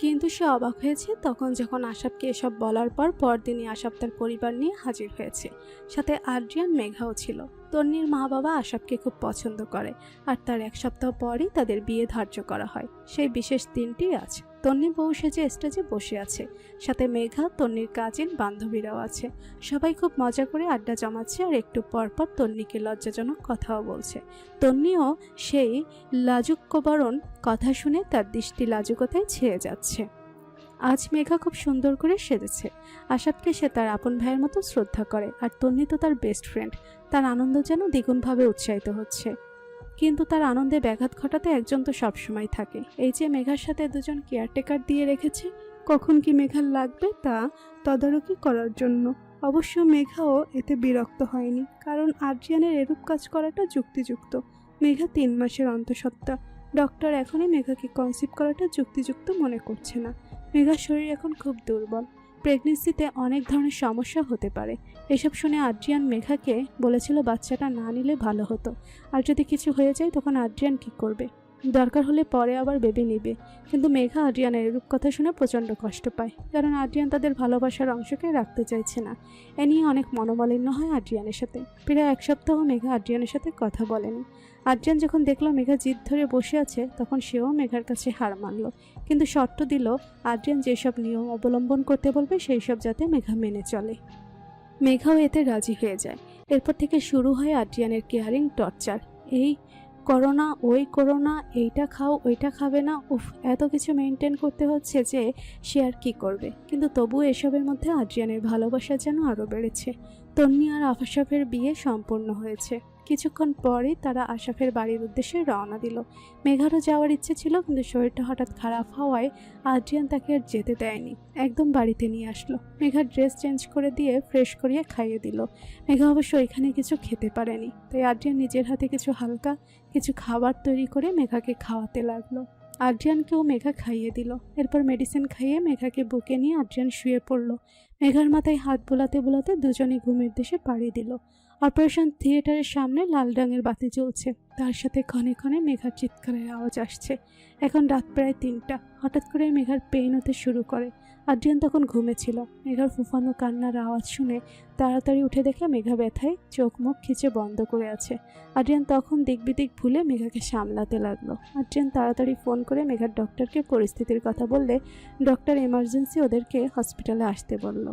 কিন্তু সে অবাক হয়েছে তখন যখন আশাবকে এসব বলার পর পরদিনই আশাব তার পরিবার নিয়ে হাজির হয়েছে। সাথে আদ্রিয়ান, মেঘাও ছিল। তন্নির মা বাবা আশাবকে খুব পছন্দ করে আর তার 1 সপ্তাহ পরই তাদের বিয়ে ধার্য করা হয়। সেই বিশেষ দিনটি আজ। তন্নি বউ সেজে স্টেজে বসে আছে, সাথে মেঘা, তন্নির কাজিন, বান্ধবীরাও আছে। সবাই খুব মজা করে আড্ডা জমাচ্ছে আর একটু পরপর তন্নিকে লজ্জাজনক কথাও বলছে। তন্নিও সেই লাজুক্যবরণ কথা শুনে তার দৃষ্টি লাজুকতায় ছেয়ে যাচ্ছে। আজ মেঘা খুব সুন্দর করে সেজেছে। আশাবকে সে তার আপন ভাইয়ের মতো শ্রদ্ধা করে আর তন্নি তো তার বেস্ট ফ্রেন্ড। তার আনন্দ যেন দ্বিগুণভাবে উৎসাহিত হচ্ছে। কিন্তু তার আনন্দে ব্যাঘাত ঘটাতে একজন তো সবসময় থাকে। এই যে মেঘার সাথে দুজন কেয়ারটেকার দিয়ে রেখেছে, কখন কি মেঘার লাগবে তা তদারকি করার জন্য। অবশ্য মেঘাও এতে বিরক্ত হয়নি, কারণ আদ্রিয়ানের এরূপ কাজ করাটা যুক্তিযুক্ত। মেঘা 3 মাসের অন্তঃসত্ত্বা। ডক্টর এখনই মেঘাকে কনসিভ করাটা যুক্তিযুক্ত মনে করছে না। মেঘার শরীর এখন খুব দুর্বল। প্রেগনেন্সিতে অনেক ধরনের সমস্যা হতে পারে। এসব শুনে আদ্রিয়ান মেঘাকে বলেছিল বাচ্চাটা না নিলে ভালো হতো, আর যদি কিছু হয়ে যায় তখন আদ্রিয়ান কি করবে। দরকার হলে পরে আবার বেবি নিবে। কিন্তু মেঘা আদ্রিয়ানের এরূপ কথা শুনে প্রচণ্ড কষ্ট পায়, কারণ আদ্রিয়ান তাদের ভালোবাসার অংশকে রাখতে চাইছে না। এ নিয়ে অনেক মনোমালিন্য হয় আদ্রিয়ানের সাথে। প্রায় 1 সপ্তাহ মেঘা আদ্রিয়ানের সাথে কথা বলেনি। আদ্রিয়ান যখন দেখলো মেঘা জিদ ধরে বসে আছে, তখন সেও মেঘার কাছে হার মানল, কিন্তু শর্ত দিল আদ্রিয়ান যেসব নিয়ম অবলম্বন করতে বলবে সেই সব যাতে মেঘা মেনে চলে। মেঘাও এতে রাজি হয়ে যায়। এরপর থেকে শুরু হয় আদ্রিয়ানের কেয়ারিং টর্চার। এই করো না, ওই করো না, এইটা খাও, ওইটা খাবে না, উফ, এত কিছু মেনটেন করতে হচ্ছে যে সে আর কি করবে। কিন্তু তবুও এসবের মধ্যে আদ্রিয়ানের ভালোবাসা যেন আরও বেড়েছে। তন্নি আর আশাফের বিয়ে সম্পূর্ণ হয়েছে। কিছুক্ষণ পরেই তারা আশাফের বাড়ির উদ্দেশ্যে রওনা দিল। মেঘারও যাওয়ার ইচ্ছে ছিল, কিন্তু শরীরটা হঠাৎ খারাপ হওয়ায় আদ্রিয়ান তাকে আর যেতে দেয়নি। একদম বাড়িতে নিয়ে আসলো। মেঘার ড্রেস চেঞ্জ করে দিয়ে ফ্রেশ করিয়ে খাইয়ে দিল। মেঘা অবশ্য এখানে কিছু খেতে পারেনি, তাই আদ্রিয়ান নিজের হাতে কিছু হালকা কিছু খাবার তৈরি করে মেঘাকে খাওয়াতে লাগলো। আদ্রিয়ানকেও মেঘা খাইয়ে দিল। এরপর মেডিসিন খাইয়ে মেঘাকে বুকে নিয়ে আদ্রিয়ান শুয়ে পড়ল। মেঘার মাথায় হাত বোলাতে বোলাতে দুজনেই ঘুমের দেশে পাড়ি দিল। অপারেশন থিয়েটারের সামনে লাল রঙের বাতি জ্বলছে, তার সাথে ক্ষণে ক্ষণে মেঘার চিৎকারের আওয়াজ আসছে। এখন রাত প্রায় 3টা। হঠাৎ করে মেঘার পেইন হতে শুরু করে। আদ্রিয়ান তখন ঘুমেছিল। মেঘার ফুফানো কান্নার আওয়াজ শুনে তাড়াতাড়ি উঠে দেখে মেঘা ব্যথায় চোখ মুখ খিচে বন্ধ করে আছে। আদ্রিয়ান তখন দিক বিদিক ভুলে মেঘাকে সামলাতে লাগলো। আদ্রিয়ান তাড়াতাড়ি ফোন করে মেঘার ডক্টরকে পরিস্থিতির কথা বললে ডক্টর এমার্জেন্সি ওদেরকে হসপিটালে আসতে বলল।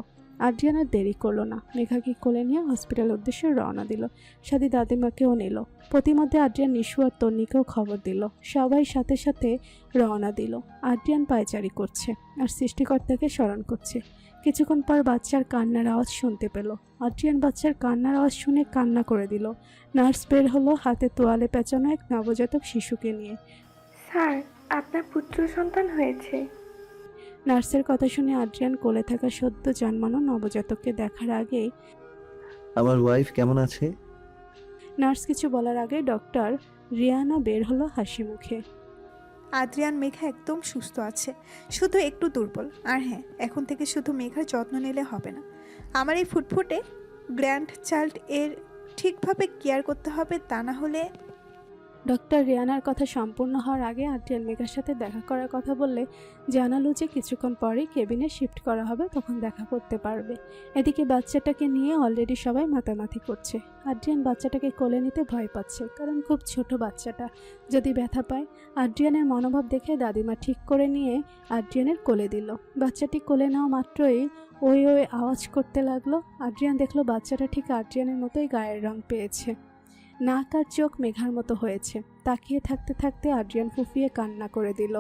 আদ্রিয়ান আর দেরি করলো না, মেঘাকে কোলে নিয়ে হসপিটালের উদ্দেশ্যে রওনা দিল। সাথে দাদিমাকেও নিল। প্রতিমধ্যে আদ্রিয়ান নিশু আর তন্নিকেও খবর দিল। সবাই সাথে সাথে রওনা দিল। আদ্রিয়ান পায়চারি করছে আর সৃষ্টিকর্তাকে স্মরণ করছে। কিছুক্ষণ পর বাচ্চার কান্নার আওয়াজ শুনতে পেল। আদ্রিয়ান বাচ্চার কান্নার আওয়াজ শুনে কান্না করে দিল। নার্স বের হলো হাতে তোয়ালে পেঁচানো এক নবজাতক শিশুকে নিয়ে। স্যার, আপনার পুত্র সন্তান হয়েছে। নার্সের কথা শুনে আদ্রিয়ান কোলে থাকা সদ্য জন্মানো নবজাতককে দেখার আগেই আমার ওয়াইফ কেমন আছে? নার্স কিছু বলার আগে ডক্টর রিয়ানা বের হলো হাসি মুখে। আদ্রিয়ান, মেঘা একদম সুস্থ আছে, শুধু একটু দুর্বল। আর হ্যাঁ, এখন থেকে শুধু মেঘার যত্ন নিলে হবে না, আমার এই ফুটফুটে গ্র্যান্ড চাইল্ড এর ঠিকভাবে কেয়ার করতে হবে, তা না হলে। ডক্টর রিয়ানার কথা সম্পূর্ণ হওয়ার আগে আদ্রিয়ান মেঘার সাথে দেখা করার কথা বললে জানালো যে কিছুক্ষণ পরেই কেবিনে শিফট করা হবে, তখন দেখা করতে পারবে। এদিকে বাচ্চাটাকে নিয়ে অলরেডি সবাই মাতামাতি করছে। আদ্রিয়ান বাচ্চাটাকে কোলে নিতে ভয় পাচ্ছে, কারণ খুব ছোট বাচ্চাটা যদি ব্যথা পায়। আদ্রিয়ানের মনোভাব দেখে দাদিমা ঠিক করে নিয়ে আদ্রিয়ানের কোলে দিল। বাচ্চাটি কোলে নেওয়া মাত্রই ওই ওই আওয়াজ করতে লাগলো। আদ্রিয়ান দেখলো বাচ্চাটা ঠিক আদ্রিয়ানের মতোই গায়ের রং পেয়েছে। নাক আর চোখ মেঘার মতো হয়েছে। তাকিয়ে থাকতে থাকতে আদ্রিয়ান ফুফিয়ে কান্না করে দিল।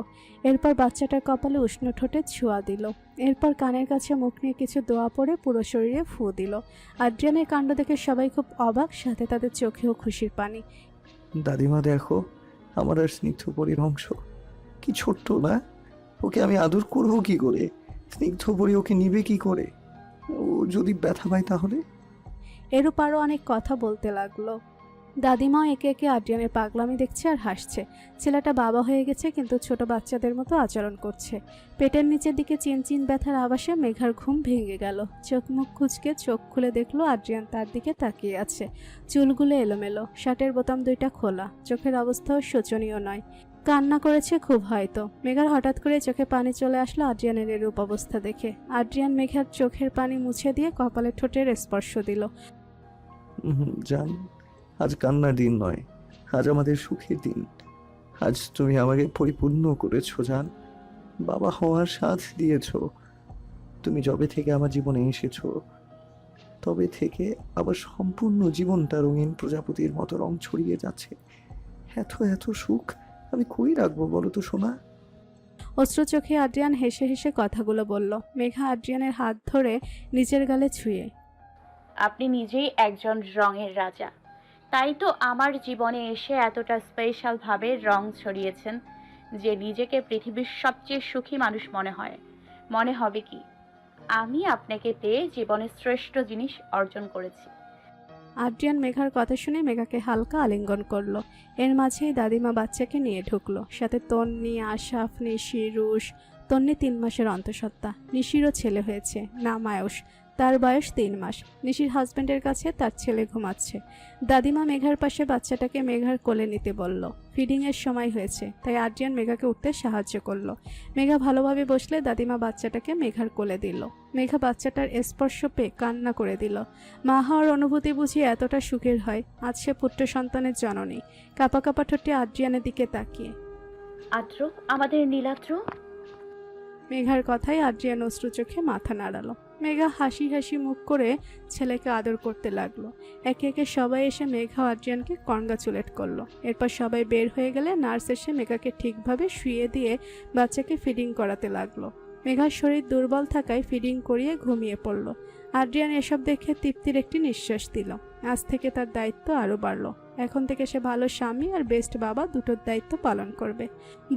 এরপর বাচ্চাটার কপালে উষ্ণ ঠোঁটে ছোঁয়া দিল। এরপর কানের কাছে মুখ নিয়ে কিছু দোয়া পড়ে পুরো শরীরে ফু দিল। আদ্রিয়ানের কাণ্ড দেখে সবাই খুব অবাক, সাথে তাদের চোখেও খুশির পানি। দাদিমা দেখো, আমার আর স্নিগ্ধপরীর অংশ কি ছোট্ট না? ওকে আমি আদর করবো কি করে? স্নিগ্ধপরী ওকে নিবে কি করে? ও যদি ব্যথা পায় তাহলে? এরূপ আরও অনেক কথা বলতে লাগলো। দাদিমাও একে একে আদ্রিয়ানের পাগলামি দেখছে আর হাসছে। ছেলেটা বাবা হয়ে গেছে, কিন্তু ছোট বাচ্চাদের মতো আচরণ করছে। পেটের নিচের দিকে চিনচিন ব্যথার আভাসে মেঘার ঘুম ভেঙে গেল। চোখ মুখ খুঁজকে চোখ খুলে দেখলো আদ্রিয়ান তার দিকে তাকিয়ে আছে। চুলগুলো এলোমেলো, শার্টের বোতাম 2টা খোলা। চোখের অবস্থাও শোচনীয় নয়। কান্না করেছে খুব হয়তো। মেঘার হঠাৎ করে চোখে পানি চলে আসলো আদ্রিয়ানের এরূপ অবস্থা দেখে। আদ্রিয়ান মেঘার চোখের পানি মুছে দিয়ে কপালে ঠোঁটের স্পর্শ দিল। জান, আজ কান্নার দিন নয়, আজ আমাদের সুখের দিন। আজ তুমি আমাকে পরিপূর্ণ করেছো জান, বাবা হওয়ার সাথ দিয়েছো। তুমি যবে থেকে আমার জীবনে এসেছো তবে থেকে আবার সম্পূর্ণ জীবনটা রঙিন প্রজাপতির মতো রং ছড়িয়ে যাচ্ছে। এত এত সুখ আমি কই রাখবো বলো তো সোনা? অশ্রু চোখে আদ্রিয়ান হেসে হেসে কথাগুলো বলল। মেঘা আদ্রিয়ানের হাত ধরে নিজের গালে ছুঁয়ে, আপনি নিজেই একজন রঙের রাজা, তাই তো আমার জীবনে এসে এতটা স্পেশালভাবে রং ছড়িয়েছেন যে নিজেকে পৃথিবীর সবচেয়ে সুখী মানুষ মনে হবে কি? আমি আপনাকে পেয়ে জীবনের শ্রেষ্ঠ জিনিস অর্জন করেছি। আদ্রিয়ান মেঘার কথা শুনে মেঘাকে হালকা আলিঙ্গন করলো। এর মাঝেই দাদিমা বাচ্চাকে নিয়ে ঢুকলো, সাথে তন্নি, আশাফ, নিশি, রুশ। তন্নি 3 মাসের অন্তঃসত্ত্বা। নিশিরও ছেলে হয়েছে, নাম আয়ুষ। তার বয়স 3 মাস। নিশির হাজবেন্ডের কাছে তার ছেলে ঘুমাচ্ছে। দাদিমা মেঘার পাশে বাচ্চাটাকে মেঘার কোলে নিতে বলল। ফিডিংয়ের সময় হয়েছে, তাই আদ্রিয়ান মেঘাকে উঠতে সাহায্য করলো। মেঘা ভালোভাবে বসলে দাদিমা বাচ্চাটাকে মেঘার কোলে দিল। মেঘা বাচ্চাটার স্পর্শ পেয়ে কান্না করে দিল। মা হওয়ার অনুভূতি বুঝি এতটা সুখের হয়। আজ সে পুত্র সন্তানের জননী। কাপা কাপা ঠোঁটে আদ্রিয়ানের দিকে তাকিয়ে, আদ্র, আমাদের নীলাদ্র। মেঘার কথায় আদ্রিয়ান অশ্রু চোখে মাথা নাড়ালো। মেঘা হাসি হাসি মুখ করে ছেলেকে আদর করতে লাগলো। একে একে সবাই এসে মেঘা ও আদ্রিয়ানকে কনগ্রাচুলেট করলো। এরপর সবাই বের হয়ে গেলে নার্স এসে মেঘাকে ঠিকভাবে শুইয়ে দিয়ে বাচ্চাকে ফিডিং করাতে লাগলো। মেঘার শরীর দুর্বল থাকায় ফিডিং করিয়ে ঘুমিয়ে পড়ল। আদ্রিয়ান এসব দেখে তৃপ্তির একটি নিঃশ্বাস দিল। আজ থেকে তার দায়িত্ব আরও বাড়ল। এখন থেকে সে ভালো স্বামী আর বেস্ট বাবা দুটোর দায়িত্ব পালন করবে।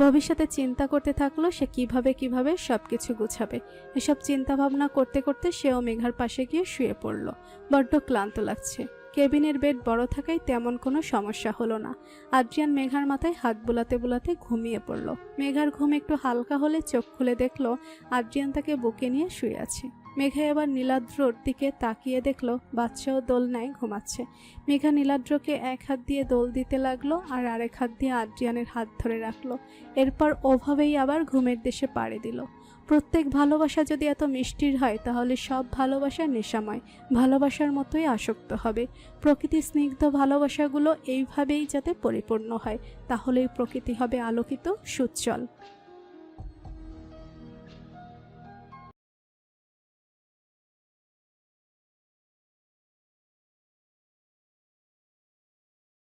ভবিষ্যতে চিন্তা করতে থাকলো সে কিভাবে সবকিছু গুছাবে। এসব চিন্তা ভাবনা করতে করতে সেও মেঘার পাশে গিয়ে শুয়ে পড়ল। বড্ড ক্লান্ত লাগছে। কেবিনের বেড বড় থাকায় তেমন কোনো সমস্যা হলো না। আদ্রিয়ান মেঘার মাথায় হাত বুলাতে বুলাতে ঘুমিয়ে পড়ল। মেঘার ঘুম একটু হালকা হলে চোখ খুলে দেখলো আদ্রিয়ান তাকে বুকে নিয়ে শুয়ে আছে। মেঘা এবার নীলাদ্রর দিকে তাকিয়ে দেখলো বাচ্চাও দোলনায় ঘুমাচ্ছে। মেঘা নীলাদ্রকে এক হাত দিয়ে দোল দিতে লাগলো আর আরেক হাত দিয়ে আদ্রিয়ানের হাত ধরে রাখলো। এরপর ওভাবেই আবার ঘুমের দেশে পাড়ি দিল। প্রত্যেক ভালোবাসা যদি এত মিষ্টির হয় তাহলে সব ভালোবাসা নেশাময়, ভালোবাসার মতোই আসক্ত হবে। প্রকৃতি স্নিগ্ধ ভালোবাসাগুলো এইভাবেই যাতে পরিপূর্ণ হয়, তাহলেই প্রকৃতি হবে আলোকিত, সুচ্ছল।